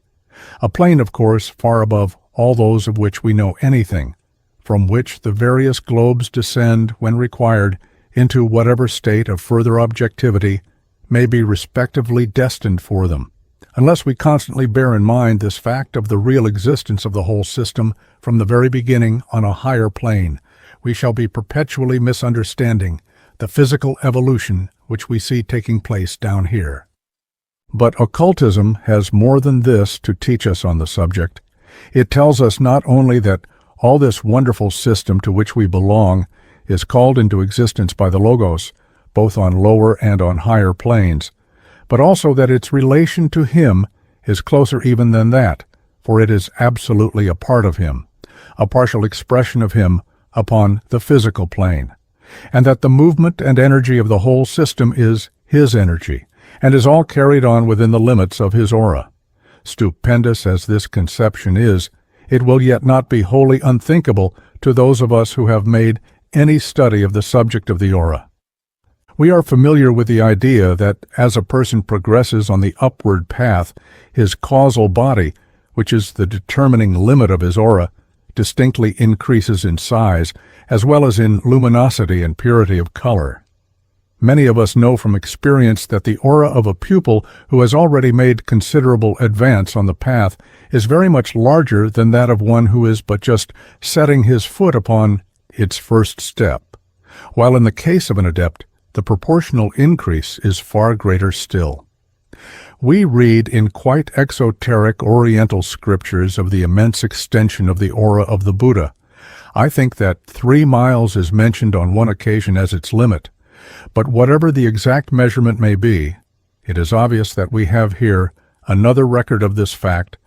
A plane, of course, far above all those of which we know anything, from which the various globes descend, when required, into whatever state of further objectivity may be respectively destined for them. Unless we constantly bear in mind this fact of the real existence of the whole system from the very beginning on a higher plane, we shall be perpetually misunderstanding the physical evolution which we see taking place down here. But occultism has more than this to teach us on the subject. It tells us not only that all this wonderful system to which we belong is called into existence by the Logos, both on lower and on higher planes, but also that its relation to him is closer even than that, for it is absolutely a part of him, a partial expression of him upon the physical plane, and that the movement and energy of the whole system is his energy, and is all carried on within the limits of his aura. Stupendous as this conception is, it will yet not be wholly unthinkable to those of us who have made any study of the subject of the aura. We are familiar with the idea that as a person progresses on the upward path, his causal body, which is the determining limit of his aura, distinctly increases in size, as well as in luminosity and purity of color. Many of us know from experience that the aura of a pupil who has already made considerable advance on the path is very much larger than that of one who is but just setting his foot upon its first step, while in the case of an adept, the proportional increase is far greater still. We read in quite exoteric Oriental scriptures of the immense extension of the aura of the Buddha. I think that 3 miles is mentioned on one occasion as its limit, but whatever the exact measurement may be, it is obvious that we have here another record of this fact,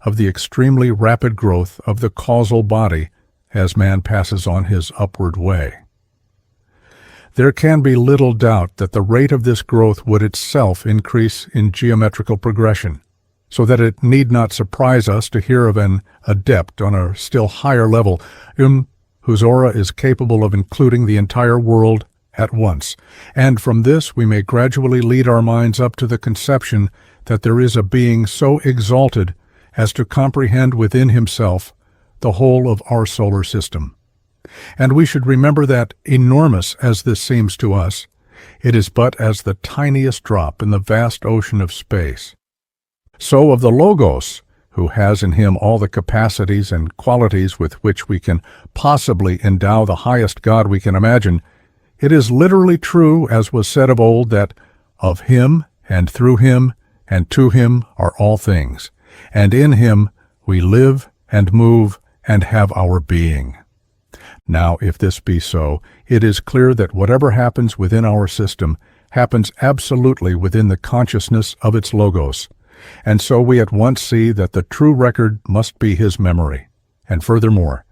of the extremely rapid growth of the causal body as man passes on his upward way. There can be little doubt that the rate of this growth would itself increase in geometrical progression, so that it need not surprise us to hear of an adept on a still higher level, whose aura is capable of including the entire world at once, and from this we may gradually lead our minds up to the conception that there is a being so exalted as to comprehend within himself the whole of our solar system. And we should remember that, enormous as this seems to us, it is but as the tiniest drop in the vast ocean of space. So of the Logos, who has in him all the capacities and qualities with which we can possibly endow the highest God we can imagine, it is literally true, as was said of old, that of him and through him and to him are all things, and in him we live and move and have our being. Now, if this be so, it is clear that whatever happens within our system happens absolutely within the consciousness of its Logos, and so we at once see that the true record must be his memory. And furthermore,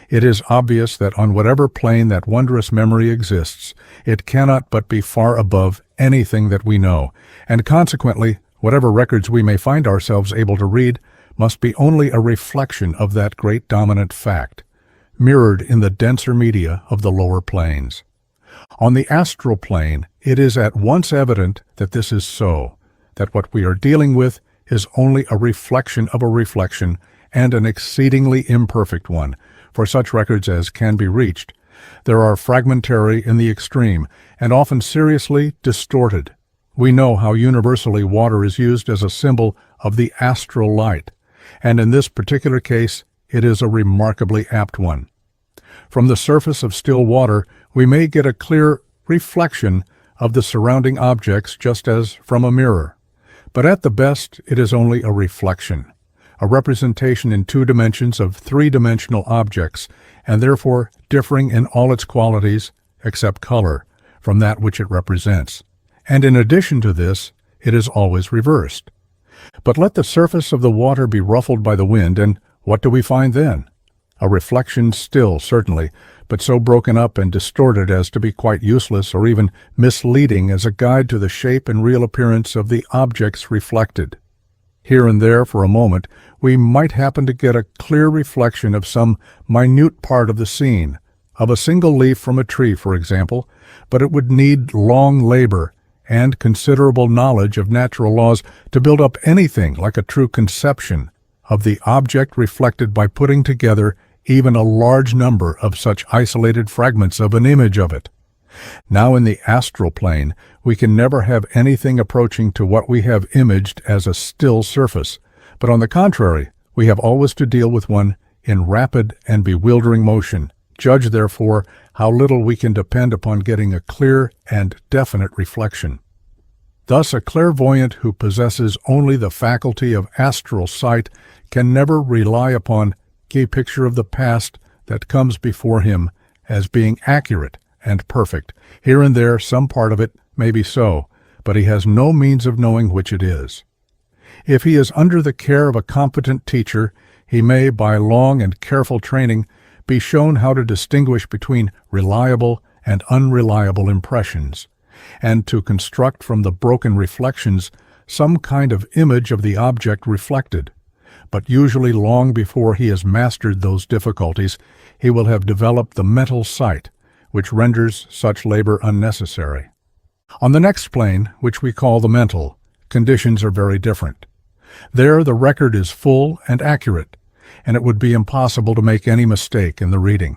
it is obvious that on whatever plane that wondrous memory exists, it cannot but be far above anything that we know, and consequently, whatever records we may find ourselves able to read must be only a reflection of that great dominant fact, mirrored in the denser media of the lower planes. On the astral plane, it is at once evident that this is so, that what we are dealing with is only a reflection of a reflection, and an exceedingly imperfect one, for such records as can be reached. There are fragmentary in the extreme, and often seriously distorted. We know how universally water is used as a symbol of the astral light, and in this particular case, it is a remarkably apt one. From the surface of still water, we may get a clear reflection of the surrounding objects just as from a mirror. But at the best, it is only a reflection, a representation in 2 dimensions of 3-dimensional objects, and therefore differing in all its qualities, except color, from that which it represents. And in addition to this, it is always reversed. But let the surface of the water be ruffled by the wind, and what do we find then? A reflection still, certainly, but so broken up and distorted as to be quite useless or even misleading as a guide to the shape and real appearance of the objects reflected. Here and there, for a moment, we might happen to get a clear reflection of some minute part of the scene, of a single leaf from a tree, for example, but it would need long labor and considerable knowledge of natural laws to build up anything like a true conception of the object reflected by putting together even a large number of such isolated fragments of an image of it. Now in the astral plane, we can never have anything approaching to what we have imaged as a still surface, but on the contrary, we have always to deal with one in rapid and bewildering motion. Judge, therefore, how little we can depend upon getting a clear and definite reflection. Thus, a clairvoyant who possesses only the faculty of astral sight can never rely upon a picture of the past that comes before him as being accurate and perfect. Here and there, some part of it may be so, but he has no means of knowing which it is. If he is under the care of a competent teacher, he may, by long and careful training, be shown how to distinguish between reliable and unreliable impressions, and to construct from the broken reflections some kind of image of the object reflected. But usually long before he has mastered those difficulties, he will have developed the mental sight, which renders such labor unnecessary. On the next plane, which we call the mental, conditions are very different. There the record is full and accurate, and it would be impossible to make any mistake in the reading.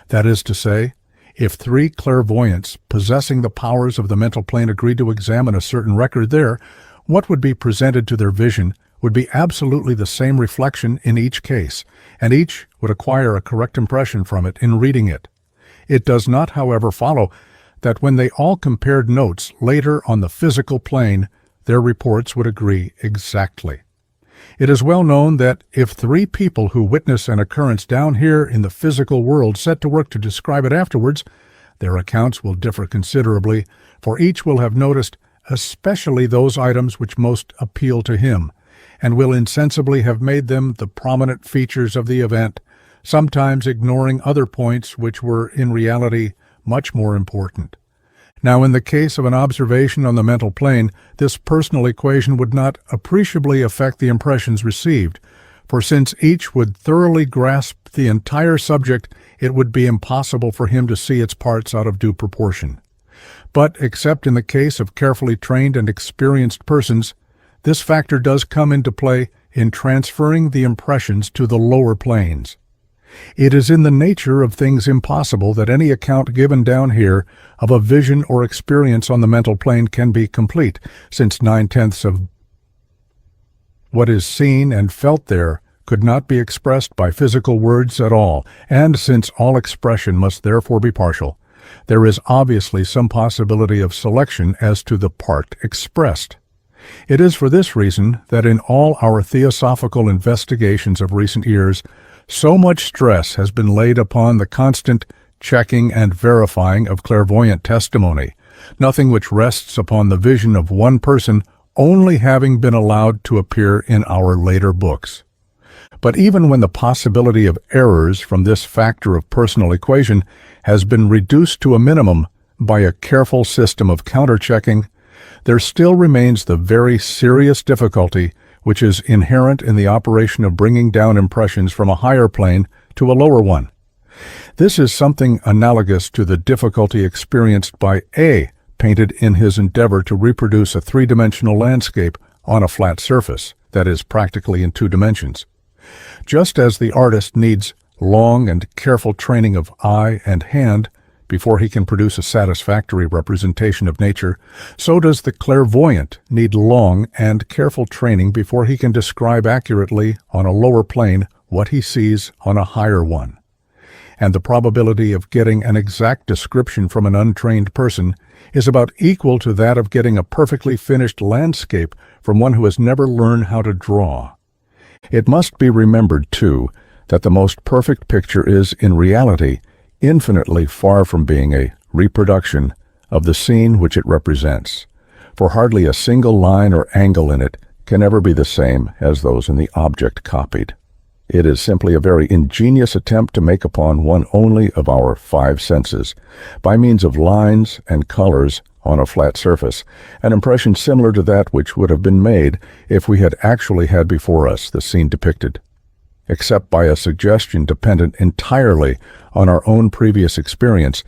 That is to say, if three clairvoyants possessing the powers of the mental plane agreed to examine a certain record there, what would be presented to their vision would be absolutely the same reflection in each case, and each would acquire a correct impression from it in reading it. It does not, however, follow that when they all compared notes later on the physical plane, their reports would agree exactly. It is well known that if three people who witness an occurrence down here in the physical world set to work to describe it afterwards, their accounts will differ considerably, for each will have noticed especially those items which most appeal to him, and will insensibly have made them the prominent features of the event, sometimes ignoring other points which were in reality much more important. Now, in the case of an observation on the mental plane, this personal equation would not appreciably affect the impressions received, for since each would thoroughly grasp the entire subject, it would be impossible for him to see its parts out of due proportion. But, except in the case of carefully trained and experienced persons, this factor does come into play in transferring the impressions to the lower planes. It is in the nature of things impossible that any account given down here of a vision or experience on the mental plane can be complete, since 9/10 of what is seen and felt there could not be expressed by physical words at all, and since all expression must therefore be partial, there is obviously some possibility of selection as to the part expressed. It is for this reason that in all our theosophical investigations of recent years, so much stress has been laid upon the constant checking and verifying of clairvoyant testimony, nothing which rests upon the vision of one person only having been allowed to appear in our later books. But even when the possibility of errors from this factor of personal equation has been reduced to a minimum by a careful system of counter-checking, there still remains the very serious difficulty which is inherent in the operation of bringing down impressions from a higher plane to a lower one. This is something analogous to the difficulty experienced by A painted in his endeavor to reproduce a three-dimensional landscape on a flat surface, that is, practically in 2 dimensions. Just as the artist needs long and careful training of eye and hand before he can produce a satisfactory representation of nature, so does the clairvoyant need long and careful training before he can describe accurately on a lower plane what he sees on a higher one. And the probability of getting an exact description from an untrained person is about equal to that of getting a perfectly finished landscape from one who has never learned how to draw. It must be remembered, too, that the most perfect picture is, in reality, infinitely far from being a reproduction of the scene which it represents, for hardly a single line or angle in it can ever be the same as those in the object copied. It is simply a very ingenious attempt to make upon one only of our 5 senses, by means of lines and colors on a flat surface, an impression similar to that which would have been made if we had actually had before us the scene depicted. except by a suggestion dependent entirely on our own previous experience,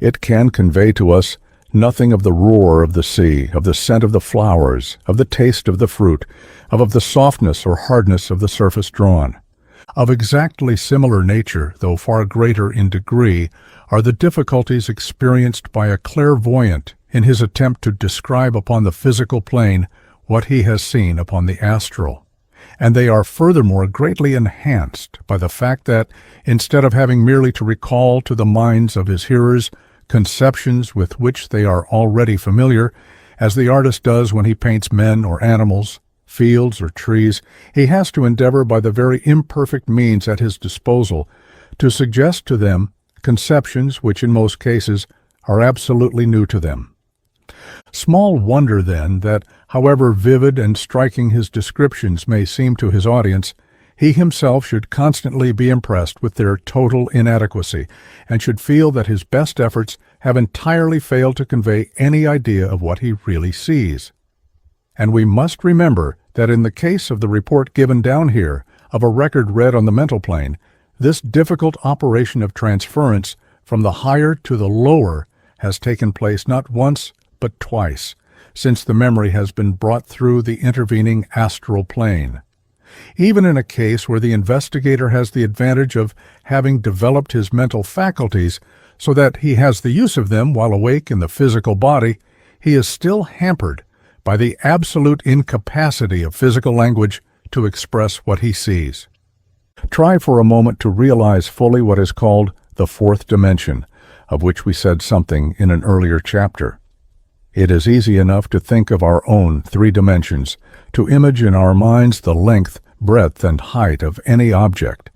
it can convey to us nothing of the roar of the sea, of the scent of the flowers, of the taste of the fruit, of the softness or hardness of the surface drawn. Of exactly similar nature, though far greater in degree, are the difficulties experienced by a clairvoyant in his attempt to describe upon the physical plane what he has seen upon the astral. And they are furthermore greatly enhanced by the fact that, instead of having merely to recall to the minds of his hearers conceptions with which they are already familiar, as the artist does when he paints men or animals, fields or trees, he has to endeavor by the very imperfect means at his disposal to suggest to them conceptions which in most cases are absolutely new to them. Small wonder, then, that, however vivid and striking his descriptions may seem to his audience, he himself should constantly be impressed with their total inadequacy, and should feel that his best efforts have entirely failed to convey any idea of what he really sees. And we must remember that in the case of the report given down here, of a record read on the mental plane, this difficult operation of transference from the higher to the lower has taken place not once, but twice, since the memory has been brought through the intervening astral plane. Even in a case where the investigator has the advantage of having developed his mental faculties so that he has the use of them while awake in the physical body, he is still hampered by the absolute incapacity of physical language to express what he sees. Try for a moment to realize fully what is called the fourth dimension, of which we said something in an earlier chapter. It is easy enough to think of our own three dimensions, to image in our minds the length, breadth, and height of any object,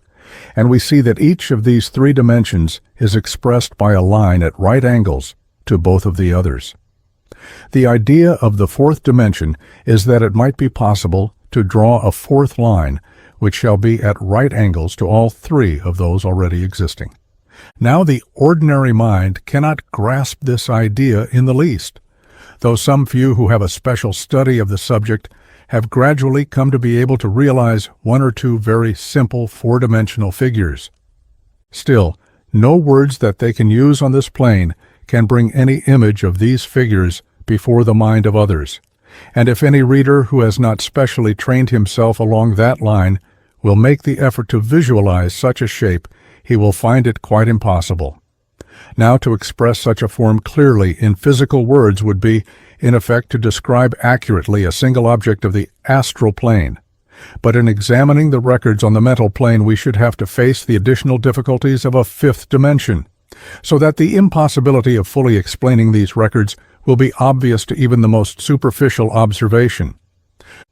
and we see that each of these three dimensions is expressed by a line at right angles to both of the others. The idea of the fourth dimension is that it might be possible to draw a fourth line which shall be at right angles to all three of those already existing. Now the ordinary mind cannot grasp this idea in the least, though some few who have a special study of the subject have gradually come to be able to realize one or two very simple four-dimensional figures. Still, no words that they can use on this plane can bring any image of these figures before the mind of others, and if any reader who has not specially trained himself along that line will make the effort to visualize such a shape, he will find it quite impossible. Now, to express such a form clearly in physical words would be, in effect, to describe accurately a single object of the astral plane. But in examining the records on the mental plane, we should have to face the additional difficulties of a fifth dimension, so that the impossibility of fully explaining these records will be obvious to even the most superficial observation.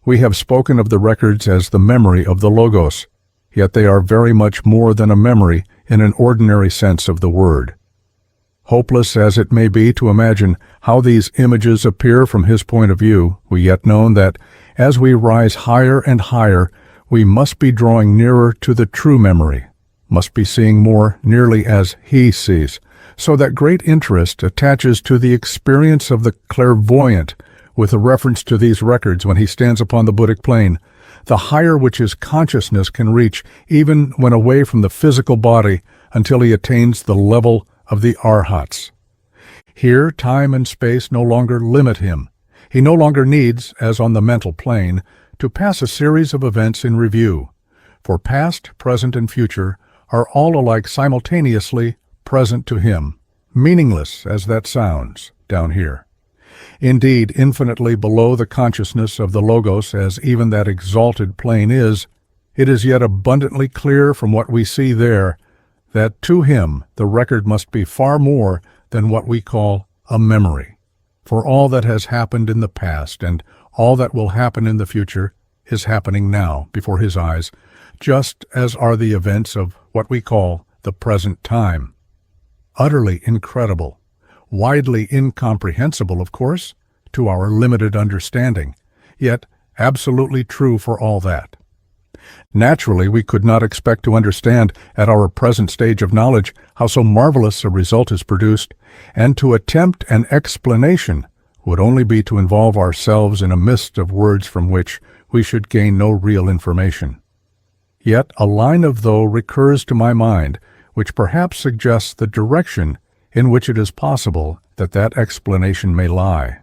We have spoken of the records as the memory of the Logos, yet they are very much more than a memory in an ordinary sense of the word. Hopeless as it may be to imagine how these images appear from his point of view, we yet know that, as we rise higher and higher, we must be drawing nearer to the true memory, must be seeing more nearly as he sees, so that great interest attaches to the experience of the clairvoyant with a reference to these records when he stands upon the Buddhic plane, the higher which his consciousness can reach even when away from the physical body until he attains the level of the arhats. Here, time and space no longer limit him. He no longer needs, as on the mental plane, to pass a series of events in review, for past, present, and future are all alike simultaneously present to him, meaningless as that sounds down here. Indeed, infinitely below the consciousness of the Logos as even that exalted plane is, it is yet abundantly clear from what we see there that to him the record must be far more than what we call a memory, for all that has happened in the past and all that will happen in the future is happening now before his eyes, just as are the events of what we call the present time. Utterly incredible, widely incomprehensible, of course, to our limited understanding, yet absolutely true for all that. Naturally, we could not expect to understand at our present stage of knowledge how so marvelous a result is produced, and to attempt an explanation would only be to involve ourselves in a mist of words from which we should gain no real information. Yet a line of though recurs to my mind, which perhaps suggests the direction in which it is possible that that explanation may lie.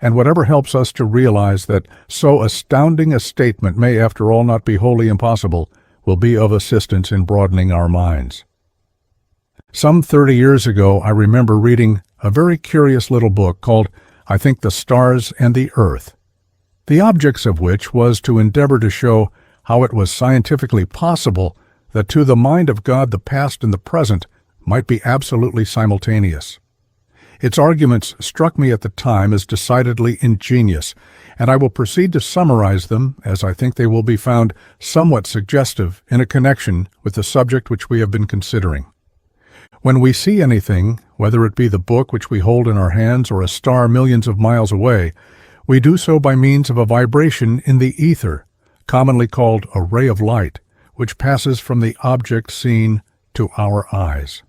And whatever helps us to realize that so astounding a statement may after all not be wholly impossible will be of assistance in broadening our minds. Some 30 years ago, I remember reading a very curious little book called, I think, The Stars and the Earth, the objects of which was to endeavor to show how it was scientifically possible that to the mind of God the past and the present might be absolutely simultaneous. Its arguments struck me at the time as decidedly ingenious, and I will proceed to summarize them as I think they will be found somewhat suggestive in a connection with the subject which we have been considering. When we see anything, whether it be the book which we hold in our hands or a star millions of miles away, we do so by means of a vibration in the ether, commonly called a ray of light, which passes from the object seen to our eyes.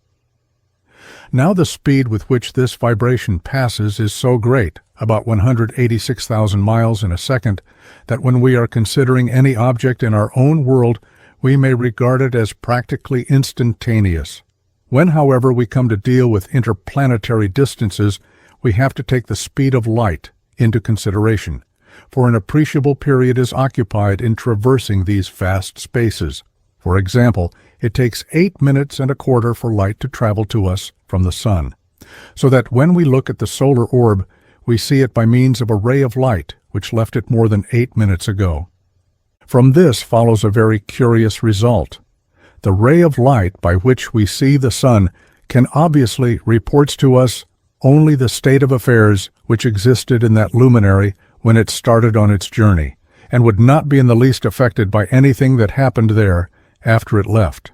Now the speed with which this vibration passes is so great, about 186,000 miles in a second, that when we are considering any object in our own world, we may regard it as practically instantaneous. When, however, we come to deal with interplanetary distances, we have to take the speed of light into consideration, for an appreciable period is occupied in traversing these vast spaces. For example, it takes 8 minutes and a quarter for light to travel to us from the sun, so that when we look at the solar orb, we see it by means of a ray of light which left it more than 8 minutes ago. From this follows a very curious result. The ray of light by which we see the sun can obviously reports to us only the state of affairs which existed in that luminary when it started on its journey, and would not be in the least affected by anything that happened there after it left,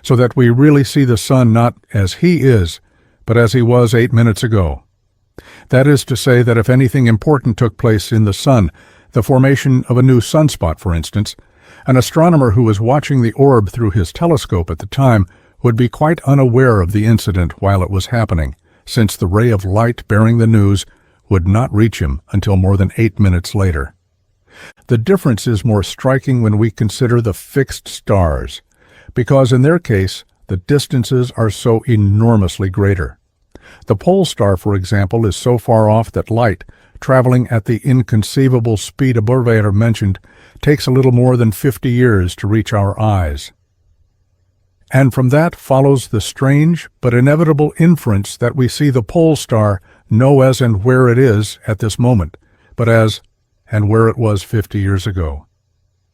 so that we really see the sun not as he is, but as he was 8 minutes ago. That is to say that if anything important took place in the sun, the formation of a new sunspot, for instance, an astronomer who was watching the orb through his telescope at the time would be quite unaware of the incident while it was happening, since the ray of light bearing the news would not reach him until more than 8 minutes later. The difference is more striking when we consider the fixed stars, because in their case the distances are so enormously greater. The pole star, for example, is so far off that light, traveling at the inconceivable speed a Leadbeater mentioned, takes a little more than 50 years to reach our eyes. And from that follows the strange but inevitable inference that we see the pole star no as and where it is at this moment, but as and where it was 50 years ago.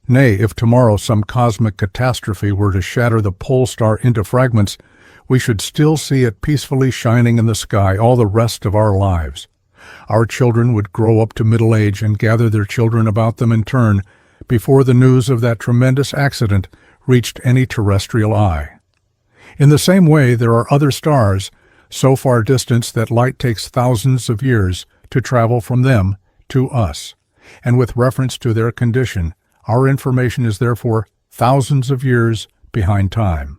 Nay, if tomorrow some cosmic catastrophe were to shatter the pole star into fragments, we should still see it peacefully shining in the sky all the rest of our lives. Our children would grow up to middle age and gather their children about them in turn before the news of that tremendous accident reached any terrestrial eye. In the same way, there are other stars so far distant that light takes thousands of years to travel from them to us, and with reference to their condition, our information is therefore thousands of years behind time.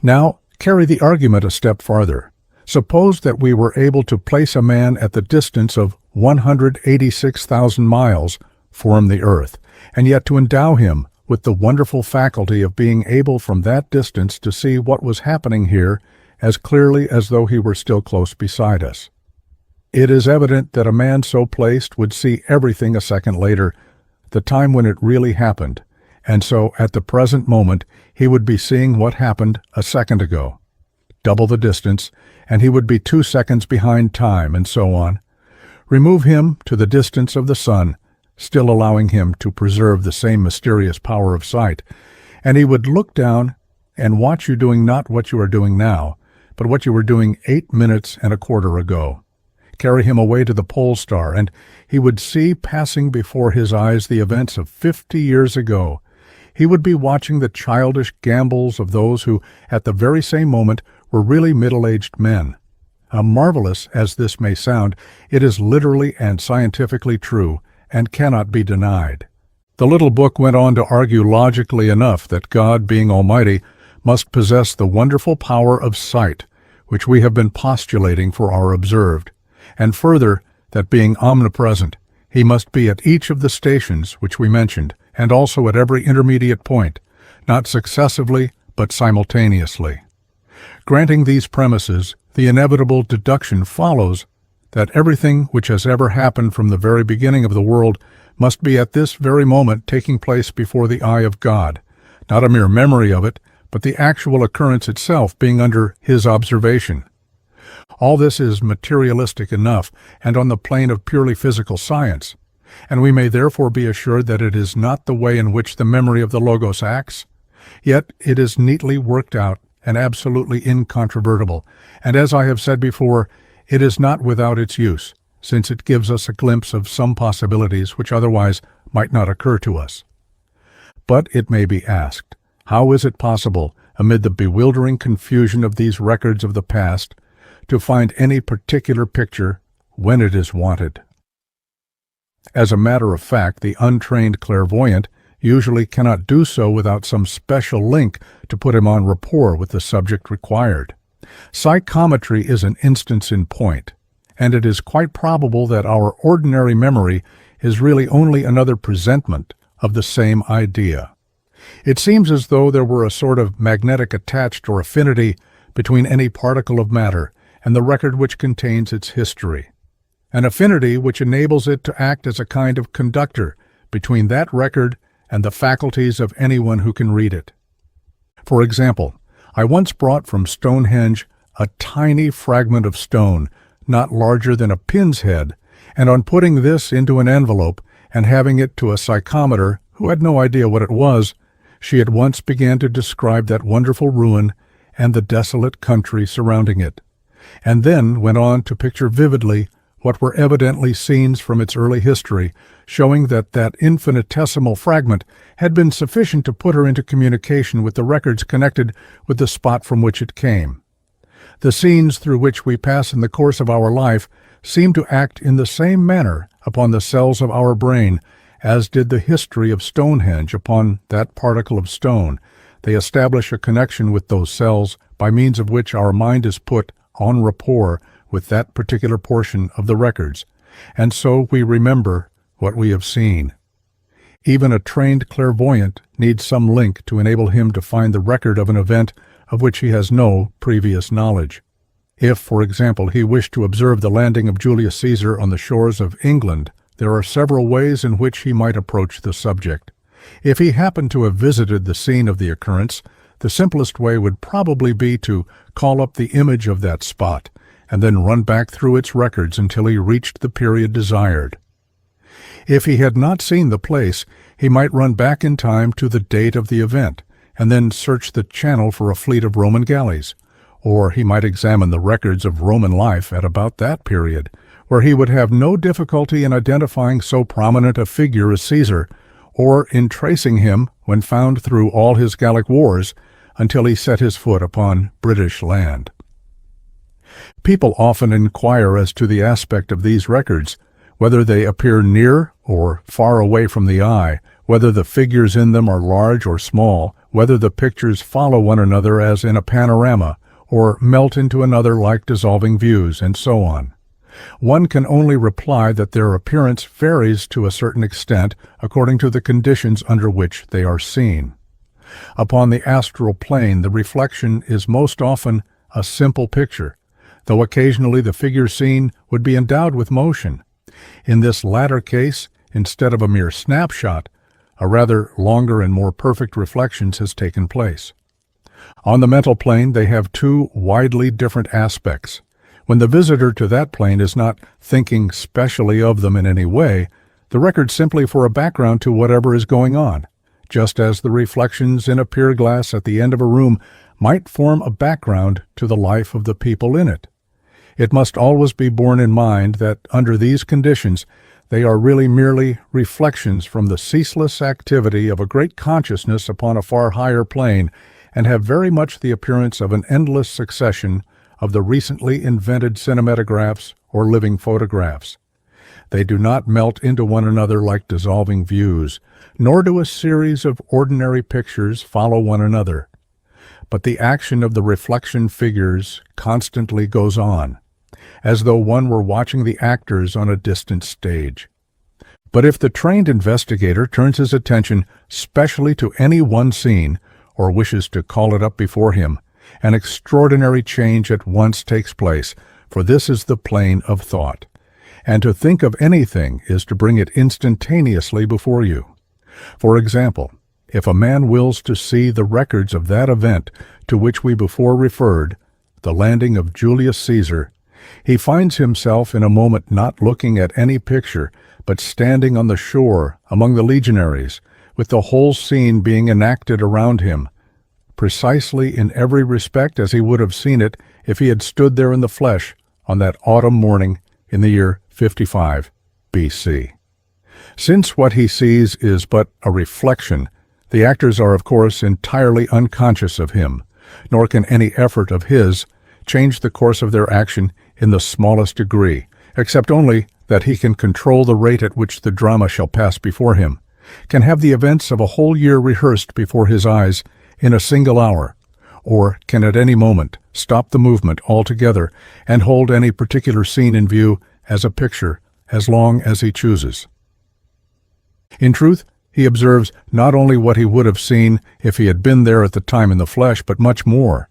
Now, carry the argument a step farther. Suppose that we were able to place a man at the distance of 186,000 miles from the earth, and yet to endow him with the wonderful faculty of being able from that distance to see what was happening here as clearly as though he were still close beside us. It is evident that a man so placed would see everything a second later, the time when it really happened, and so at the present moment he would be seeing what happened a second ago. Double the distance, and he would be 2 seconds behind time, and so on. Remove him to the distance of the sun, still allowing him to preserve the same mysterious power of sight, and he would look down and watch you doing not what you are doing now, but what you were doing 8 minutes and a quarter ago. Carry him away to the pole star, and he would see passing before his eyes the events of 50 years ago. He would be watching the childish gambols of those who, at the very same moment, were really middle-aged men. Marvelous as this may sound, it is literally and scientifically true, and cannot be denied. The little book went on to argue logically enough that God, being Almighty, must possess the wonderful power of sight, which we have been postulating for our observed, and further, that being omnipresent, he must be at each of the stations which we mentioned, and also at every intermediate point, not successively, but simultaneously. Granting these premises, the inevitable deduction follows that everything which has ever happened from the very beginning of the world must be at this very moment taking place before the eye of God, not a mere memory of it, but the actual occurrence itself being under His observation. All this is materialistic enough and on the plane of purely physical science, and we may therefore be assured that it is not the way in which the memory of the Logos acts, yet it is neatly worked out and absolutely incontrovertible, and as I have said before, it is not without its use, since it gives us a glimpse of some possibilities which otherwise might not occur to us. But it may be asked, how is it possible, amid the bewildering confusion of these records of the past, to find any particular picture when it is wanted? As a matter of fact, the untrained clairvoyant usually cannot do so without some special link to put him en rapport with the subject required. Psychometry is an instance in point, and it is quite probable that our ordinary memory is really only another presentment of the same idea. It seems as though there were a sort of magnetic attached or affinity between any particle of matter and the record which contains its history, an affinity which enables it to act as a kind of conductor between that record and the faculties of anyone who can read it. For example, I once brought from Stonehenge a tiny fragment of stone, not larger than a pin's head, and on putting this into an envelope and having it to a psychometer who had no idea what it was, she at once began to describe that wonderful ruin and the desolate country surrounding it, and then went on to picture vividly what were evidently scenes from its early history, showing that that infinitesimal fragment had been sufficient to put her into communication with the records connected with the spot from which it came. The scenes through which we pass in the course of our life seem to act in the same manner upon the cells of our brain as did the history of Stonehenge upon that particle of stone. They establish a connection with those cells by means of which our mind is put en rapport with that particular portion of the records, and so we remember what we have seen. Even a trained clairvoyant needs some link to enable him to find the record of an event of which he has no previous knowledge. If, for example, he wished to observe the landing of Julius Caesar on the shores of England, there are several ways in which he might approach the subject. If he happened to have visited the scene of the occurrence, the simplest way would probably be to call up the image of that spot, and then run back through its records until he reached the period desired. If he had not seen the place, he might run back in time to the date of the event, and then search the channel for a fleet of Roman galleys, or he might examine the records of Roman life at about that period, where he would have no difficulty in identifying so prominent a figure as Caesar, or in tracing him when found through all his Gallic wars until he set his foot upon British land. People often inquire as to the aspect of these records, whether they appear near or far away from the eye, whether the figures in them are large or small, whether the pictures follow one another as in a panorama, or melt into another like dissolving views, and so on. One can only reply that their appearance varies to a certain extent according to the conditions under which they are seen. Upon the astral plane, the reflection is most often a simple picture, though occasionally the figure seen would be endowed with motion. In this latter case, instead of a mere snapshot, a rather longer and more perfect reflection has taken place. On the mental plane, they have two widely different aspects. When the visitor to that plane is not thinking specially of them in any way, the record's simply for a background to whatever is going on, just as the reflections in a pier glass at the end of a room might form a background to the life of the people in it. It must always be borne in mind that under these conditions they are really merely reflections from the ceaseless activity of a great consciousness upon a far higher plane, and have very much the appearance of an endless succession of the recently invented cinematographs or living photographs. They do not melt into one another like dissolving views, nor do a series of ordinary pictures follow one another. But the action of the reflection figures constantly goes on, as though one were watching the actors on a distant stage. But if the trained investigator turns his attention specially to any one scene, or wishes to call it up before him, an extraordinary change at once takes place, for this is the plane of thought. And to think of anything is to bring it instantaneously before you. For example, if a man wills to see the records of that event to which we before referred, the landing of Julius Caesar, he finds himself in a moment not looking at any picture, but standing on the shore among the legionaries, with the whole scene being enacted around him, precisely in every respect as he would have seen it if he had stood there in the flesh on that autumn morning in the year 55 B.C. Since what he sees is but a reflection, the actors are of course entirely unconscious of him, nor can any effort of his change the course of their action in the smallest degree, except only that he can control the rate at which the drama shall pass before him, can have the events of a whole year rehearsed before his eyes in a single hour, or can at any moment stop the movement altogether and hold any particular scene in view as a picture as long as he chooses. In truth, he observes not only what he would have seen if he had been there at the time in the flesh, but much more.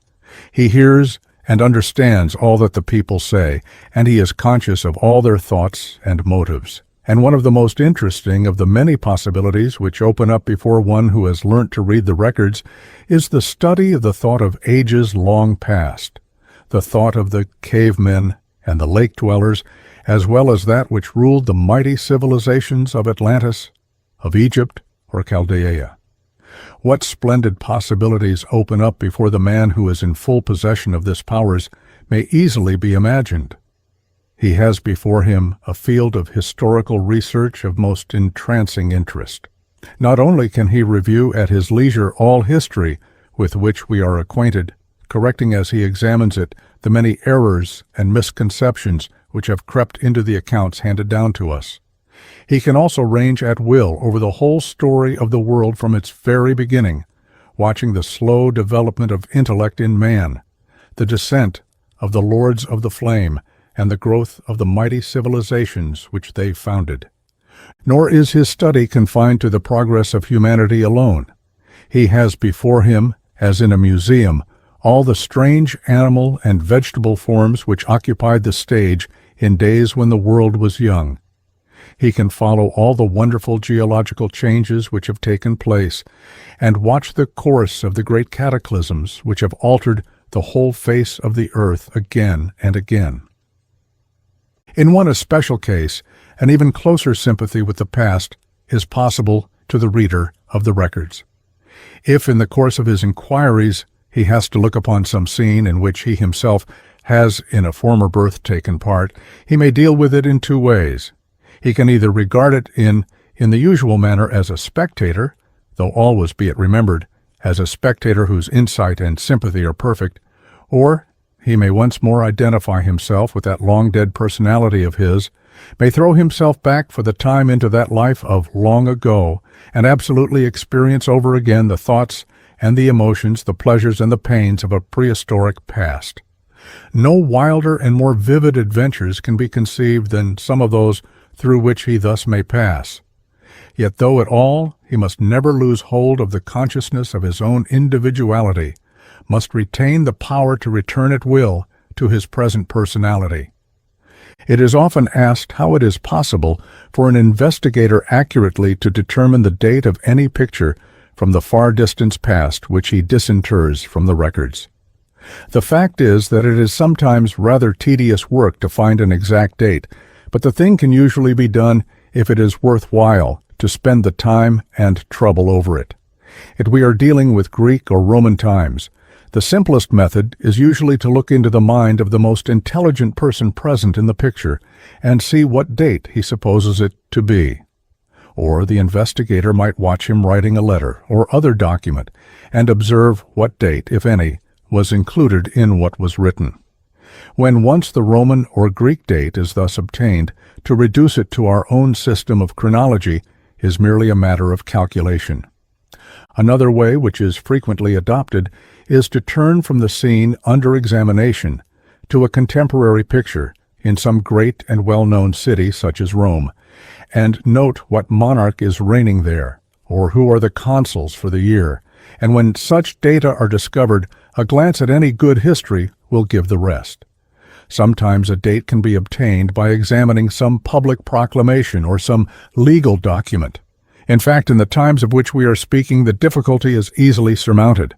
He hears and understands all that the people say, and he is conscious of all their thoughts and motives. And one of the most interesting of the many possibilities which open up before one who has learnt to read the records is the study of the thought of ages long past, the thought of the cavemen and the lake dwellers, as well as that which ruled the mighty civilizations of Atlantis, of Egypt, or Chaldea. What splendid possibilities open up before the man who is in full possession of this powers may easily be imagined. He has before him a field of historical research of most entrancing interest. Not only can he review at his leisure all history with which we are acquainted, correcting as he examines it the many errors and misconceptions which have crept into the accounts handed down to us. He can also range at will over the whole story of the world from its very beginning, watching the slow development of intellect in man, the descent of the lords of the flame, and the growth of the mighty civilizations which they founded. Nor is his study confined to the progress of humanity alone. He has before him, as in a museum, all the strange animal and vegetable forms which occupied the stage in days when the world was young. He can follow all the wonderful geological changes which have taken place, and watch the course of the great cataclysms which have altered the whole face of the earth again and again. In one especial case, an even closer sympathy with the past is possible to the reader of the records. If in the course of his inquiries he has to look upon some scene in which he himself has in a former birth taken part, he may deal with it in two ways. He can either regard it in the usual manner as a spectator, though always be it remembered, as a spectator whose insight and sympathy are perfect, or he may once more identify himself with that long-dead personality of his, may throw himself back for the time into that life of long ago, and absolutely experience over again the thoughts and the emotions, the pleasures and the pains of a prehistoric past. No wilder and more vivid adventures can be conceived than some of those through which he thus may pass. Yet though at all, he must never lose hold of the consciousness of his own individuality, must retain the power to return at will to his present personality. It is often asked how it is possible for an investigator accurately to determine the date of any picture from the far distance past which he disinters from the records. The fact is that it is sometimes rather tedious work to find an exact date, but the thing can usually be done if it is worthwhile to spend the time and trouble over it. If we are dealing with Greek or Roman times, the simplest method is usually to look into the mind of the most intelligent person present in the picture and see what date he supposes it to be. Or the investigator might watch him writing a letter or other document and observe what date, if any, was included in what was written. When once the Roman or Greek date is thus obtained, to reduce it to our own system of chronology is merely a matter of calculation. Another way which is frequently adopted is to turn from the scene under examination to a contemporary picture in some great and well-known city such as Rome, and note what monarch is reigning there, or who are the consuls for the year, And when such data are discovered, a glance at any good history will give the rest. Sometimes a date can be obtained by examining some public proclamation or some legal document. In fact, in the times of which we are speaking, the difficulty is easily surmounted.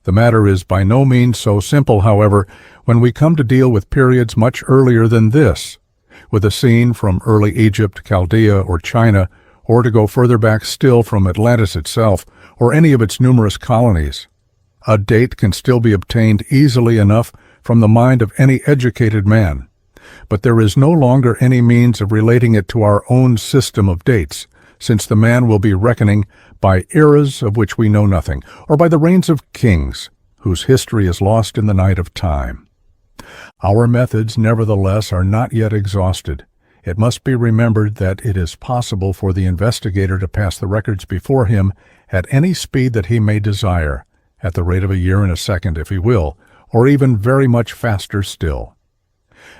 The matter is by no means so simple, however, when we come to deal with periods much earlier than this, with a scene from early Egypt, Chaldea, or China, or to go further back still from Atlantis itself, or any of its numerous colonies. A date can still be obtained easily enough from the mind of any educated man, but there is no longer any means of relating it to our own system of dates, since the man will be reckoning by eras of which we know nothing, or by the reigns of kings, whose history is lost in the night of time. Our methods, nevertheless, are not yet exhausted. It must be remembered that it is possible for the investigator to pass the records before him at any speed that he may desire, at the rate of a year in a second if he will, or even very much faster still.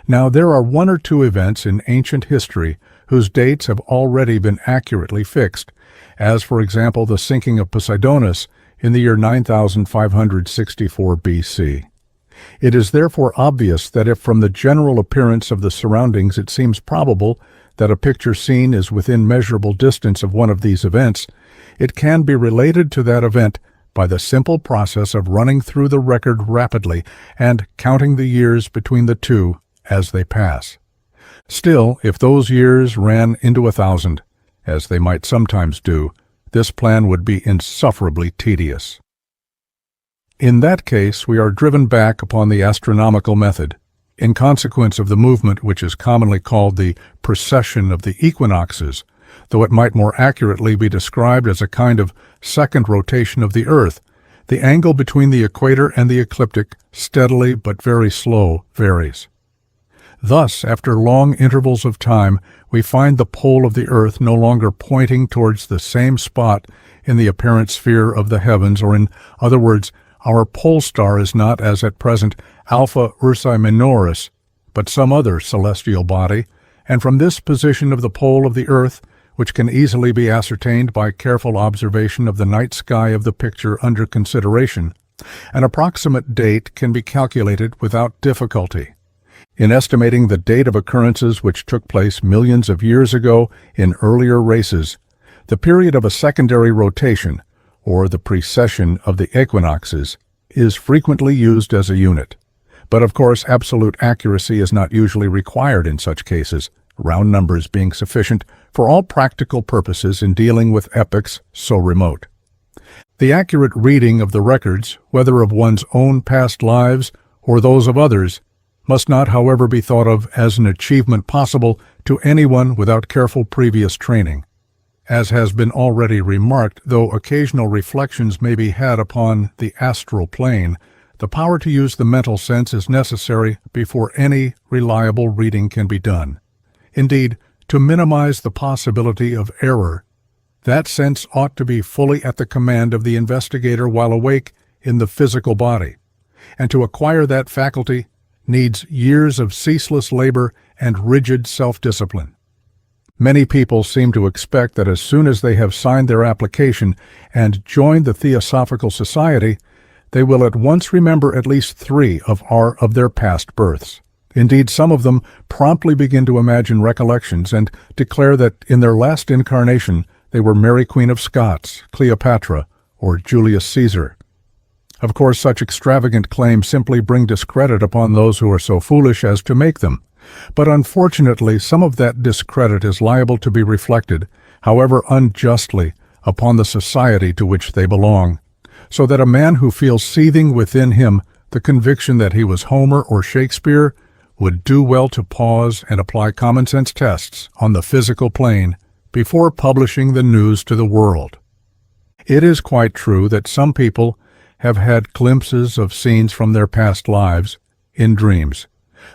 Now, there are one or two events in ancient history whose dates have already been accurately fixed, as, for example, the sinking of Poseidonis in the year 9564 BC. It is therefore obvious that if from the general appearance of the surroundings it seems probable that a picture seen is within measurable distance of one of these events, it can be related to that event by the simple process of running through the record rapidly and counting the years between the two as they pass. Still, if those years ran into 1,000, as they might sometimes do, this plan would be insufferably tedious. In that case, we are driven back upon the astronomical method, in consequence of the movement which is commonly called the precession of the equinoxes, though it might more accurately be described as a kind of second rotation of the Earth. The angle between the equator and the ecliptic steadily but very slow varies. Thus, after long intervals of time, we find the pole of the Earth no longer pointing towards the same spot in the apparent sphere of the heavens, or in other words, our pole star is not, as at present, Alpha Ursae Minoris, but some other celestial body, and from this position of the pole of the Earth, which can easily be ascertained by careful observation of the night sky of the picture under consideration, an approximate date can be calculated without difficulty. In estimating the date of occurrences which took place millions of years ago in earlier races, the period of a secondary rotation, or the precession of the equinoxes, is frequently used as a unit. But of course, absolute accuracy is not usually required in such cases, round numbers being sufficient for all practical purposes in dealing with epochs so remote. The accurate reading of the records, whether of one's own past lives or those of others, must not, however, be thought of as an achievement possible to anyone without careful previous training. As has been already remarked, though occasional reflections may be had upon the astral plane, the power to use the mental sense is necessary before any reliable reading can be done. Indeed, to minimize the possibility of error, that sense ought to be fully at the command of the investigator while awake in the physical body, and to acquire that faculty needs years of ceaseless labor and rigid self-discipline. Many people seem to expect that as soon as they have signed their application and joined the Theosophical Society, they will at once remember at least 3 of their past births. Indeed, some of them promptly begin to imagine recollections and declare that in their last incarnation they were Mary Queen of Scots, Cleopatra, or Julius Caesar. Of course, such extravagant claims simply bring discredit upon those who are so foolish as to make them. But unfortunately, some of that discredit is liable to be reflected, however unjustly, upon the society to which they belong, so that a man who feels seething within him the conviction that he was Homer or Shakespeare would do well to pause and apply common-sense tests on the physical plane before publishing the news to the world. It is quite true that some people have had glimpses of scenes from their past lives in dreams,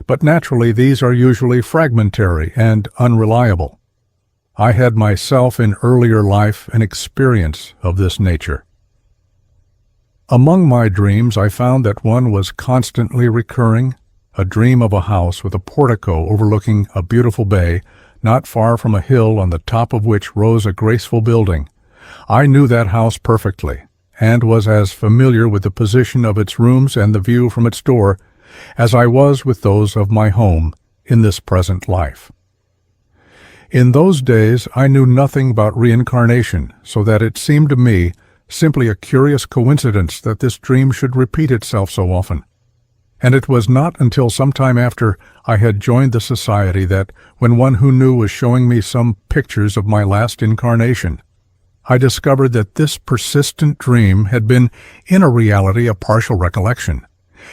but naturally these are usually fragmentary and unreliable. I had myself in earlier life an experience of this nature. Among my dreams I found that one was constantly recurring, a dream of a house with a portico overlooking a beautiful bay, not far from a hill on the top of which rose a graceful building. I knew that house perfectly, and was as familiar with the position of its rooms and the view from its door as I was with those of my home in this present life. In those days I knew nothing about reincarnation, so that it seemed to me simply a curious coincidence that this dream should repeat itself so often. And it was not until some time after I had joined the society that, when one who knew was showing me some pictures of my last incarnation, I discovered that this persistent dream had been, in a reality, a partial recollection,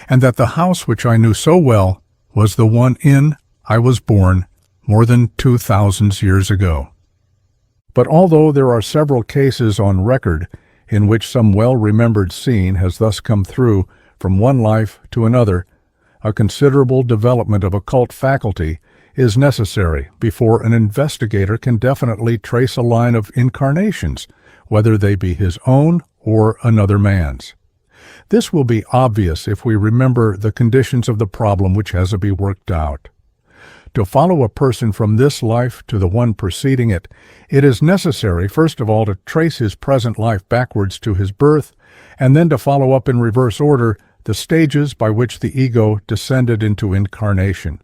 and that the house which I knew so well was the one in I was born more than 2,000 years ago. But although there are several cases on record in which some well-remembered scene has thus come through from one life to another, a considerable development of occult faculty is necessary before an investigator can definitely trace a line of incarnations, whether they be his own or another man's. This will be obvious if we remember the conditions of the problem which has to be worked out. To follow a person from this life to the one preceding it, it is necessary, first of all, to trace his present life backwards to his birth, and then to follow up in reverse order the stages by which the ego descended into incarnation.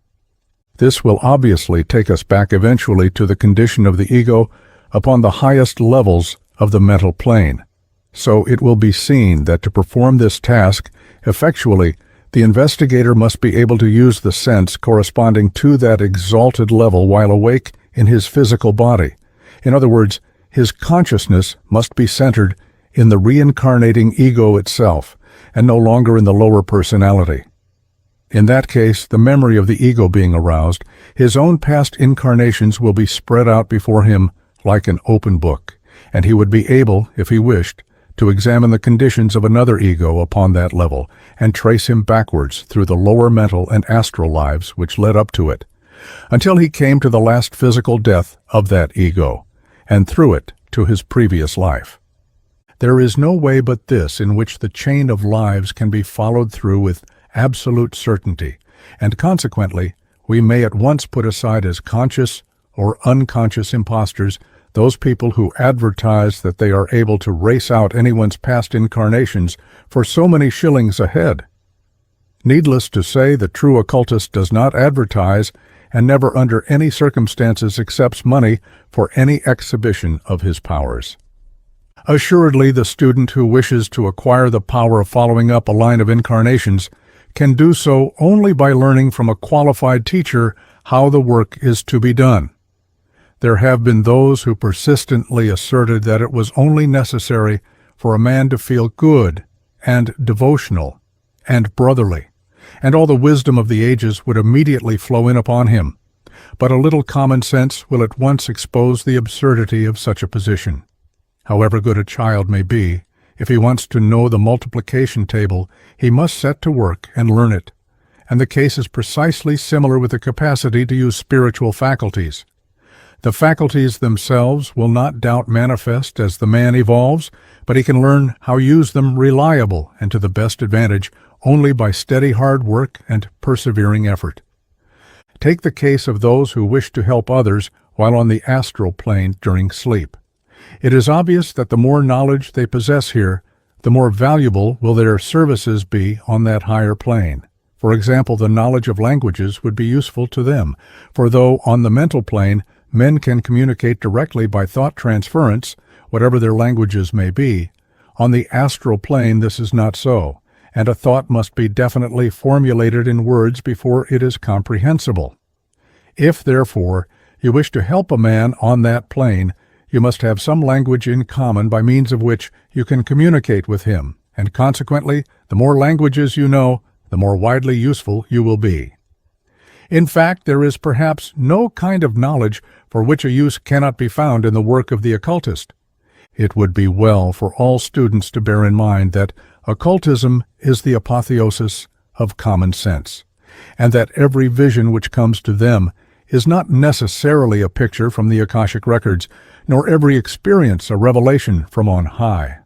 This will obviously take us back eventually to the condition of the ego upon the highest levels of the mental plane. So it will be seen that to perform this task effectually, the investigator must be able to use the sense corresponding to that exalted level while awake in his physical body. In other words, his consciousness must be centered in the reincarnating ego itself, and no longer in the lower personality. In that case, the memory of the ego being aroused, his own past incarnations will be spread out before him like an open book, and he would be able, if he wished, to examine the conditions of another ego upon that level and trace him backwards through the lower mental and astral lives which led up to it, until he came to the last physical death of that ego, and through it to his previous life. There is no way but this in which the chain of lives can be followed through with absolute certainty, and consequently we may at once put aside as conscious or unconscious impostors those people who advertise that they are able to race out anyone's past incarnations for so many shillings a head. Needless to say, the true occultist does not advertise and never under any circumstances accepts money for any exhibition of his powers. Assuredly, the student who wishes to acquire the power of following up a line of incarnations can do so only by learning from a qualified teacher how the work is to be done. There have been those who persistently asserted that it was only necessary for a man to feel good and devotional and brotherly, and all the wisdom of the ages would immediately flow in upon him. But a little common sense will at once expose the absurdity of such a position. However good a child may be, if he wants to know the multiplication table, he must set to work and learn it. And the case is precisely similar with the capacity to use spiritual faculties. The faculties themselves will not doubt manifest as the man evolves, but he can learn how to use them reliable and to the best advantage only by steady hard work and persevering effort. Take the case of those who wish to help others while on the astral plane during sleep. It is obvious that the more knowledge they possess here, the more valuable will their services be on that higher plane. For example, the knowledge of languages would be useful to them, for though on the mental plane men can communicate directly by thought transference, whatever their languages may be, on the astral plane this is not so, and a thought must be definitely formulated in words before it is comprehensible. If, therefore, you wish to help a man on that plane, you must have some language in common by means of which you can communicate with him, and consequently, the more languages you know, the more widely useful you will be. In fact, there is perhaps no kind of knowledge for which a use cannot be found in the work of the occultist. It would be well for all students to bear in mind that occultism is the apotheosis of common sense, and that every vision which comes to them is not necessarily a picture from the Akashic records, nor every experience a revelation from on high.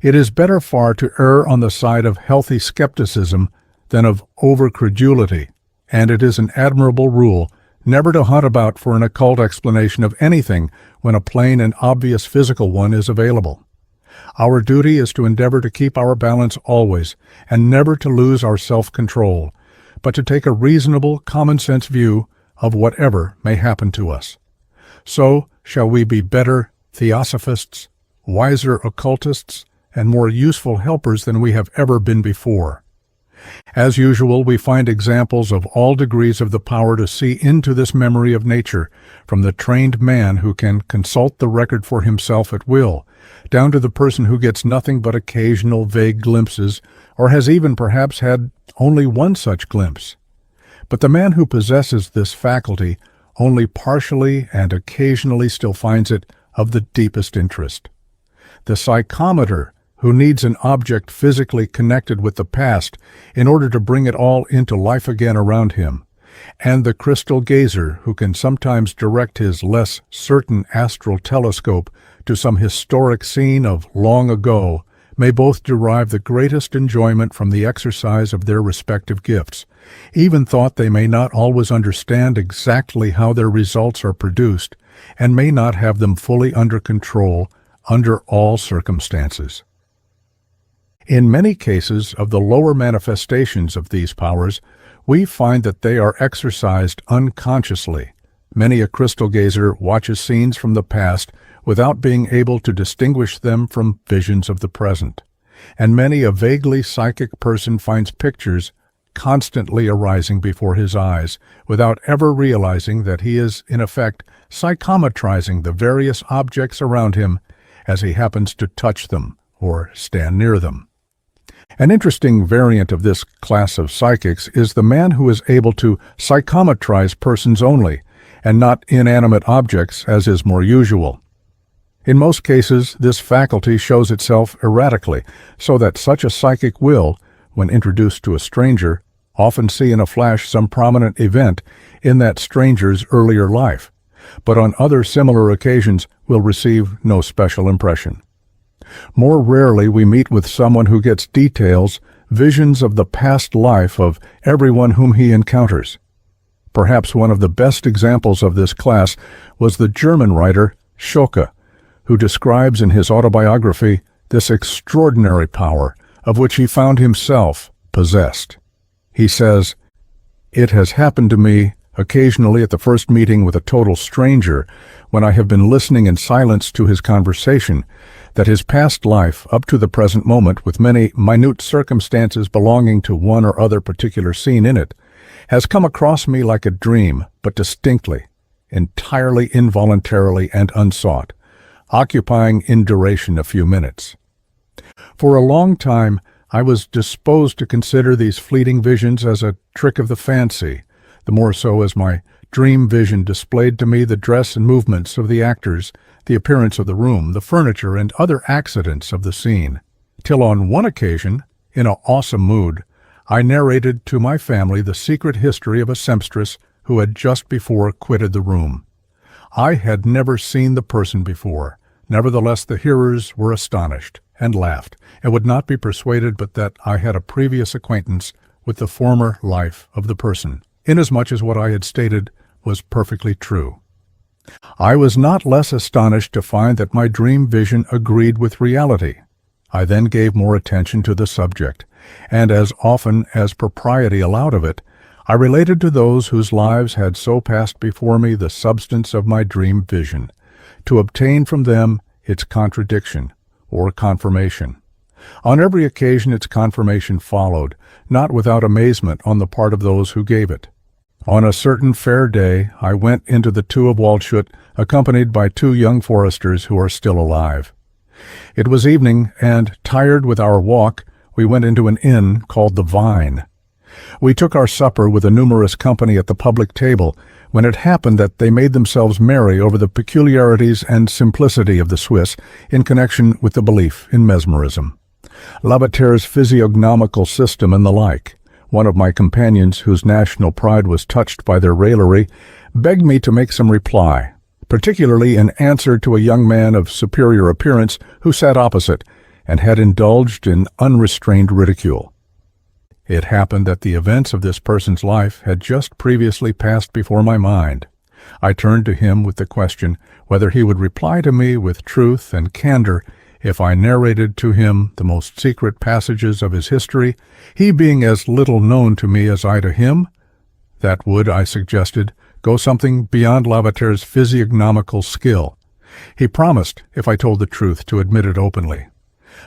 It is better far to err on the side of healthy skepticism than of over-credulity, and it is an admirable rule never to hunt about for an occult explanation of anything when a plain and obvious physical one is available. Our duty is to endeavor to keep our balance always, and never to lose our self-control, but to take a reasonable, common-sense view of whatever may happen to us. So shall we be better theosophists, wiser occultists, and more useful helpers than we have ever been before. As usual, we find examples of all degrees of the power to see into this memory of nature, from the trained man who can consult the record for himself at will, down to the person who gets nothing but occasional vague glimpses, or has even perhaps had only one such glimpse. But the man who possesses this faculty only partially and occasionally still finds it of the deepest interest. The psychometer, who needs an object physically connected with the past in order to bring it all into life again around him, and the crystal gazer, who can sometimes direct his less certain astral telescope to some historic scene of long ago, may both derive the greatest enjoyment from the exercise of their respective gifts, even thought they may not always understand exactly how their results are produced, and may not have them fully under control under all circumstances. In many cases of the lower manifestations of these powers, we find that they are exercised unconsciously. Many a crystal gazer watches scenes from the past without being able to distinguish them from visions of the present, and many a vaguely psychic person finds pictures constantly arising before his eyes without ever realizing that he is, in effect, psychometrizing the various objects around him as he happens to touch them or stand near them. An interesting variant of this class of psychics is the man who is able to psychometrize persons only, and not inanimate objects, as is more usual. In most cases, this faculty shows itself erratically, so that such a psychic will, when introduced to a stranger, often see in a flash some prominent event in that stranger's earlier life, but on other similar occasions will receive no special impression. More rarely we meet with someone who gets details, visions of the past life of everyone whom he encounters. Perhaps one of the best examples of this class was the German writer Schoecke, who describes in his autobiography this extraordinary power of which he found himself possessed. He says, "It has happened to me occasionally at the first meeting with a total stranger, when I have been listening in silence to his conversation, that his past life, up to the present moment, with many minute circumstances belonging to one or other particular scene in it, has come across me like a dream, but distinctly, entirely involuntarily and unsought, occupying in duration a few minutes. For a long time, I was disposed to consider these fleeting visions as a trick of the fancy, the more so as my dream vision displayed to me the dress and movements of the actors, the appearance of the room, the furniture, and other accidents of the scene, till on one occasion, in an awesome mood, I narrated to my family the secret history of a sempstress who had just before quitted the room. I had never seen the person before. Nevertheless, the hearers were astonished, and laughed, and would not be persuaded but that I had a previous acquaintance with the former life of the person, inasmuch as what I had stated was perfectly true. I was not less astonished to find that my dream vision agreed with reality. I then gave more attention to the subject, and as often as propriety allowed of it, I related to those whose lives had so passed before me the substance of my dream vision, to obtain from them its contradiction or confirmation. On every occasion its confirmation followed, not without amazement on the part of those who gave it. On a certain fair day, I went into the Two of Waldshut, accompanied by 2 young foresters who are still alive. It was evening, and, tired with our walk, we went into an inn called the Vine. We took our supper with a numerous company at the public table, when it happened that they made themselves merry over the peculiarities and simplicity of the Swiss in connection with the belief in mesmerism, Leadbeater's physiognomical system, and the like. One of my companions, whose national pride was touched by their raillery, begged me to make some reply, particularly in answer to a young man of superior appearance who sat opposite, and had indulged in unrestrained ridicule. It happened that the events of this person's life had just previously passed before my mind. I turned to him with the question whether he would reply to me with truth and candor if I narrated to him the most secret passages of his history, he being as little known to me as I to him? That would, I suggested, go something beyond Lavater's physiognomical skill. He promised, if I told the truth, to admit it openly.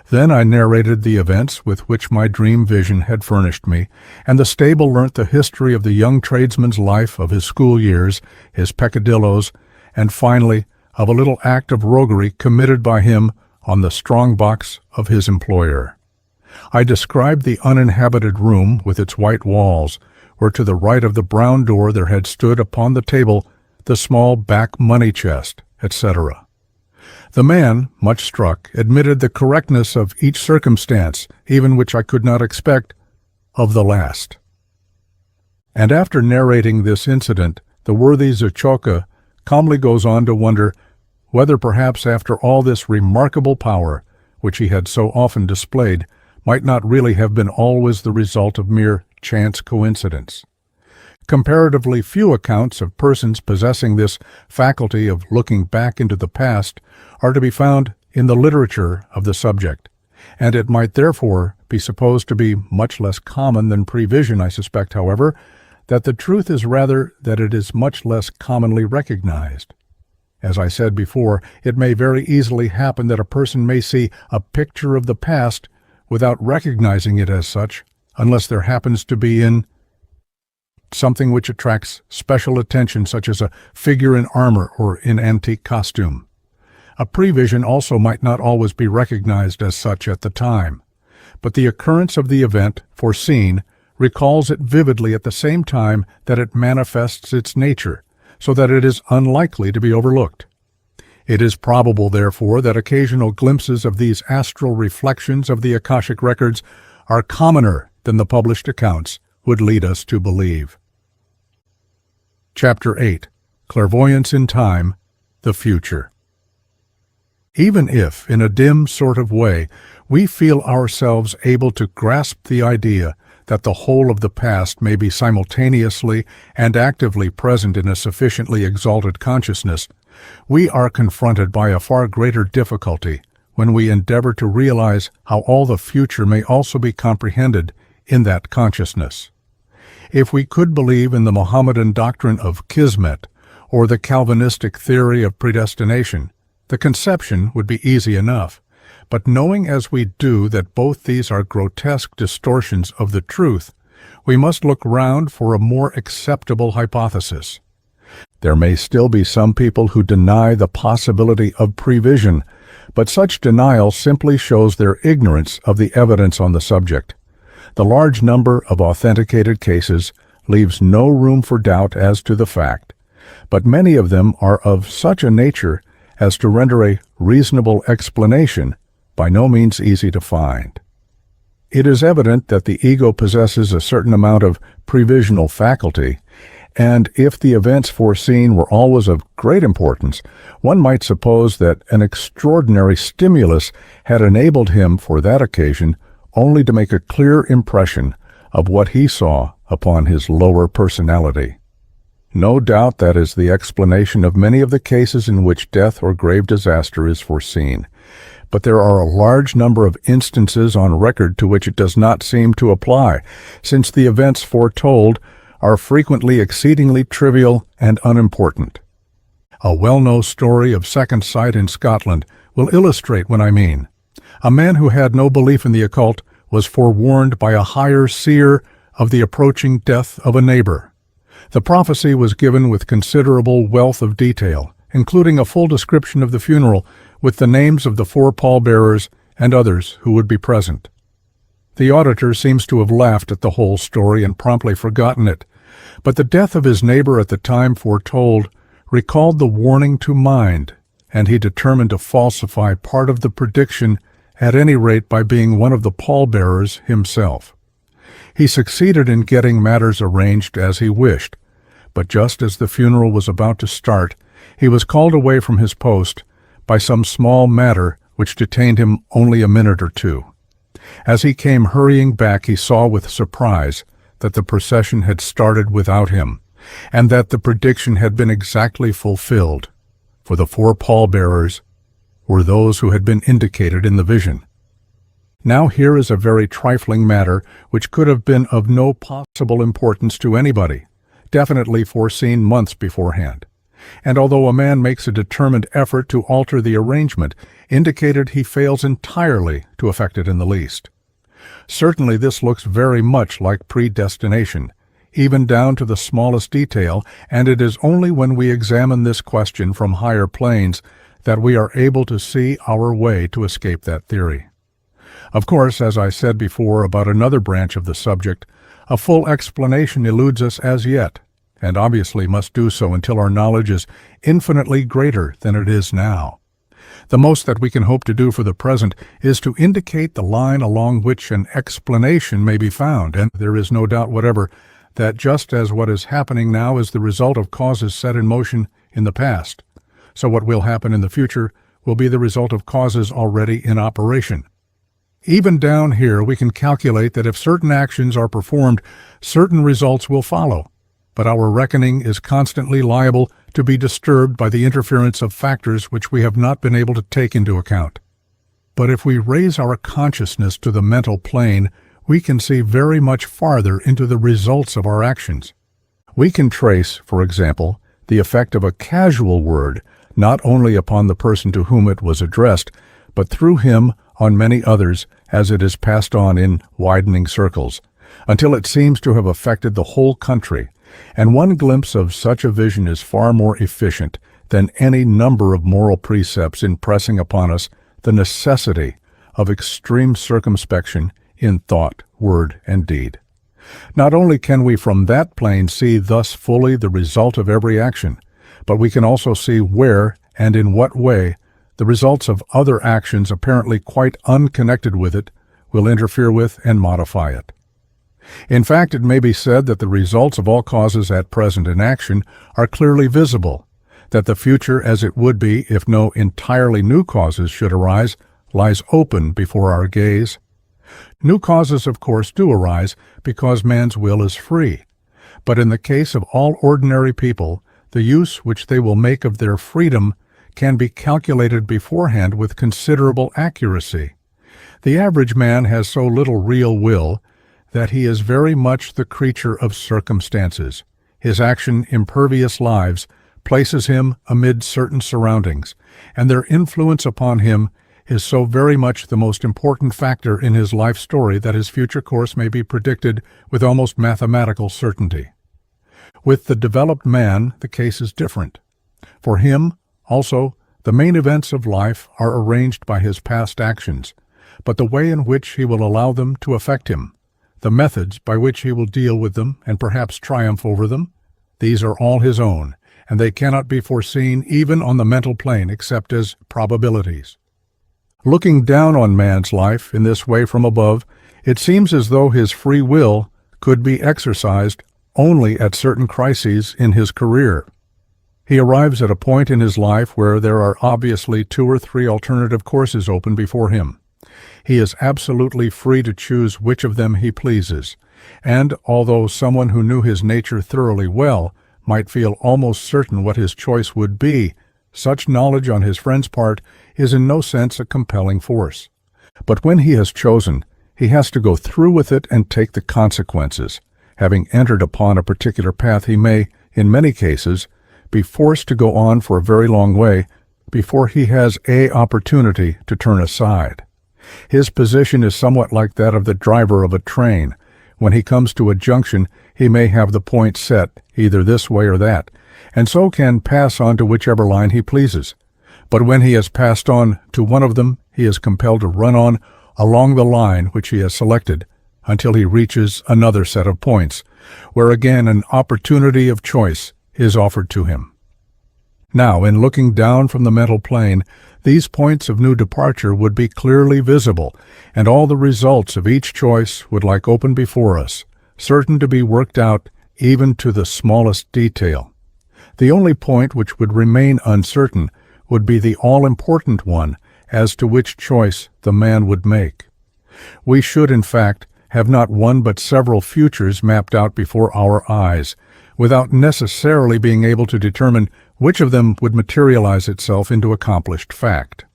Then I narrated the events with which my dream vision had furnished me, and the stable learnt the history of the young tradesman's life, of his school years, his peccadilloes, and finally of a little act of roguery committed by him on the strong box of his employer. I described the uninhabited room with its white walls, where to the right of the brown door there had stood upon the table the small back money chest, etc. The man, much struck, admitted the correctness of each circumstance, even which I could not expect of the last. And after narrating this incident, the worthy Zachoka calmly goes on to wonder whether perhaps after all this remarkable power, which he had so often displayed, might not really have been always the result of mere chance coincidence. Comparatively few accounts of persons possessing this faculty of looking back into the past are to be found in the literature of the subject, and it might therefore be supposed to be much less common than prevision. I suspect, however, that the truth is rather that it is much less commonly recognized. As I said before, it may very easily happen that a person may see a picture of the past without recognizing it as such, unless there happens to be in something which attracts special attention, such as a figure in armor or in antique costume. A prevision also might not always be recognized as such at the time, but the occurrence of the event foreseen recalls it vividly at the same time that it manifests its nature, so that it is unlikely to be overlooked. It is probable, therefore, that occasional glimpses of these astral reflections of the Akashic records are commoner than the published accounts would lead us to believe. Chapter 8. Clairvoyance in Time, the Future. Even if, in a dim sort of way, we feel ourselves able to grasp the idea that the whole of the past may be simultaneously and actively present in a sufficiently exalted consciousness, we are confronted by a far greater difficulty when we endeavor to realize how all the future may also be comprehended in that consciousness. If we could believe in the Mohammedan doctrine of Kismet or the Calvinistic theory of predestination, the conception would be easy enough. But knowing as we do that both these are grotesque distortions of the truth, we must look round for a more acceptable hypothesis. There may still be some people who deny the possibility of prevision, but such denial simply shows their ignorance of the evidence on the subject. The large number of authenticated cases leaves no room for doubt as to the fact, but many of them are of such a nature as to render a reasonable explanation by no means easy to find. It is evident that the ego possesses a certain amount of previsional faculty, and if the events foreseen were always of great importance, one might suppose that an extraordinary stimulus had enabled him for that occasion only to make a clear impression of what he saw upon his lower personality. No doubt that is the explanation of many of the cases in which death or grave disaster is foreseen, but there are a large number of instances on record to which it does not seem to apply, since the events foretold are frequently exceedingly trivial and unimportant. A well-known story of second sight in Scotland will illustrate what I mean. A man who had no belief in the occult was forewarned by a higher seer of the approaching death of a neighbor. The prophecy was given with considerable wealth of detail, including a full description of the funeral with the names of the 4 pallbearers and others who would be present. The auditor seems to have laughed at the whole story and promptly forgotten it, but the death of his neighbor at the time foretold recalled the warning to mind, and he determined to falsify part of the prediction, at any rate by being one of the pallbearers himself. He succeeded in getting matters arranged as he wished, but just as the funeral was about to start, he was called away from his post by some small matter which detained him only a minute or two. As he came hurrying back, he saw with surprise that the procession had started without him, and that the prediction had been exactly fulfilled, for the 4 pallbearers were those who had been indicated in the vision. Now here is a very trifling matter which could have been of no possible importance to anybody, definitely foreseen months beforehand. And although a man makes a determined effort to alter the arrangement, indicated he fails entirely to effect it in the least. Certainly this looks very much like predestination, even down to the smallest detail, and it is only when we examine this question from higher planes that we are able to see our way to escape that theory. Of course, as I said before about another branch of the subject, a full explanation eludes us as yet, and obviously must do so until our knowledge is infinitely greater than it is now. The most that we can hope to do for the present is to indicate the line along which an explanation may be found, and there is no doubt whatever that just as what is happening now is the result of causes set in motion in the past, so what will happen in the future will be the result of causes already in operation. Even down here we can calculate that if certain actions are performed, certain results will follow, but our reckoning is constantly liable to be disturbed by the interference of factors which we have not been able to take into account. But if we raise our consciousness to the mental plane, we can see very much farther into the results of our actions. We can trace, for example, the effect of a casual word not only upon the person to whom it was addressed, but through him on many others as it is passed on in widening circles, until it seems to have affected the whole country, and one glimpse of such a vision is far more efficient than any number of moral precepts in pressing upon us the necessity of extreme circumspection in thought, word, and deed. Not only can we from that plane see thus fully the result of every action, but we can also see where and in what way the results of other actions apparently quite unconnected with it will interfere with and modify it. In fact, it may be said that the results of all causes at present in action are clearly visible, that the future as it would be if no entirely new causes should arise lies open before our gaze. New causes, of course, do arise because man's will is free, but in the case of all ordinary people, the use which they will make of their freedom can be calculated beforehand with considerable accuracy. The average man has so little real will that he is very much the creature of circumstances. His action, impervious lives, places him amid certain surroundings, and their influence upon him is so very much the most important factor in his life story that his future course may be predicted with almost mathematical certainty. With the developed man, the case is different. For him, also, the main events of life are arranged by his past actions, but the way in which he will allow them to affect him, the methods by which he will deal with them and perhaps triumph over them, these are all his own, and they cannot be foreseen even on the mental plane except as probabilities. Looking down on man's life in this way from above, it seems as though his free will could be exercised only at certain crises in his career. He arrives at a point in his life where there are obviously 2 or 3 alternative courses open before him. He is absolutely free to choose which of them he pleases, and although someone who knew his nature thoroughly well might feel almost certain what his choice would be, such knowledge on his friend's part is in no sense a compelling force. But when he has chosen, he has to go through with it and take the consequences. Having entered upon a particular path, he may, in many cases, be forced to go on for a very long way before he has an opportunity to turn aside. His position is somewhat like that of the driver of a train. When he comes to a junction, he may have the point set either this way or that, and so can pass on to whichever line he pleases. But when he has passed on to one of them, he is compelled to run on along the line which he has selected until he reaches another set of points, where again an opportunity of choice is offered to him. Now, in looking down from the mental plane, these points of new departure would be clearly visible, and all the results of each choice would lie open before us, certain to be worked out even to the smallest detail. The only point which would remain uncertain would be the all-important one as to which choice the man would make. We should, in fact, have not one but several futures mapped out before our eyes, without necessarily being able to determine which of them would materialize itself into accomplished fact.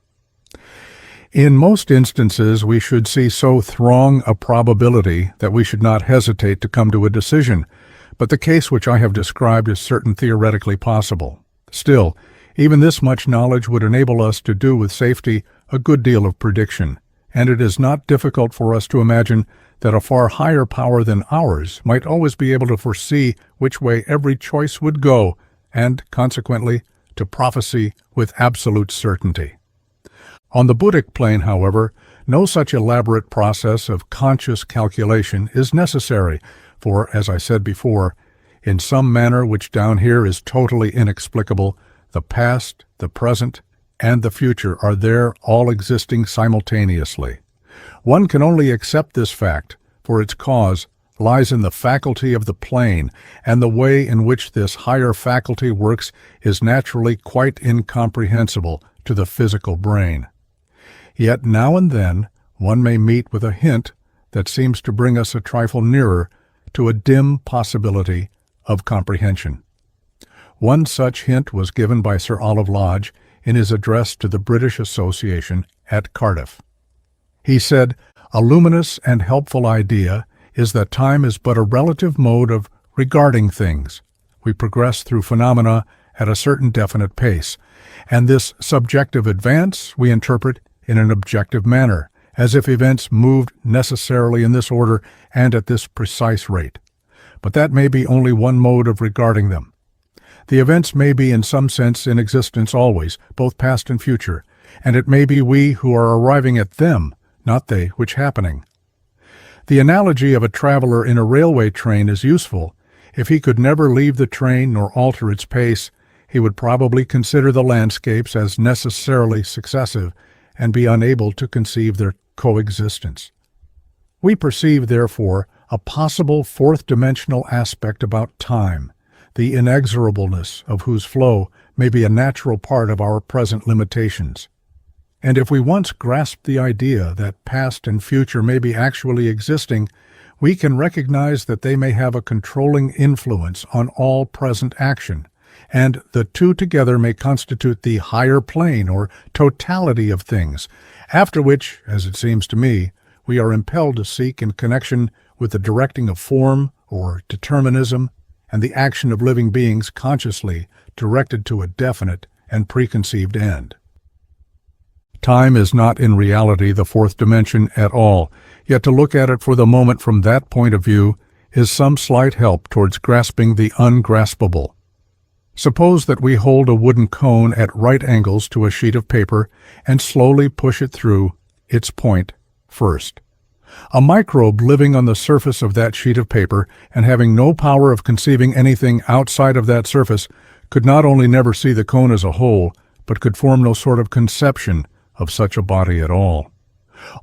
In most instances, we should see so throng a probability that we should not hesitate to come to a decision, but the case which I have described is certain theoretically possible. Still, even this much knowledge would enable us to do with safety a good deal of prediction, and it is not difficult for us to imagine that a far higher power than ours might always be able to foresee which way every choice would go, and, consequently, to prophesy with absolute certainty. On the Buddhic plane, however, no such elaborate process of conscious calculation is necessary, for, as I said before, in some manner which down here is totally inexplicable, the past, the present, and the future are there all existing simultaneously. One can only accept this fact, for its cause lies in the faculty of the plane, and the way in which this higher faculty works is naturally quite incomprehensible to the physical brain. Yet now and then one may meet with a hint that seems to bring us a trifle nearer to a dim possibility of comprehension. One such hint was given by Sir Olive Lodge in his address to the British Association at Cardiff. He said, "A luminous and helpful idea is that time is but a relative mode of regarding things. We progress through phenomena at a certain definite pace, and this subjective advance we interpret in an objective manner, as if events moved necessarily in this order and at this precise rate. But that may be only one mode of regarding them. The events may be in some sense in existence always, both past and future, and it may be we who are arriving at them, not they which happening. The analogy of a traveler in a railway train is useful. If he could never leave the train nor alter its pace, he would probably consider the landscapes as necessarily successive and be unable to conceive their coexistence. We perceive, therefore, a possible fourth-dimensional aspect about time, the inexorableness of whose flow may be a natural part of our present limitations. And if we once grasp the idea that past and future may be actually existing, we can recognize that they may have a controlling influence on all present action, and the two together may constitute the higher plane or totality of things, after which, as it seems to me, we are impelled to seek in connection with the directing of form or determinism and the action of living beings consciously directed to a definite and preconceived end. Time is not in reality the fourth dimension at all, yet to look at it for the moment from that point of view is some slight help towards grasping the ungraspable. Suppose that we hold a wooden cone at right angles to a sheet of paper and slowly push it through its point first. A microbe living on the surface of that sheet of paper and having no power of conceiving anything outside of that surface could not only never see the cone as a whole, but could form no sort of conception of such a body at all.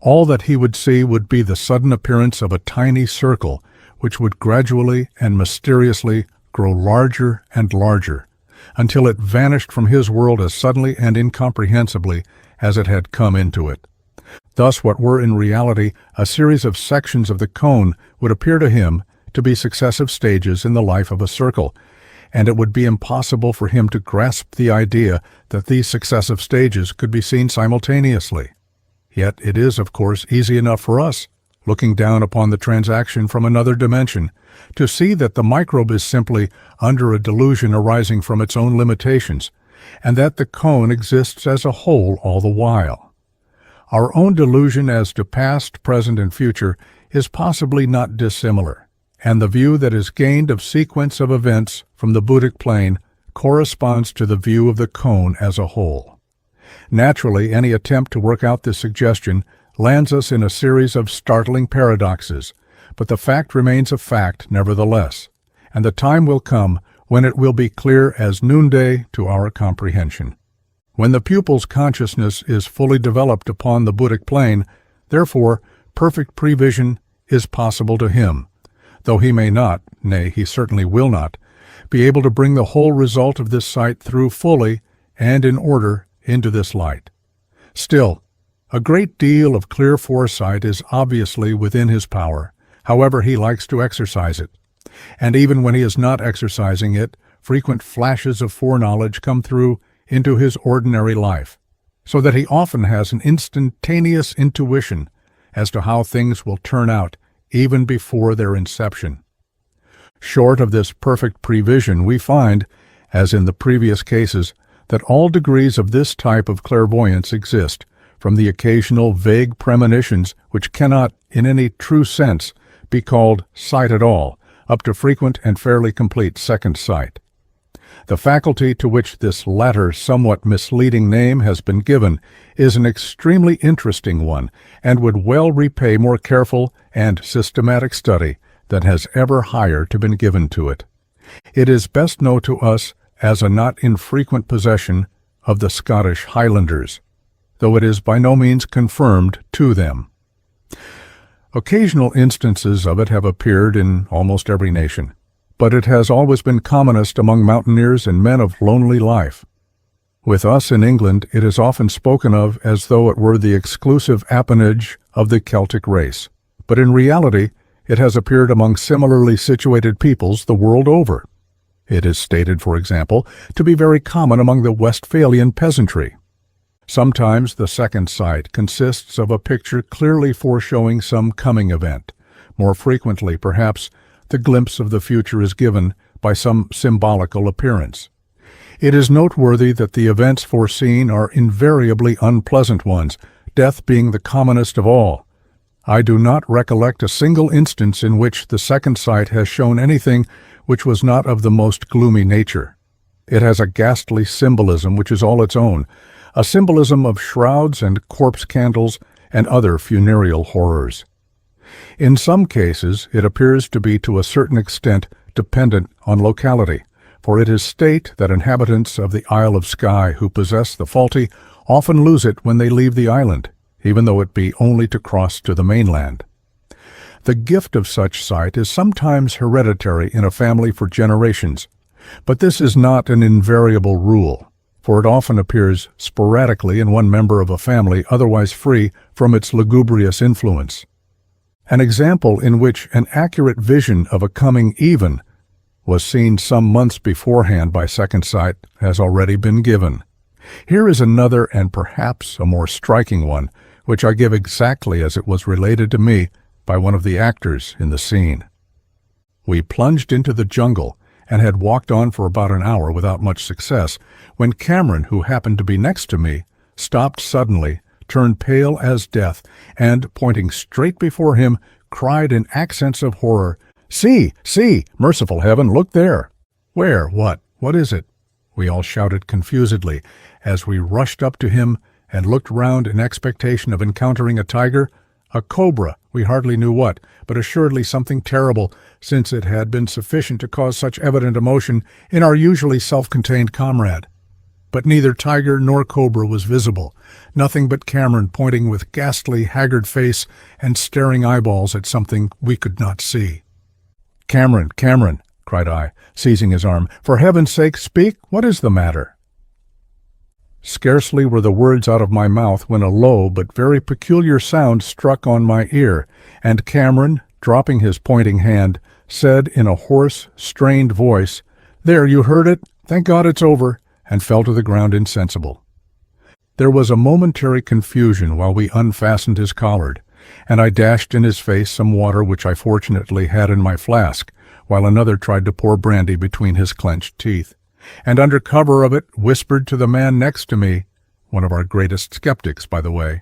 All that he would see would be the sudden appearance of a tiny circle, which would gradually and mysteriously grow larger and larger, until it vanished from his world as suddenly and incomprehensibly as it had come into it. Thus what were in reality a series of sections of the cone would appear to him to be successive stages in the life of a circle, and it would be impossible for him to grasp the idea that these successive stages could be seen simultaneously. Yet it is, of course, easy enough for us, looking down upon the transaction from another dimension, to see that the microbe is simply under a delusion arising from its own limitations, and that the cone exists as a whole all the while. Our own delusion as to past, present, and future is possibly not dissimilar, and the view that is gained of sequence of events from the Buddhic plane corresponds to the view of the cone as a whole. Naturally, any attempt to work out this suggestion lands us in a series of startling paradoxes, but the fact remains a fact nevertheless, and the time will come when it will be clear as noonday to our comprehension. When the pupil's consciousness is fully developed upon the Buddhic plane, therefore, perfect prevision is possible to him, though he may not, nay, he certainly will not, be able to bring the whole result of this sight through fully and in order into this light. Still, a great deal of clear foresight is obviously within his power, however he likes to exercise it. And even when he is not exercising it, frequent flashes of foreknowledge come through into his ordinary life. so that he often has an instantaneous intuition as to how things will turn out even before their inception. Short of this perfect prevision, we find, as in the previous cases, that all degrees of this type of clairvoyance exist, from the occasional vague premonitions which cannot, in any true sense, be called sight at all, up to frequent and fairly complete second sight. The faculty to which this latter somewhat misleading name has been given is an extremely interesting one, and would well repay more careful and systematic study than has ever higher to been given to it. It is best known to us as a not infrequent possession of the Scottish Highlanders, though it is by no means confirmed to them. Occasional instances of it have appeared in almost every nation, but it has always been commonest among mountaineers and men of lonely life. With us in England, it is often spoken of as though it were the exclusive appanage of the Celtic race, but in reality it has appeared among similarly situated peoples the world over. It is stated, for example, to be very common among the Westphalian peasantry. Sometimes the second sight consists of a picture clearly foreshowing some coming event. More frequently, perhaps, the glimpse of the future is given by some symbolical appearance. It is noteworthy that the events foreseen are invariably unpleasant ones, death being the commonest of all. I do not recollect a single instance in which the second sight has shown anything which was not of the most gloomy nature. It has a ghastly symbolism which is all its own, a symbolism of shrouds and corpse candles and other funereal horrors. In some cases, it appears to be to a certain extent dependent on locality, for it is state that inhabitants of the Isle of Skye who possess the faculty often lose it when they leave the island, even though it be only to cross to the mainland. The gift of such sight is sometimes hereditary in a family for generations, but this is not an invariable rule, for it often appears sporadically in one member of a family otherwise free from its lugubrious influence. An example in which an accurate vision of a coming even was seen some months beforehand by second sight has already been given. Here is another and perhaps a more striking one, which I give exactly as it was related to me by one of the actors in the scene. We plunged into the jungle and had walked on for about an hour without much success, when Cameron, who happened to be next to me, stopped suddenly, turned pale as death, and, pointing straight before him, cried in accents of horror, "See! See! Merciful heaven, look there!" "Where? What is it?" we all shouted confusedly, as we rushed up to him and looked round in expectation of encountering a tiger, a cobra, we hardly knew what, but assuredly something terrible, since it had been sufficient to cause such evident emotion in our usually self-contained comrade. But neither tiger nor cobra was visible, nothing but Cameron pointing with ghastly, haggard face and staring eyeballs at something we could not see. "Cameron, Cameron," cried I, seizing his arm, "for heaven's sake, speak! What is the matter?" Scarcely were the words out of my mouth when a low but very peculiar sound struck on my ear, and Cameron, dropping his pointing hand, said in a hoarse, strained voice, "There, you heard it! Thank God it's over!" and fell to the ground insensible. There was a momentary confusion while we unfastened his collar, and I dashed in his face some water which I fortunately had in my flask, while another tried to pour brandy between his clenched teeth, and under cover of it whispered to the man next to me, one of our greatest skeptics, by the way,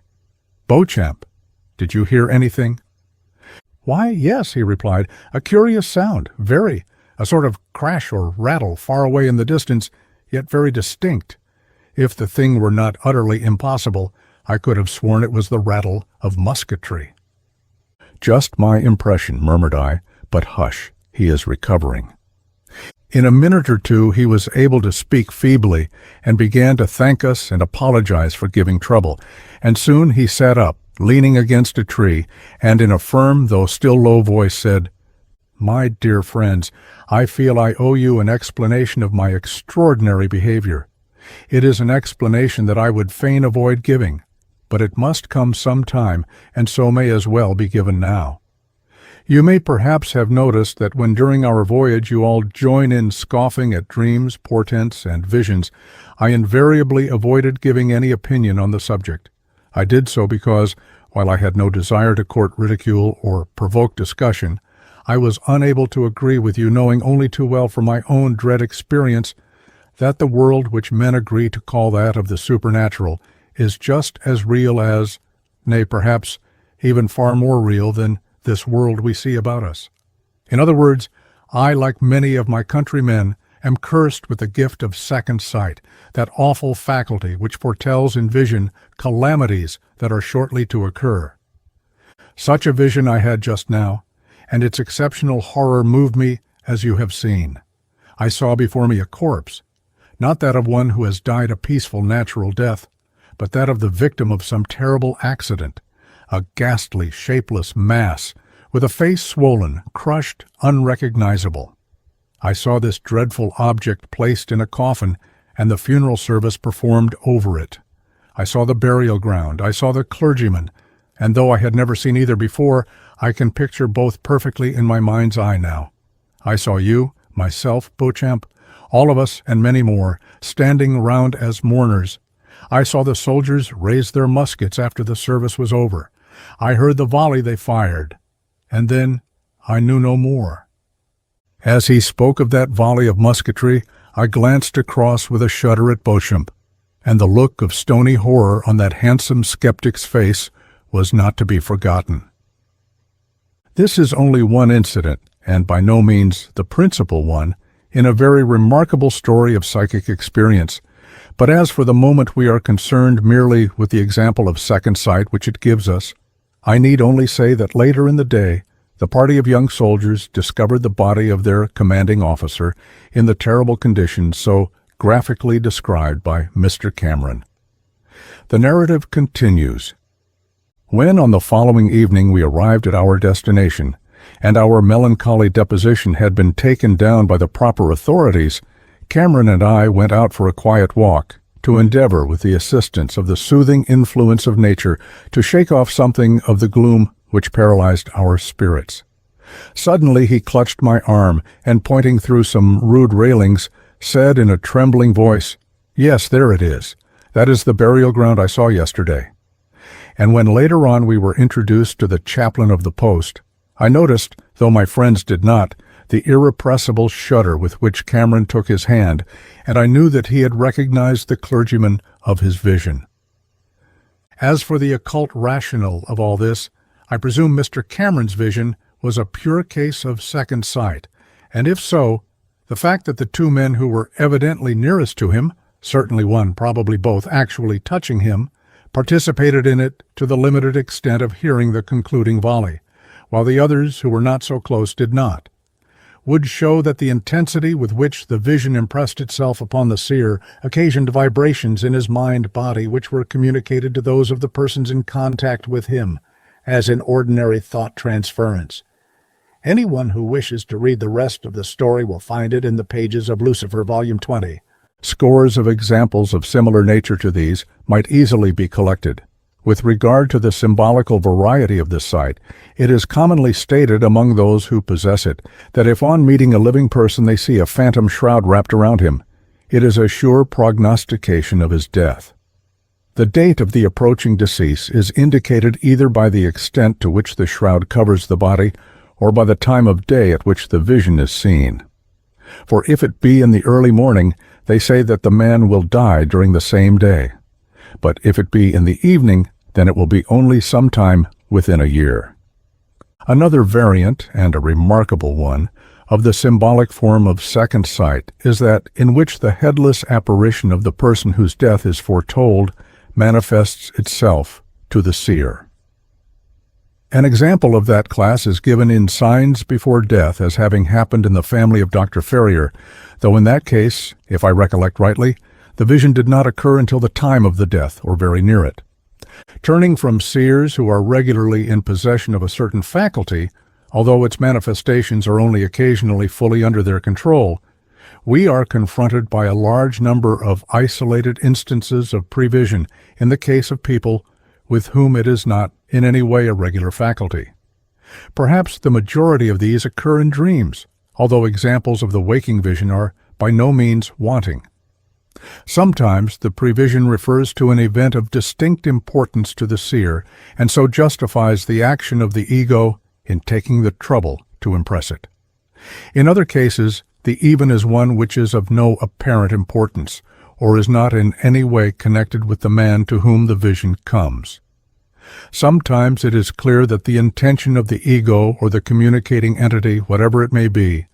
"Beauchamp, did you hear anything?" "Why, yes," he replied, "a curious sound, very, a sort of crash or rattle far away in the distance, yet very distinct. If the thing were not utterly impossible, I could have sworn it was the rattle of musketry." "Just my impression," murmured I, "but hush, he is recovering." In a minute or two he was able to speak feebly, and began to thank us and apologize for giving trouble, and soon he sat up, leaning against a tree, and in a firm though still low voice said, "My dear friends, I feel I owe you an explanation of my extraordinary behavior. It is an explanation that I would fain avoid giving, but it must come some time, and so may as well be given now. You may perhaps have noticed that when during our voyage you all join in scoffing at dreams, portents, and visions, I invariably avoided giving any opinion on the subject. I did so because, while I had no desire to court ridicule or provoke discussion, I was unable to agree with you, knowing only too well from my own dread experience that the world which men agree to call that of the supernatural is just as real as, nay, perhaps even far more real than this world we see about us. In other words, I, like many of my countrymen, am cursed with the gift of second sight, that awful faculty which foretells in vision calamities that are shortly to occur. Such a vision I had just now, and its exceptional horror moved me as you have seen. I saw before me a corpse, not that of one who has died a peaceful natural death, but that of the victim of some terrible accident, a ghastly, shapeless mass, with a face swollen, crushed, unrecognizable. I saw this dreadful object placed in a coffin, and the funeral service performed over it. I saw the burial ground, I saw the clergyman, and though I had never seen either before, I can picture both perfectly in my mind's eye now. I saw you, myself, Beauchamp, all of us and many more, standing round as mourners. I saw the soldiers raise their muskets after the service was over. I heard the volley they fired, and then I knew no more. As he spoke of that volley of musketry, I glanced across with a shudder at Beauchamp, and the look of stony horror on that handsome skeptic's face was not to be forgotten. This is only one incident, and by no means the principal one, in a very remarkable story of psychic experience. But as for the moment we are concerned merely with the example of second sight which it gives us, I need only say that later in the day, the party of young soldiers discovered the body of their commanding officer in the terrible condition so graphically described by Mr. Cameron. The narrative continues. When on the following evening we arrived at our destination, and our melancholy deposition had been taken down by the proper authorities, Cameron and I went out for a quiet walk, to endeavor, with the assistance of the soothing influence of nature, to shake off something of the gloom which paralyzed our spirits. Suddenly he clutched my arm, and pointing through some rude railings, said in a trembling voice, "Yes, there it is. That is the burial ground I saw yesterday." And when later on we were introduced to the chaplain of the post, I noticed, though my friends did not, the irrepressible shudder with which Cameron took his hand, and I knew that he had recognized the clergyman of his vision. As for the occult rationale of all this, I presume Mr. Cameron's vision was a pure case of second sight, and if so, the fact that the two men who were evidently nearest to him, certainly one, probably both, actually touching him, participated in it to the limited extent of hearing the concluding volley, while the others who were not so close did not, would show that the intensity with which the vision impressed itself upon the seer occasioned vibrations in his mind-body which were communicated to those of the persons in contact with him, as in ordinary thought transference. Anyone who wishes to read the rest of the story will find it in the pages of Lucifer, Volume 20. Scores of examples of similar nature to these might easily be collected. With regard to the symbolical variety of this sight, it is commonly stated among those who possess it that if on meeting a living person they see a phantom shroud wrapped around him, it is a sure prognostication of his death. The date of the approaching decease is indicated either by the extent to which the shroud covers the body or by the time of day at which the vision is seen. For if it be in the early morning, they say that the man will die during the same day. But if it be in the evening, then it will be only sometime within a year. Another variant, and a remarkable one, of the symbolic form of second sight is that in which the headless apparition of the person whose death is foretold manifests itself to the seer. An example of that class is given in Signs Before Death as having happened in the family of Dr. Ferrier, though in that case, if I recollect rightly, the vision did not occur until the time of the death, or very near it. Turning from seers who are regularly in possession of a certain faculty, although its manifestations are only occasionally fully under their control, we are confronted by a large number of isolated instances of prevision in the case of people with whom it is not in any way a regular faculty. Perhaps the majority of these occur in dreams, although examples of the waking vision are by no means wanting. Sometimes the prevision refers to an event of distinct importance to the seer, and so justifies the action of the ego in taking the trouble to impress it. In other cases, the even is one which is of no apparent importance, or is not in any way connected with the man to whom the vision comes. Sometimes it is clear that the intention of the ego or the communicating entity, whatever it may be,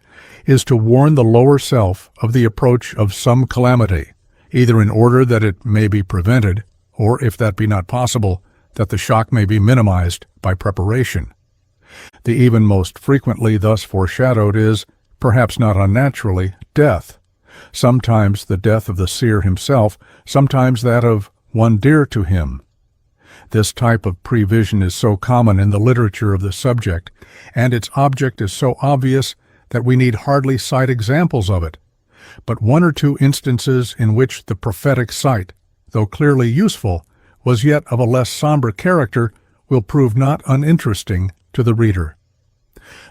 is to warn the lower self of the approach of some calamity, either in order that it may be prevented, or, if that be not possible, that the shock may be minimized by preparation. The even most frequently thus foreshadowed is, perhaps not unnaturally, death. Sometimes the death of the seer himself, sometimes that of one dear to him. This type of prevision is so common in the literature of the subject, and its object is so obvious that we need hardly cite examples of it. But one or two instances in which the prophetic sight, though clearly useful, was yet of a less somber character, will prove not uninteresting to the reader.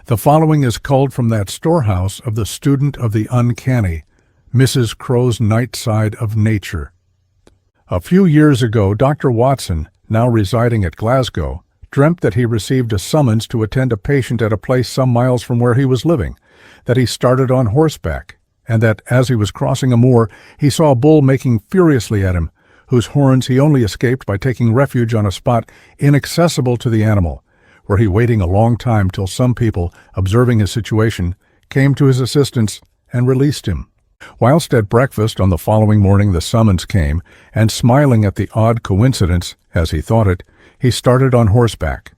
The following is culled from that storehouse of the student of the uncanny, Mrs. Crow's Night Side of Nature. A few years ago, Dr. Watson, now residing at Glasgow, dreamt that he received a summons to attend a patient at a place some miles from where he was living, that he started on horseback, and that, as he was crossing a moor, he saw a bull making furiously at him, whose horns he only escaped by taking refuge on a spot inaccessible to the animal, where he waiting a long time till some people, observing his situation, came to his assistance and released him. Whilst at breakfast on the following morning the summons came, and smiling at the odd coincidence, as he thought it, he started on horseback.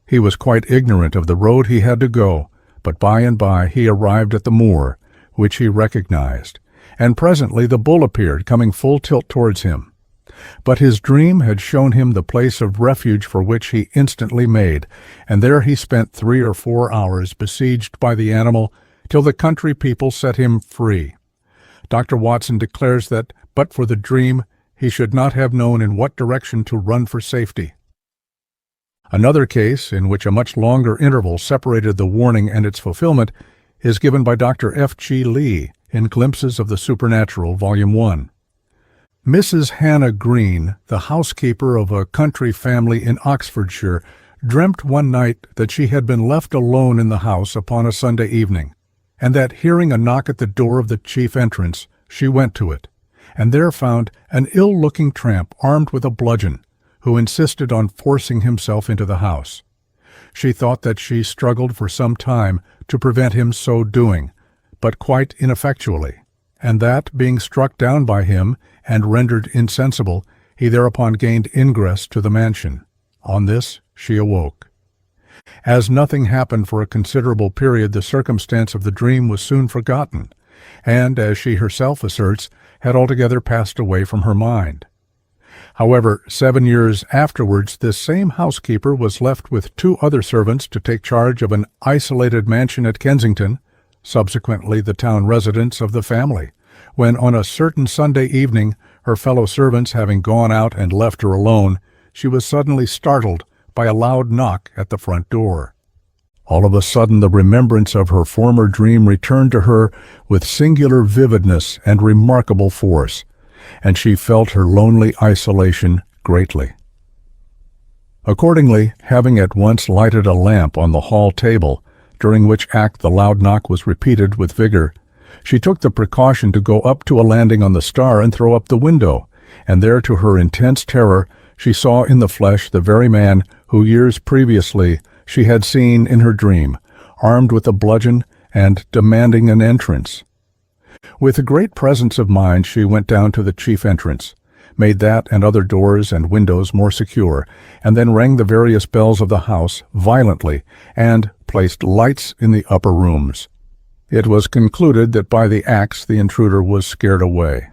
He was quite ignorant of the road he had to go, but by and by he arrived at the moor, which he recognized, and presently the bull appeared, coming full tilt towards him. But his dream had shown him the place of refuge for which he instantly made, and there he spent 3 or 4 hours besieged by the animal, till the country people set him free. Dr. Watson declares that, but for the dream, he should not have known in what direction to run for safety. Another case, in which a much longer interval separated the warning and its fulfillment, is given by Dr. F. G. Lee in Glimpses of the Supernatural, Volume 1. Mrs. Hannah Green, the housekeeper of a country family in Oxfordshire, dreamt one night that she had been left alone in the house upon a Sunday evening, and that, hearing a knock at the door of the chief entrance, she went to it, and there found an ill-looking tramp armed with a bludgeon, who insisted on forcing himself into the house. She thought that she struggled for some time to prevent him so doing, but quite ineffectually, and that, being struck down by him and rendered insensible, he thereupon gained ingress to the mansion. On this she awoke. As nothing happened for a considerable period, the circumstance of the dream was soon forgotten, and, as she herself asserts, had altogether passed away from her mind. However, 7 years afterwards, this same housekeeper was left with 2 other servants to take charge of an isolated mansion at Kensington, subsequently the town residence of the family, when on a certain Sunday evening, her fellow servants having gone out and left her alone, she was suddenly startled by a loud knock at the front door. All of a sudden the remembrance of her former dream returned to her with singular vividness and remarkable force, and she felt her lonely isolation greatly. Accordingly, having at once lighted a lamp on the hall table, during which act the loud knock was repeated with vigor, she took the precaution to go up to a landing on the Star and throw up the window, and there, to her intense terror, she saw in the flesh the very man who years previously she had seen in her dream, armed with a bludgeon and demanding an entrance. With a great presence of mind she went down to the chief entrance, made that and other doors and windows more secure, and then rang the various bells of the house violently, and placed lights in the upper rooms. It was concluded that by the acts the intruder was scared away.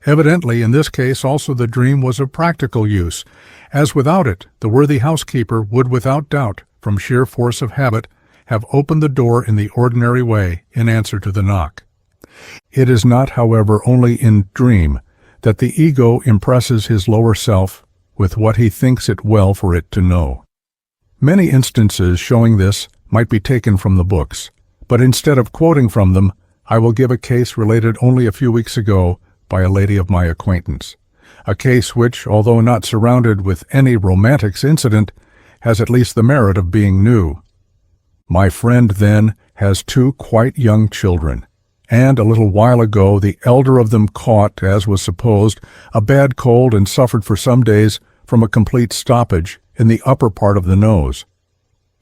Evidently, in this case also the dream was of practical use, as without it the worthy housekeeper would without doubt, from sheer force of habit, have opened the door in the ordinary way in answer to the knock. It is not, however, only in dream that the ego impresses his lower self with what he thinks it well for it to know. Many instances showing this might be taken from the books, but instead of quoting from them, I will give a case related only a few weeks ago by a lady of my acquaintance. A case which, although not surrounded with any romantic incident, has at least the merit of being new. My friend, then, has 2 quite young children, and a little while ago the elder of them caught, as was supposed, a bad cold and suffered for some days from a complete stoppage in the upper part of the nose.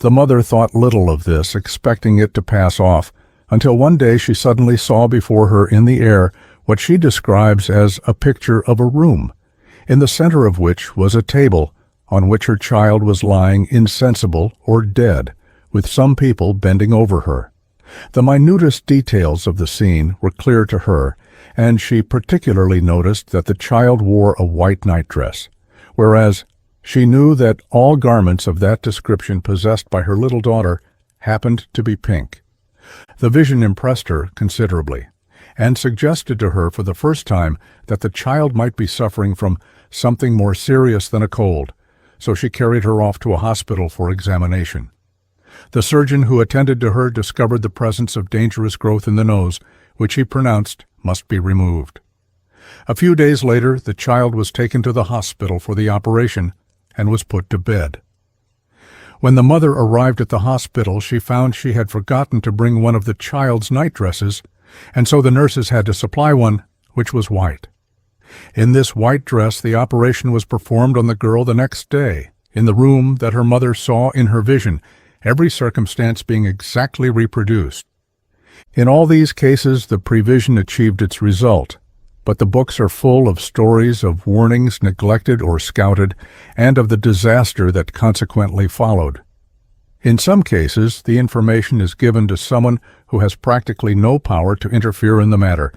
The mother thought little of this, expecting it to pass off, until one day she suddenly saw before her in the air what she describes as a picture of a room, in the center of which was a table on which her child was lying insensible or dead, with some people bending over her. The minutest details of the scene were clear to her, and she particularly noticed that the child wore a white nightdress, whereas she knew that all garments of that description possessed by her little daughter happened to be pink. The vision impressed her considerably, and suggested to her for the first time that the child might be suffering from something more serious than a cold, so she carried her off to a hospital for examination. The surgeon who attended to her discovered the presence of dangerous growth in the nose, which he pronounced must be removed. A few days later, the child was taken to the hospital for the operation and was put to bed. When the mother arrived at the hospital, she found she had forgotten to bring one of the child's nightdresses, and so the nurses had to supply one, which was white. In this white dress, the operation was performed on the girl the next day, in the room that her mother saw in her vision, every circumstance being exactly reproduced. In all these cases, the prevision achieved its result, but the books are full of stories of warnings neglected or scouted, and of the disaster that consequently followed. In some cases, the information is given to someone who has practically no power to interfere in the matter,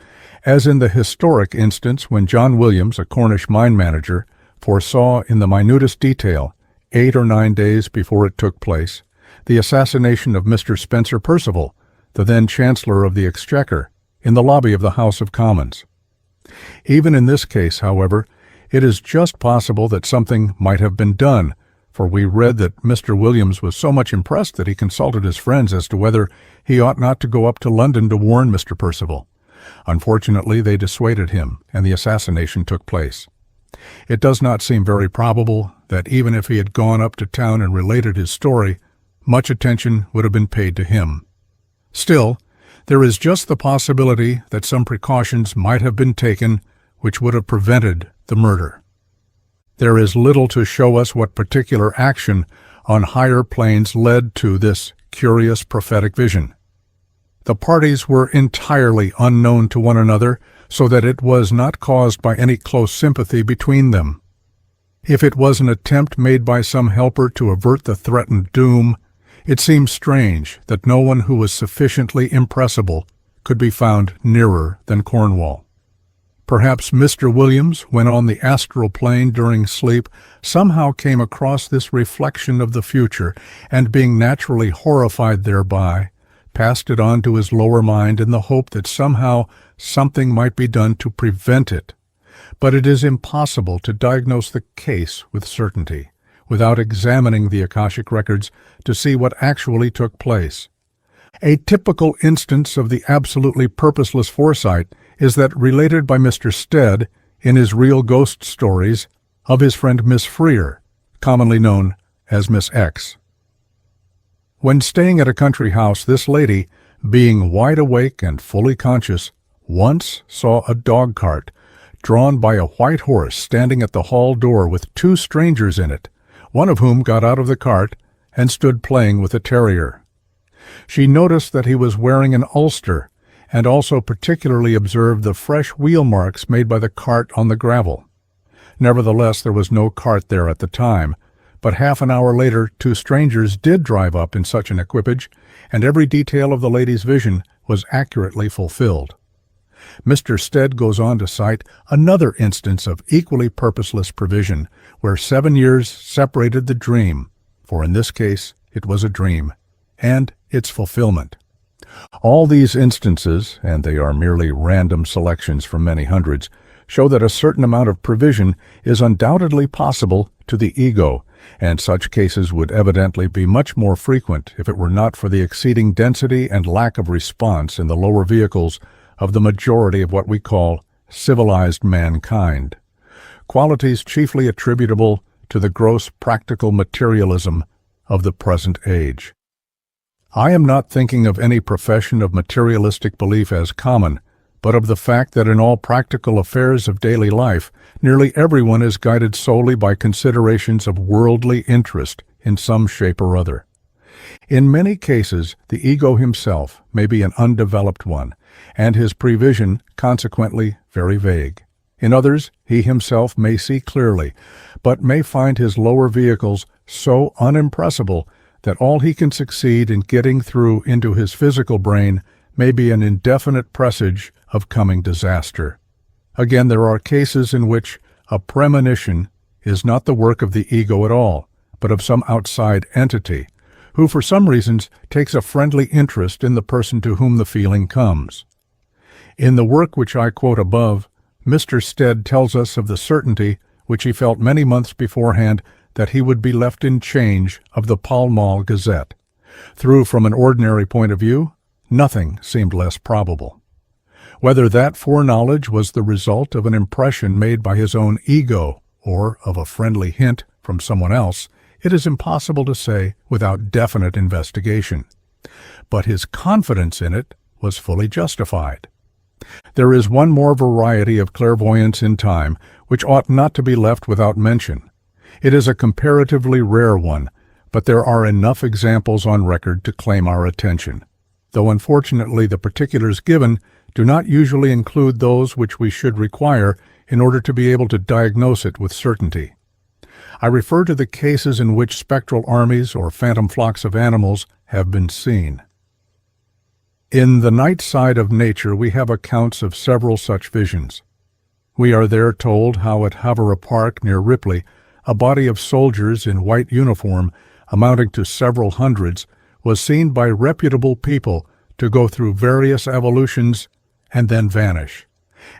as in the historic instance when John Williams, a Cornish mine manager, foresaw in the minutest detail, 8 or 9 days before it took place, the assassination of Mr. Spencer Perceval, the then Chancellor of the Exchequer, in the lobby of the House of Commons. Even in this case, however, it is just possible that something might have been done, for we read that Mr. Williams was so much impressed that he consulted his friends as to whether he ought not to go up to London to warn Mr. Perceval. Unfortunately, they dissuaded him, and the assassination took place. It does not seem very probable that even if he had gone up to town and related his story, much attention would have been paid to him. Still, there is just the possibility that some precautions might have been taken which would have prevented the murder. There is little to show us what particular action on higher planes led to this curious prophetic vision. The parties were entirely unknown to one another, so that it was not caused by any close sympathy between them. If it was an attempt made by some helper to avert the threatened doom, it seems strange that no one who was sufficiently impressible could be found nearer than Cornwall. Perhaps Mr. Williams, when on the astral plane during sleep, somehow came across this reflection of the future, and being naturally horrified thereby, passed it on to his lower mind in the hope that somehow something might be done to prevent it. But it is impossible to diagnose the case with certainty, without examining the Akashic records to see what actually took place. A typical instance of the absolutely purposeless foresight is that related by Mr. Stead in his Real Ghost Stories of his friend Miss Freer, commonly known as Miss X. When staying at a country house, this lady, being wide awake and fully conscious, once saw a dog cart drawn by a white horse standing at the hall door with 2 strangers in it, one of whom got out of the cart and stood playing with a terrier. She noticed that he was wearing an ulster, and also particularly observed the fresh wheel marks made by the cart on the gravel. Nevertheless, there was no cart there at the time, but half an hour later 2 strangers did drive up in such an equipage, and every detail of the lady's vision was accurately fulfilled. Mr. Stead goes on to cite another instance of equally purposeless prevision, where 7 years separated the dream, for in this case it was a dream, and its fulfillment. All these instances, and they are merely random selections from many hundreds, show that a certain amount of prevision is undoubtedly possible to the ego, and such cases would evidently be much more frequent if it were not for the exceeding density and lack of response in the lower vehicles of the majority of what we call civilized mankind, qualities chiefly attributable to the gross practical materialism of the present age. I am not thinking of any profession of materialistic belief as common, but of the fact that in all practical affairs of daily life, nearly everyone is guided solely by considerations of worldly interest in some shape or other. In many cases, the ego himself may be an undeveloped one, and his prevision consequently very vague. In others, he himself may see clearly, but may find his lower vehicles so unimpressible that all he can succeed in getting through into his physical brain may be an indefinite presage of coming disaster. Again, there are cases in which a premonition is not the work of the ego at all, but of some outside entity, who for some reasons takes a friendly interest in the person to whom the feeling comes. In the work which I quote above, Mr. Stead tells us of the certainty which he felt many months beforehand that he would be left in charge of the Pall Mall Gazette. Though from an ordinary point of view, nothing seemed less probable. Whether that foreknowledge was the result of an impression made by his own ego or of a friendly hint from someone else, it is impossible to say without definite investigation. But his confidence in it was fully justified. There is one more variety of clairvoyance in time which ought not to be left without mention. It is a comparatively rare one, but there are enough examples on record to claim our attention, though unfortunately the particulars given do not usually include those which we should require in order to be able to diagnose it with certainty. I refer to the cases in which spectral armies or phantom flocks of animals have been seen. In The Night Side of Nature we have accounts of several such visions. We are there told how at Havre Park near Ripley, a body of soldiers in white uniform, amounting to several hundreds, was seen by reputable people to go through various evolutions and then vanish,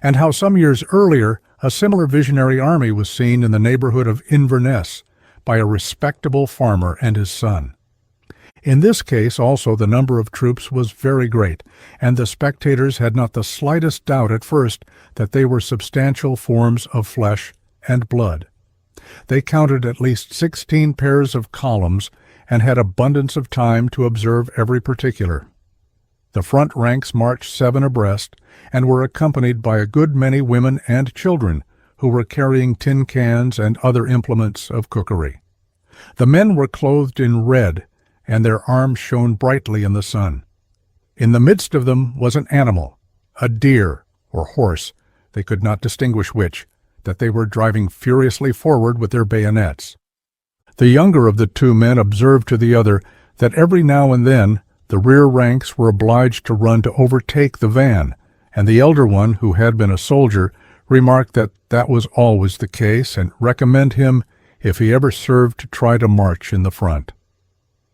and how some years earlier a similar visionary army was seen in the neighborhood of Inverness by a respectable farmer and his son. In this case also the number of troops was very great, and the spectators had not the slightest doubt at first that they were substantial forms of flesh and blood. They counted at least 16 pairs of columns and had abundance of time to observe every particular. The front ranks marched 7 abreast and were accompanied by a good many women and children who were carrying tin cans and other implements of cookery. The men were clothed in red, and their arms shone brightly in the sun. In the midst of them was an animal, a deer or horse, they could not distinguish which, that they were driving furiously forward with their bayonets. The younger of the two men observed to the other that every now and then the rear ranks were obliged to run to overtake the van, and the elder one, who had been a soldier, remarked that that was always the case and recommended him, if he ever served, to try to march in the front.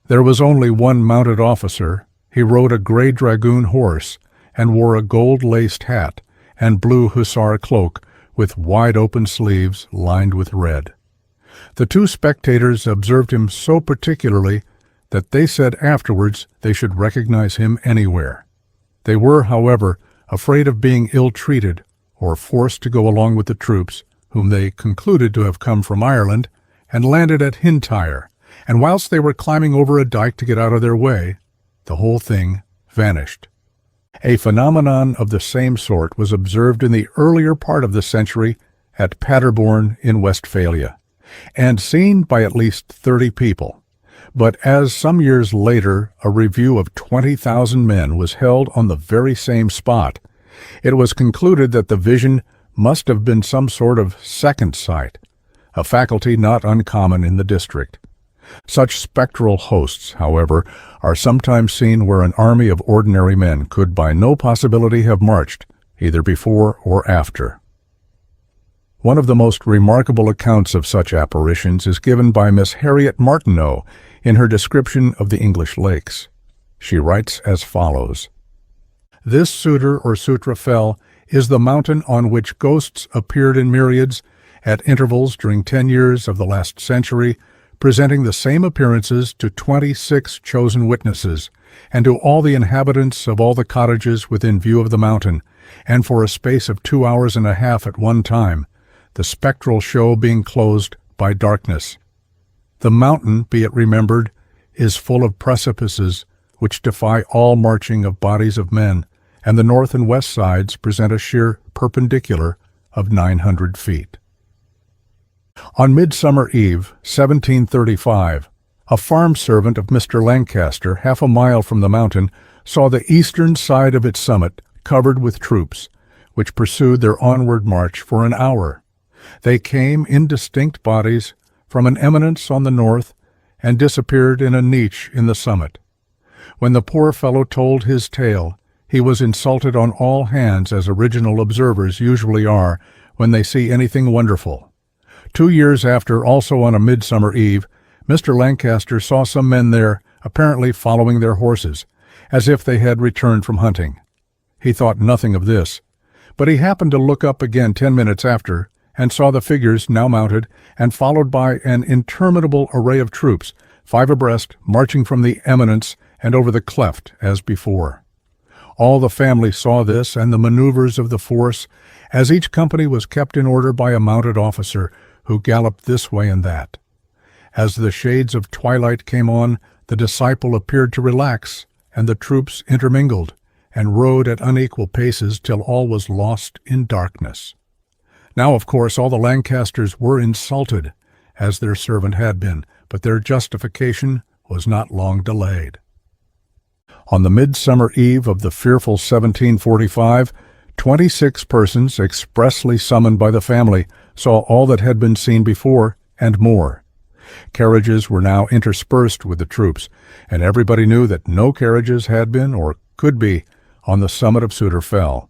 There was only one mounted officer. He rode a gray dragoon horse and wore a gold-laced hat and blue hussar cloak with wide-open sleeves lined with red. The two spectators observed him so particularly that they said afterwards they should recognize him anywhere. They were, however, afraid of being ill-treated or forced to go along with the troops, whom they concluded to have come from Ireland, and landed at Hintyre, and whilst they were climbing over a dike to get out of their way, the whole thing vanished. A phenomenon of the same sort was observed in the earlier part of the century at Paderborn in Westphalia, and seen by at least 30 people. But as some years later a review of 20,000 men was held on the very same spot, it was concluded that the vision must have been some sort of second sight, a faculty not uncommon in the district. Such spectral hosts, however, are sometimes seen where an army of ordinary men could by no possibility have marched, either before or after. One of the most remarkable accounts of such apparitions is given by Miss Harriet Martineau in her description of the English lakes. She writes as follows: "This Sutor or Sutra Fell is the mountain on which ghosts appeared in myriads at intervals during 10 years of the last century, presenting the same appearances to 26 chosen witnesses, and to all the inhabitants of all the cottages within view of the mountain, and for a space of 2 hours and a half at one time, the spectral show being closed by darkness. The mountain, be it remembered, is full of precipices which defy all marching of bodies of men, and the north and west sides present a sheer perpendicular of 900 feet. On Midsummer Eve, 1735, a farm servant of Mr. Lancaster, half a mile from the mountain, saw the eastern side of its summit covered with troops, which pursued their onward march for an hour. They came in distinct bodies from an eminence on the north and disappeared in a niche in the summit. When the poor fellow told his tale, he was insulted on all hands, as original observers usually are when they see anything wonderful. 2 years after, also on a Midsummer Eve, Mr. Lancaster saw some men there, apparently following their horses, as if they had returned from hunting. He thought nothing of this, but he happened to look up again 10 minutes after, and saw the figures now mounted and followed by an interminable array of troops, 5 abreast, marching from the eminence and over the cleft as before. All the family saw this and the maneuvers of the force, as each company was kept in order by a mounted officer who galloped this way and that. As the shades of twilight came on, the disciple appeared to relax, and the troops intermingled, and rode at unequal paces till all was lost in darkness. Now, of course, all the Lancasters were insulted, as their servant had been, but their justification was not long delayed. On the Midsummer Eve of the fearful 1745, 26 persons, expressly summoned by the family, saw all that had been seen before, and more. Carriages were now interspersed with the troops, and everybody knew that no carriages had been, or could be, on the summit of Sutter Fell.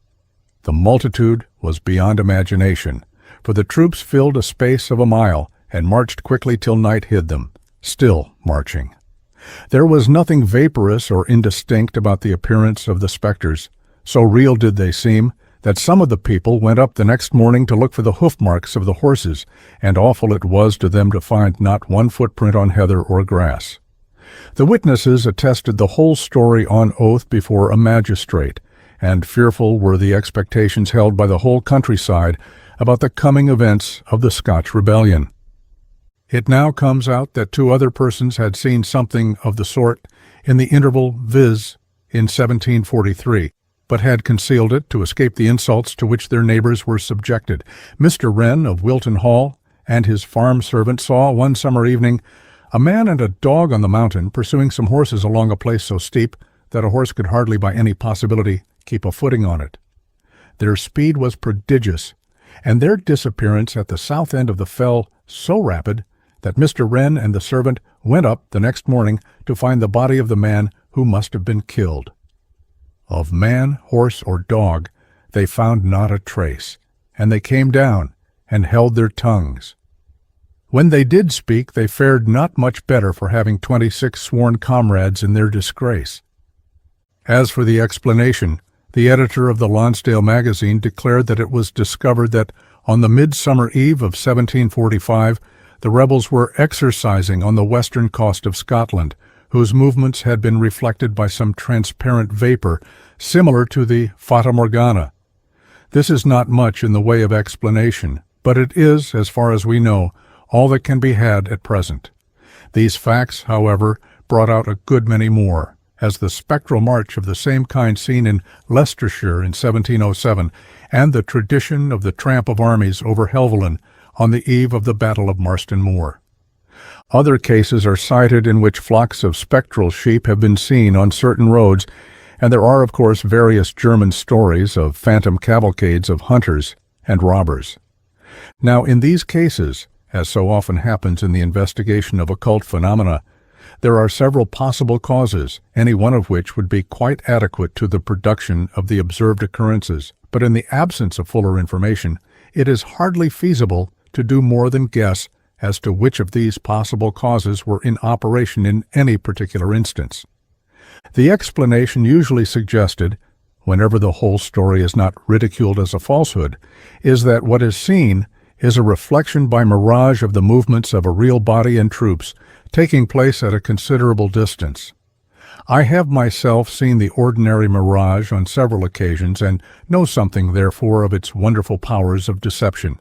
The multitude was beyond imagination, for the troops filled a space of a mile, and marched quickly till night hid them, still marching. There was nothing vaporous or indistinct about the appearance of the specters. So real did they seem, that some of the people went up the next morning to look for the hoof marks of the horses, and awful it was to them to find not one footprint on heather or grass. The witnesses attested the whole story on oath before a magistrate, and fearful were the expectations held by the whole countryside about the coming events of the Scotch Rebellion. It now comes out that 2 other persons had seen something of the sort in the interval, viz., in 1743, but had concealed it to escape the insults to which their neighbors were subjected. Mr. Wren of Wilton Hall and his farm servant saw one summer evening a man and a dog on the mountain pursuing some horses along a place so steep that a horse could hardly by any possibility keep a footing on it. Their speed was prodigious, and their disappearance at the south end of the fell so rapid that Mr. Wren and the servant went up the next morning to find the body of the man who must have been killed. Of man, horse, or dog they found not a trace, and they came down and held their tongues. When they did speak, they fared not much better for having 26 sworn comrades in their disgrace. As for the explanation, the editor of the Lonsdale magazine declared that it was discovered that on the Midsummer Eve of 1745, the rebels were exercising on the western coast of Scotland, whose movements had been reflected by some transparent vapor, similar to the Fata Morgana. This is not much in the way of explanation, but it is, as far as we know, all that can be had at present. These facts, however, brought out a good many more, as the spectral march of the same kind seen in Leicestershire in 1707, and the tradition of the tramp of armies over Helvellyn on the eve of the Battle of Marston Moor. Other cases are cited in which flocks of spectral sheep have been seen on certain roads, and there are, of course, various German stories of phantom cavalcades of hunters and robbers. Now, in these cases, as so often happens in the investigation of occult phenomena, there are several possible causes, any one of which would be quite adequate to the production of the observed occurrences, but in the absence of fuller information, it is hardly feasible to do more than guess as to which of these possible causes were in operation in any particular instance. The explanation usually suggested, whenever the whole story is not ridiculed as a falsehood, is that what is seen is a reflection by mirage of the movements of a real body and troops taking place at a considerable distance. I have myself seen the ordinary mirage on several occasions and know something, therefore, of its wonderful powers of deception.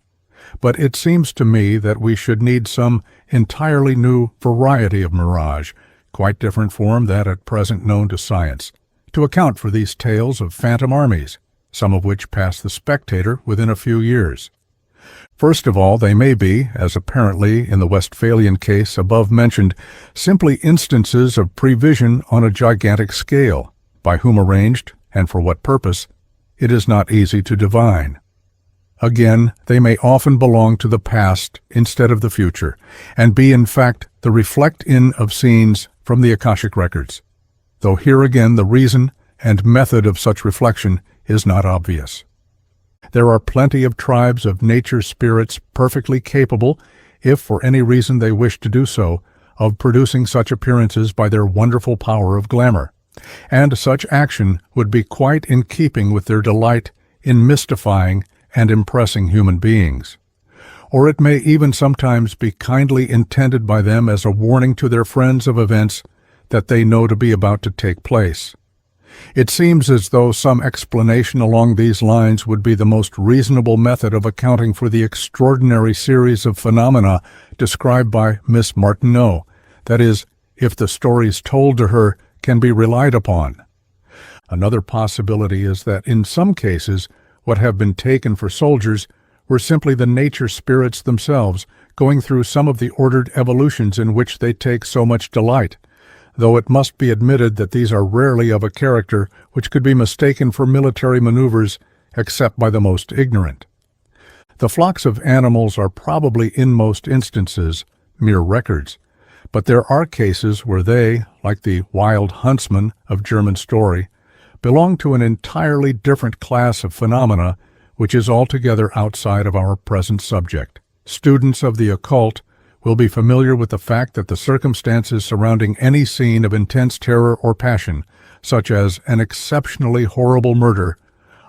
But it seems to me that we should need some entirely new variety of mirage, quite different from that at present known to science, to account for these tales of phantom armies, some of which pass the spectator within a few years. First of all, they may be, as apparently in the Westphalian case above mentioned, simply instances of prevision on a gigantic scale, by whom arranged, and for what purpose, it is not easy to divine. Again, they may often belong to the past instead of the future, and be in fact the reflect-in of scenes from the Akashic records, though here again the reason and method of such reflection is not obvious. There are plenty of tribes of nature spirits perfectly capable, if for any reason they wish to do so, of producing such appearances by their wonderful power of glamour, and such action would be quite in keeping with their delight in mystifying and impressing human beings. Or it may even sometimes be kindly intended by them as a warning to their friends of events that they know to be about to take place. It seems as though some explanation along these lines would be the most reasonable method of accounting for the extraordinary series of phenomena described by Miss Martineau, that is, if the stories told to her can be relied upon. Another possibility is that in some cases what have been taken for soldiers were simply the nature spirits themselves going through some of the ordered evolutions in which they take so much delight, though it must be admitted that these are rarely of a character which could be mistaken for military maneuvers except by the most ignorant. The flocks of animals are probably in most instances mere records, but there are cases where they, like the wild huntsman of German story, belong to an entirely different class of phenomena which is altogether outside of our present subject. Students of the occult will be familiar with the fact that the circumstances surrounding any scene of intense terror or passion, such as an exceptionally horrible murder,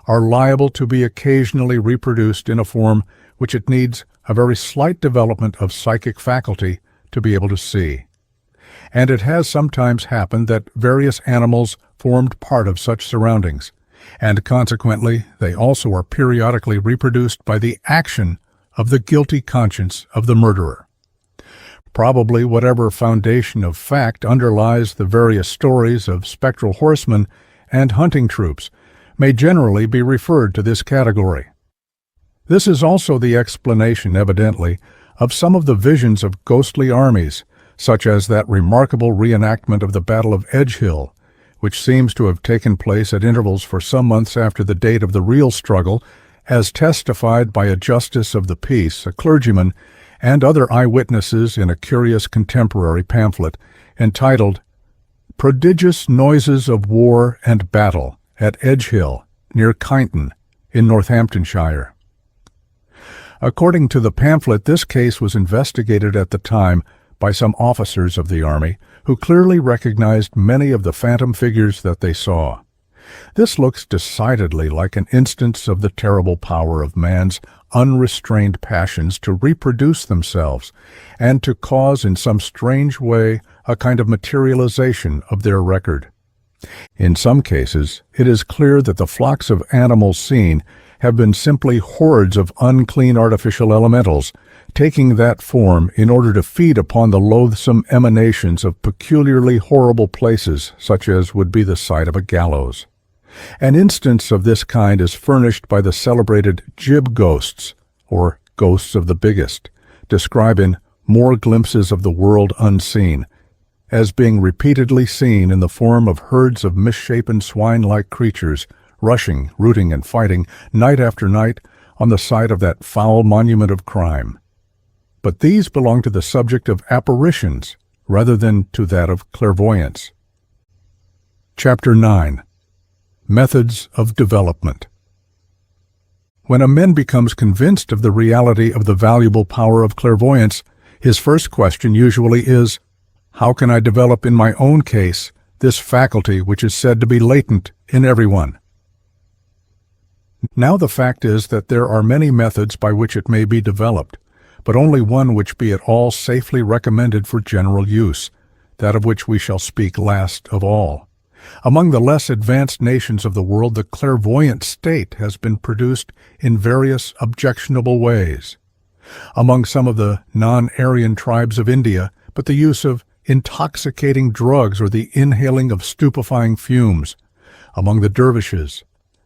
are liable to be occasionally reproduced in a form which it needs a very slight development of psychic faculty to be able to see. And it has sometimes happened that various animals formed part of such surroundings, and consequently they also are periodically reproduced by the action of the guilty conscience of the murderer. Probably whatever foundation of fact underlies the various stories of spectral horsemen and hunting troops may generally be referred to this category. This is also the explanation, evidently, of some of the visions of ghostly armies, such as that remarkable reenactment of the Battle of Edgehill, which seems to have taken place at intervals for some months after the date of the real struggle, as testified by a justice of the peace, a clergyman, and other eyewitnesses in a curious contemporary pamphlet entitled "Prodigious Noises of War and Battle at Edgehill, near Kyneton, in Northamptonshire." According to the pamphlet, this case was investigated at the time by some officers of the army who clearly recognized many of the phantom figures that they saw. This looks decidedly like an instance of the terrible power of man's unrestrained passions to reproduce themselves and to cause in some strange way a kind of materialization of their record. In some cases, it is clear that the flocks of animals seen have been simply hordes of unclean artificial elementals, taking that form in order to feed upon the loathsome emanations of peculiarly horrible places, such as would be the site of a gallows. An instance of this kind is furnished by the celebrated Jib ghosts, or ghosts of the biggest, described in More Glimpses of the World Unseen, as being repeatedly seen in the form of herds of misshapen swine-like creatures, rushing, rooting, and fighting, night after night, on the site of that foul monument of crime. But these belong to the subject of apparitions, rather than to that of clairvoyance. Chapter 9. Methods of Development. When a man becomes convinced of the reality of the valuable power of clairvoyance, his first question usually is, how can I develop in my own case this faculty which is said to be latent in everyone? Now the fact is that there are many methods by which it may be developed, but only one which be at all safely recommended for general use, that of which we shall speak last of all. Among the less advanced nations of the world, the clairvoyant state has been produced in various objectionable ways. Among some of the non-Aryan tribes of India, but the use of intoxicating drugs or the inhaling of stupefying fumes. Among the dervishes,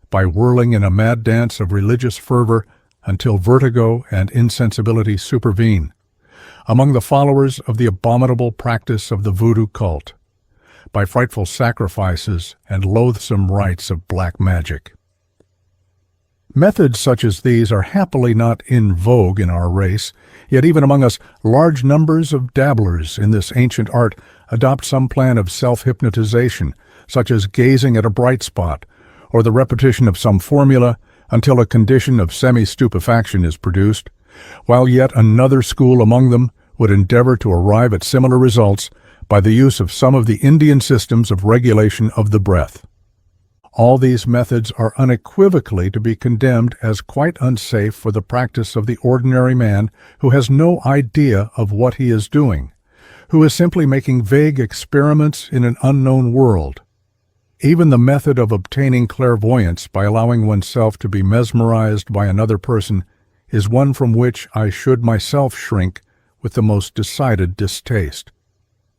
by whirling in a mad dance of religious fervor until vertigo and insensibility supervene. Among the followers of the abominable practice of the voodoo cult, by frightful sacrifices and loathsome rites of black magic. Methods such as these are happily not in vogue in our race, yet even among us large numbers of dabblers in this ancient art adopt some plan of self-hypnotization, such as gazing at a bright spot, or the repetition of some formula until a condition of semi-stupefaction is produced, while yet another school among them would endeavor to arrive at similar results by the use of some of the Indian systems of regulation of the breath. All these methods are unequivocally to be condemned as quite unsafe for the practice of the ordinary man who has no idea of what he is doing, who is simply making vague experiments in an unknown world. Even the method of obtaining clairvoyance by allowing oneself to be mesmerized by another person is one from which I should myself shrink with the most decided distaste.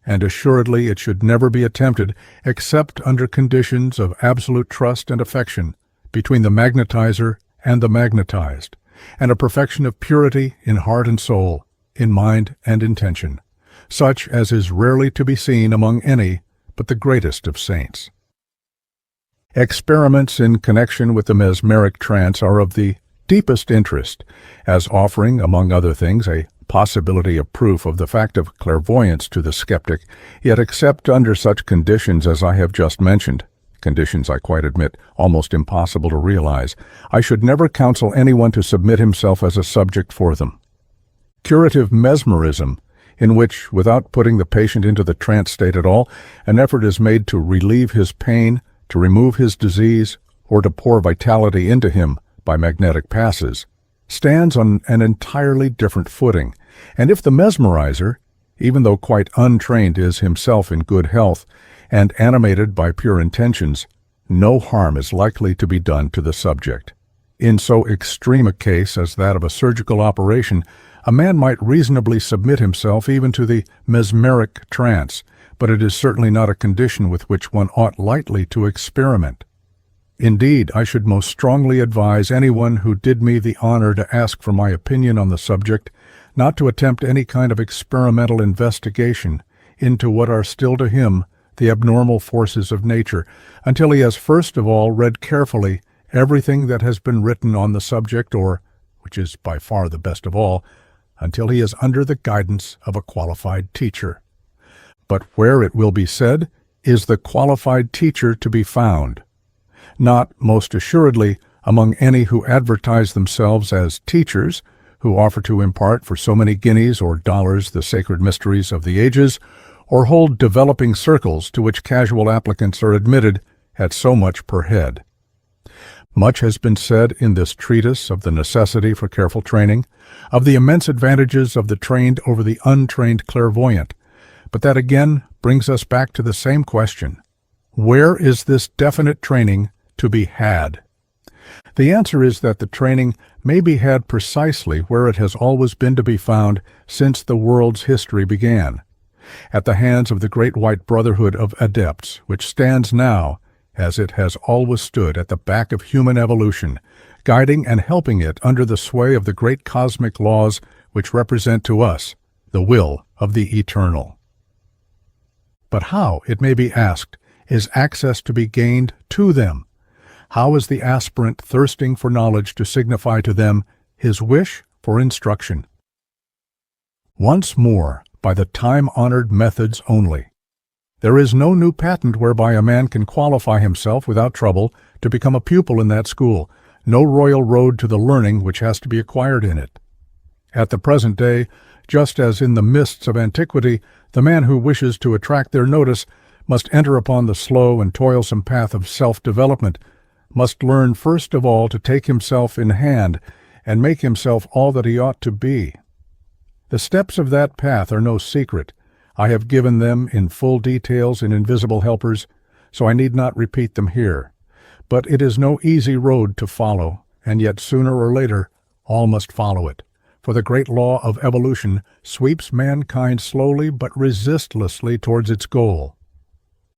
And assuredly it should never be attempted except under conditions of absolute trust and affection between the magnetizer and the magnetized, and a perfection of purity in heart and soul, in mind and intention, such as is rarely to be seen among any but the greatest of saints. Experiments in connection with the mesmeric trance are of the deepest interest, as offering, among other things, a possibility of proof of the fact of clairvoyance to the skeptic, yet except under such conditions as I have just mentioned, conditions I quite admit almost impossible to realize, I should never counsel anyone to submit himself as a subject for them. Curative mesmerism, in which, without putting the patient into the trance state at all, an effort is made to relieve his pain, to remove his disease, or to pour vitality into him by magnetic passes, stands on an entirely different footing, and if the mesmerizer, even though quite untrained, is himself in good health and animated by pure intentions, no harm is likely to be done to the subject. In so extreme a case as that of a surgical operation, a man might reasonably submit himself even to the mesmeric trance, but it is certainly not a condition with which one ought lightly to experiment. Indeed, I should most strongly advise anyone who did me the honor to ask for my opinion on the subject not to attempt any kind of experimental investigation into what are still to him the abnormal forces of nature, until he has first of all read carefully everything that has been written on the subject, or, which is by far the best of all, until he is under the guidance of a qualified teacher. But where, it will be said, is the qualified teacher to be found? Not, most assuredly, among any who advertise themselves as teachers, who offer to impart for so many guineas or dollars the sacred mysteries of the ages, or hold developing circles to which casual applicants are admitted at so much per head. Much has been said in this treatise of the necessity for careful training, of the immense advantages of the trained over the untrained clairvoyant, but that again brings us back to the same question: where is this definite training to be had? The answer is that the training may be had precisely where it has always been to be found since the world's history began, at the hands of the great white brotherhood of adepts, which stands now, as it has always stood, at the back of human evolution, guiding and helping it under the sway of the great cosmic laws which represent to us the will of the Eternal. But how, it may be asked, is access to be gained to them? How is the aspirant thirsting for knowledge to signify to them his wish for instruction? Once more, by the time-honored methods only. There is no new patent whereby a man can qualify himself without trouble to become a pupil in that school, no royal road to the learning which has to be acquired in it. At the present day, just as in the mists of antiquity, the man who wishes to attract their notice must enter upon the slow and toilsome path of self-development, must learn first of all to take himself in hand and make himself all that he ought to be. The steps of that path are no secret. I have given them in full details in Invisible Helpers, so I need not repeat them here. But it is no easy road to follow, and yet sooner or later all must follow it. For the great law of evolution sweeps mankind slowly but resistlessly towards its goal.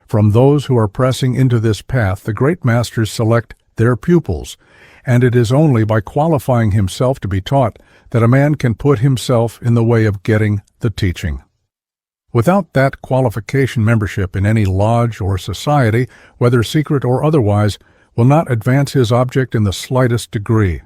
From those who are pressing into this path, the great masters select their pupils, and it is only by qualifying himself to be taught that a man can put himself in the way of getting the teaching. Without that qualification, membership in any lodge or society, whether secret or otherwise, will not advance his object in the slightest degree.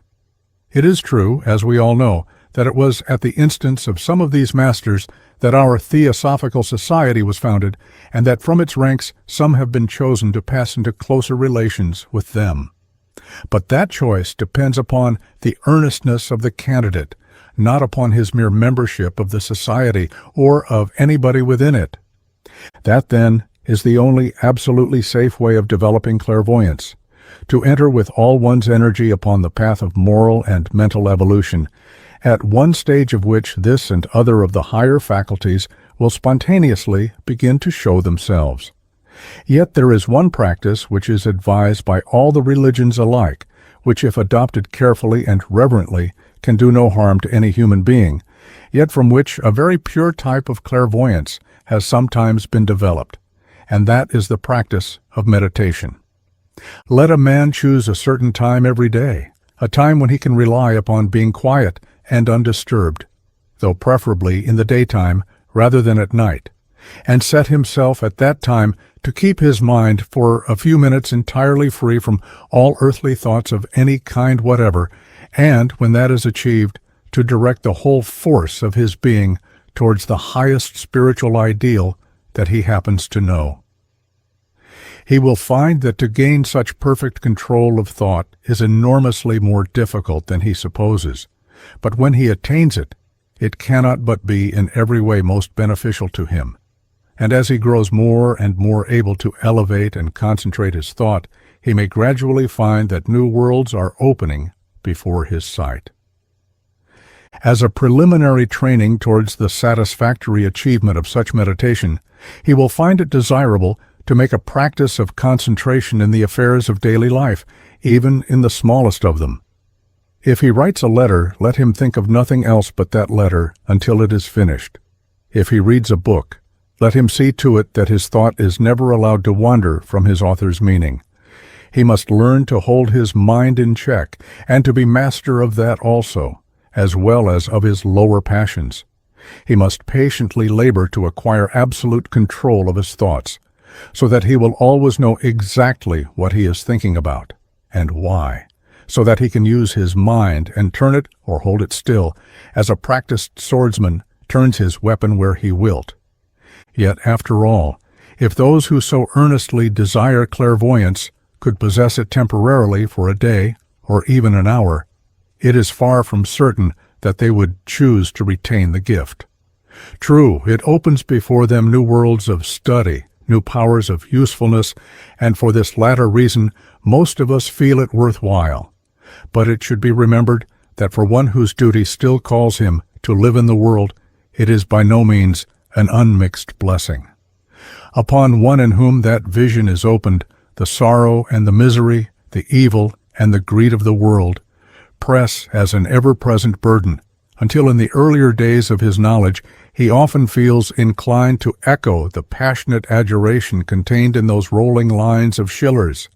It is true, as we all know, that it was at the instance of some of these masters that our Theosophical Society was founded, and that from its ranks some have been chosen to pass into closer relations with them. But that choice depends upon the earnestness of the candidate, not upon his mere membership of the society or of anybody within it. That, then, is the only absolutely safe way of developing clairvoyance, to enter with all one's energy upon the path of moral and mental evolution, at one stage of which this and other of the higher faculties will spontaneously begin to show themselves. Yet there is one practice which is advised by all the religions alike, which if adopted carefully and reverently can do no harm to any human being, yet from which a very pure type of clairvoyance has sometimes been developed, and that is the practice of meditation. Let a man choose a certain time every day, a time when he can rely upon being quiet and undisturbed, though preferably in the daytime rather than at night, and set himself at that time to keep his mind for a few minutes entirely free from all earthly thoughts of any kind whatever, and, when that is achieved, to direct the whole force of his being towards the highest spiritual ideal that he happens to know. He will find that to gain such perfect control of thought is enormously more difficult than he supposes, but when he attains it, it cannot but be in every way most beneficial to him. And as he grows more and more able to elevate and concentrate his thought, he may gradually find that new worlds are opening before his sight. As a preliminary training towards the satisfactory achievement of such meditation, he will find it desirable to make a practice of concentration in the affairs of daily life, even in the smallest of them. If he writes a letter, let him think of nothing else but that letter until it is finished. If he reads a book, let him see to it that his thought is never allowed to wander from his author's meaning. He must learn to hold his mind in check, and to be master of that also, as well as of his lower passions. He must patiently labor to acquire absolute control of his thoughts, so that he will always know exactly what he is thinking about, and why, so that he can use his mind and turn it or hold it still, as a practiced swordsman turns his weapon where he wilt. Yet, after all, if those who so earnestly desire clairvoyance could possess it temporarily for a day or even an hour, it is far from certain that they would choose to retain the gift. True, it opens before them new worlds of study, new powers of usefulness, and for this latter reason most of us feel it worthwhile. But it should be remembered that for one whose duty still calls him to live in the world, it is by no means an unmixed blessing. Upon one in whom that vision is opened, the sorrow and the misery, the evil and the greed of the world press as an ever-present burden, until in the earlier days of his knowledge he often feels inclined to echo the passionate adjuration contained in those rolling lines of Schiller's: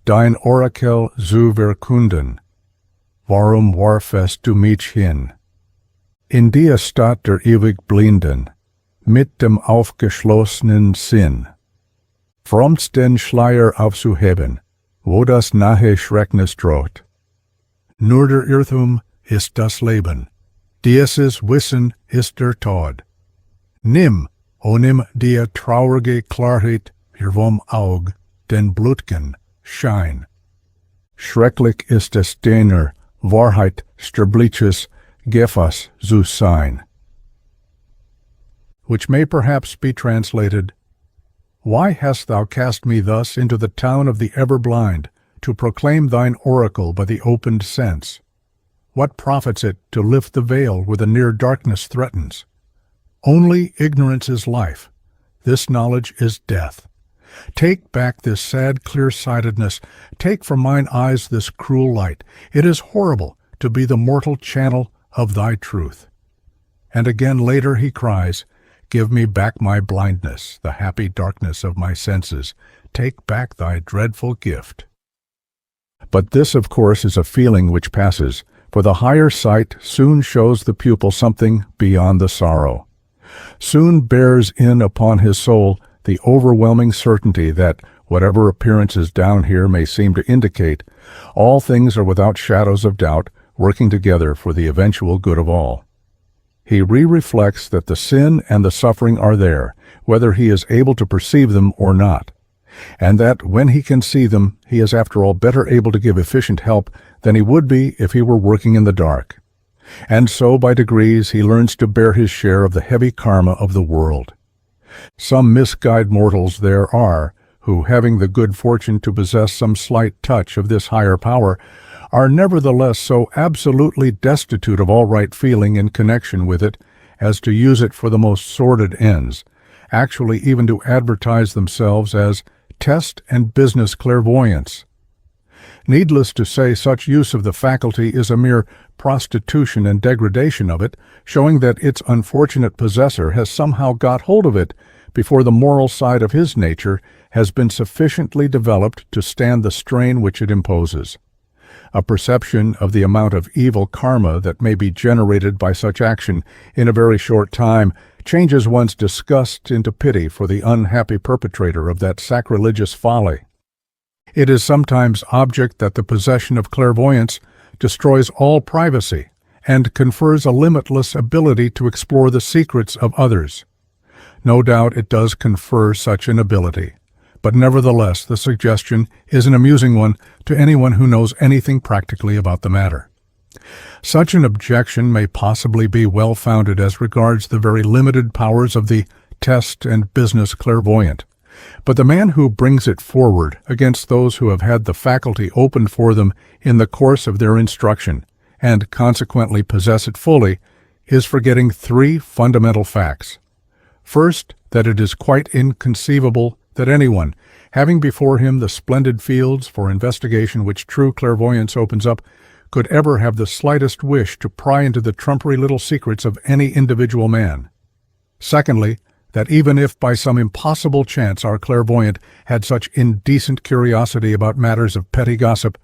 Dein Orakel zu verkunden, warum warfest du mich hin? In die Stadt der ewig Blinden, mit dem aufgeschlossenen Sinn, fromst den Schleier aufzuheben, wo das nahe Schrecknis droht. Nur der Irrtum ist das Leben, dieses Wissen ist der Tod. Nimm, o nimm die traurige Klarheit vom Aug, den blutgen Schein. Schrecklich ist es deiner Wahrheit sterbliches Gefas zu sein. Which may perhaps be translated, Why hast thou cast me thus into the town of the ever-blind, to proclaim thine oracle by the opened sense? What profits it to lift the veil where the near darkness threatens? Only ignorance is life. This knowledge is death. Take back this sad clear-sightedness. Take from mine eyes this cruel light. It is horrible to be the mortal channel of thy truth. And again later he cries, Give me back my blindness, the happy darkness of my senses. Take back thy dreadful gift. But this, of course, is a feeling which passes, for the higher sight soon shows the pupil something beyond the sorrow. Soon bears in upon his soul the overwhelming certainty that, whatever appearances down here may seem to indicate, all things are without shadows of doubt working together for the eventual good of all. He reflects that the sin and the suffering are there, whether he is able to perceive them or not, and that when he can see them, he is after all better able to give efficient help than he would be if he were working in the dark. And so by degrees he learns to bear his share of the heavy karma of the world. Some misguided mortals there are who, having the good fortune to possess some slight touch of this higher power, are nevertheless so absolutely destitute of all right feeling in connection with it as to use it for the most sordid ends, actually even to advertise themselves as test and business clairvoyants. Needless to say, such use of the faculty is a mere prostitution and degradation of it, showing that its unfortunate possessor has somehow got hold of it before the moral side of his nature has been sufficiently developed to stand the strain which it imposes. A perception of the amount of evil karma that may be generated by such action in a very short time changes one's disgust into pity for the unhappy perpetrator of that sacrilegious folly. It is sometimes object that the possession of clairvoyance destroys all privacy and confers a limitless ability to explore the secrets of others. No doubt it does confer such an ability, but nevertheless the suggestion is an amusing one to anyone who knows anything practically about the matter. Such an objection may possibly be well-founded as regards the very limited powers of the test and business clairvoyant, but the man who brings it forward against those who have had the faculty opened for them in the course of their instruction, and consequently possess it fully, is forgetting three fundamental facts. First, that it is quite inconceivable that anyone, having before him the splendid fields for investigation which true clairvoyance opens up, could ever have the slightest wish to pry into the trumpery little secrets of any individual man. Secondly, that even if by some impossible chance our clairvoyant had such indecent curiosity about matters of petty gossip,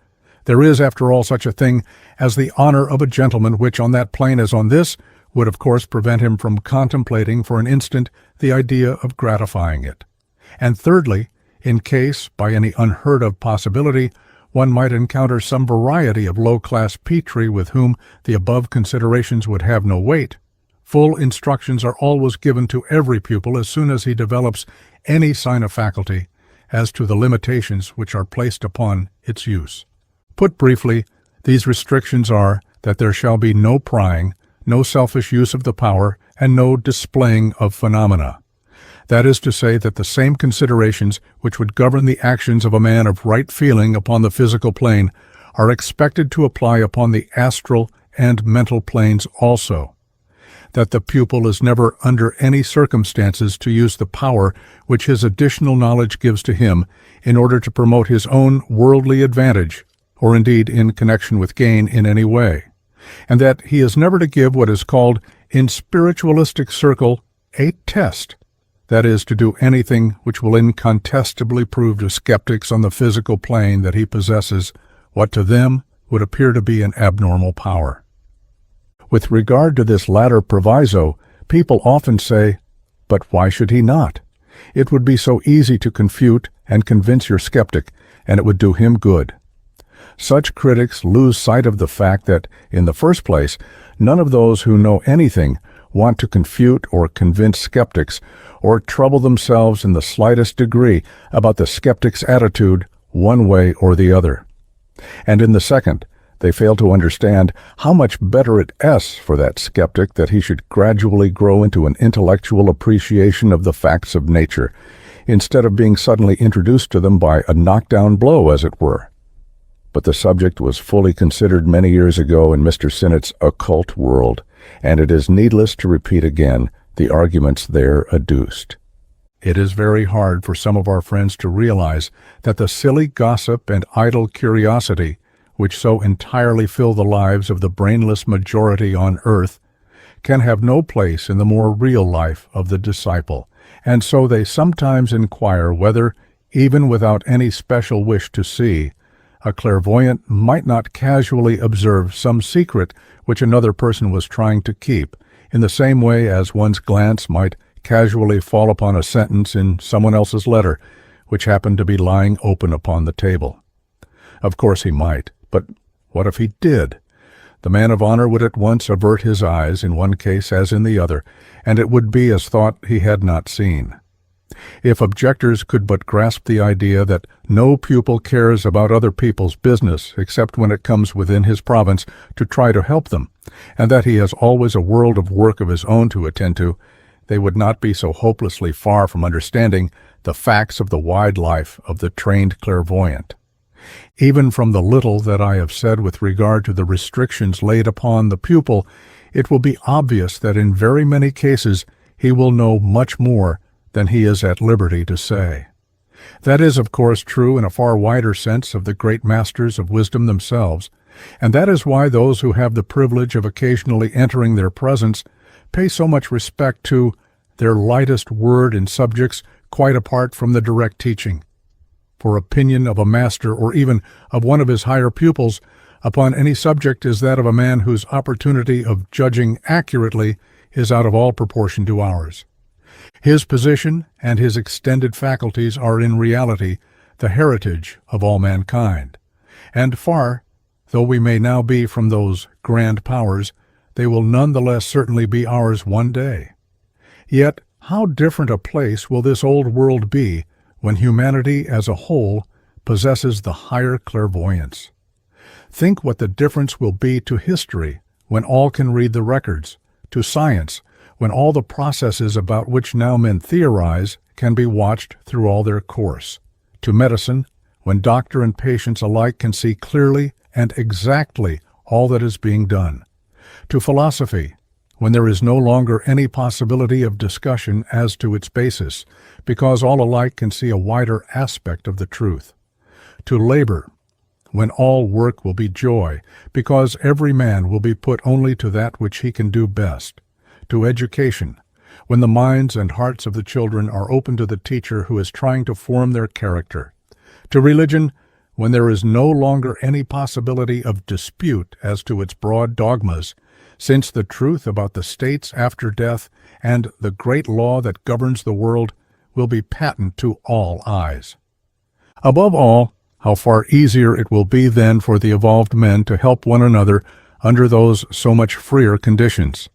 there is, after all, such a thing as the honor of a gentleman which, on that plane as on this, would of course prevent him from contemplating for an instant the idea of gratifying it. And thirdly, in case, by any unheard-of possibility, one might encounter some variety of low-class Petri with whom the above considerations would have no weight, full instructions are always given to every pupil as soon as he develops any sign of faculty as to the limitations which are placed upon its use. Put briefly, these restrictions are that there shall be no prying, no selfish use of the power, and no displaying of phenomena. That is to say that the same considerations which would govern the actions of a man of right feeling upon the physical plane are expected to apply upon the astral and mental planes also. That the pupil is never under any circumstances to use the power which his additional knowledge gives to him in order to promote his own worldly advantage, or indeed in connection with gain in any way, and that he is never to give what is called in spiritualistic circle a test, that is, to do anything which will incontestably prove to skeptics on the physical plane that he possesses what to them would appear to be an abnormal power. With regard to this latter proviso, people often say, "But why should he not? It would be so easy to confute and convince your skeptic, and it would do him good." Such critics lose sight of the fact that, in the first place, none of those who know anything want to confute or convince skeptics, or trouble themselves in the slightest degree about the skeptic's attitude one way or the other. And in the second, they fail to understand how much better it is for that skeptic that he should gradually grow into an intellectual appreciation of the facts of nature, instead of being suddenly introduced to them by a knockdown blow, as it were. but the subject was fully considered many years ago in Mr. Sinnett's occult world, and it is needless to repeat again the arguments there adduced. It is very hard for some of our friends to realize that the silly gossip and idle curiosity, which so entirely fill the lives of the brainless majority on earth, can have no place in the more real life of the disciple, and so they sometimes inquire whether, even without any special wish to see, a clairvoyant might not casually observe some secret which another person was trying to keep, in the same way as one's glance might casually fall upon a sentence in someone else's letter, which happened to be lying open upon the table. Of course he might, but what if he did? The man of honor would at once avert his eyes in one case as in the other, and it would be as thought he had not seen. If objectors could but grasp the idea that no pupil cares about other people's business except when it comes within his province to try to help them, and that he has always a world of work of his own to attend to, they would not be so hopelessly far from understanding the facts of the wide life of the trained clairvoyant. Even from the little that I have said with regard to the restrictions laid upon the pupil, it will be obvious that in very many cases he will know much more than he is at liberty to say. That is, of course, true in a far wider sense of the great masters of wisdom themselves, and that is why those who have the privilege of occasionally entering their presence pay so much respect to their lightest word in subjects quite apart from the direct teaching. For opinion of a master, or even of one of his higher pupils, upon any subject is that of a man whose opportunity of judging accurately is out of all proportion to ours. His position and his extended faculties are in reality the heritage of all mankind, and far though we may now be from those grand powers, they will none the less certainly be ours one day. Yet how different a place will this old world be when humanity as a whole possesses the higher clairvoyance. Think what the difference will be to history when all can read the records, to science when all the processes about which now men theorize can be watched through all their course, to medicine when doctor and patients alike can see clearly and exactly all that is being done, to philosophy when there is no longer any possibility of discussion as to its basis, because all alike can see a wider aspect of the truth, to labor when all work will be joy, because every man will be put only to that which he can do best, to education when the minds and hearts of the children are open to the teacher who is trying to form their character, to religion when there is no longer any possibility of dispute as to its broad dogmas, since the truth about the states after death and the great law that governs the world will be patent to all eyes. Above all, how far easier it will be then for the evolved men to help one another under those so much freer conditions.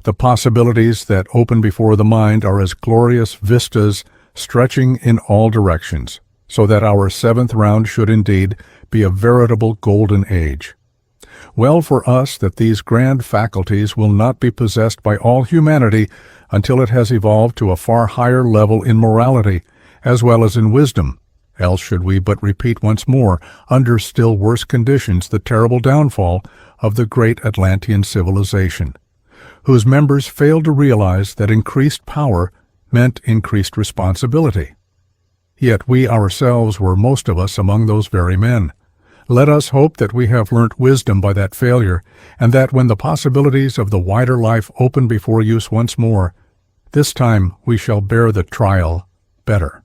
The possibilities that open before the mind are as glorious vistas stretching in all directions, so that our seventh round should indeed be a veritable golden age. Well for us that these grand faculties will not be possessed by all humanity until it has evolved to a far higher level in morality, as well as in wisdom, else should we but repeat once more, under still worse conditions, the terrible downfall of the great Atlantean civilization, whose members failed to realize that increased power meant increased responsibility. Yet we ourselves were most of us among those very men. Let us hope that we have learnt wisdom by that failure, and that when the possibilities of the wider life open before use once more, this time we shall bear the trial better.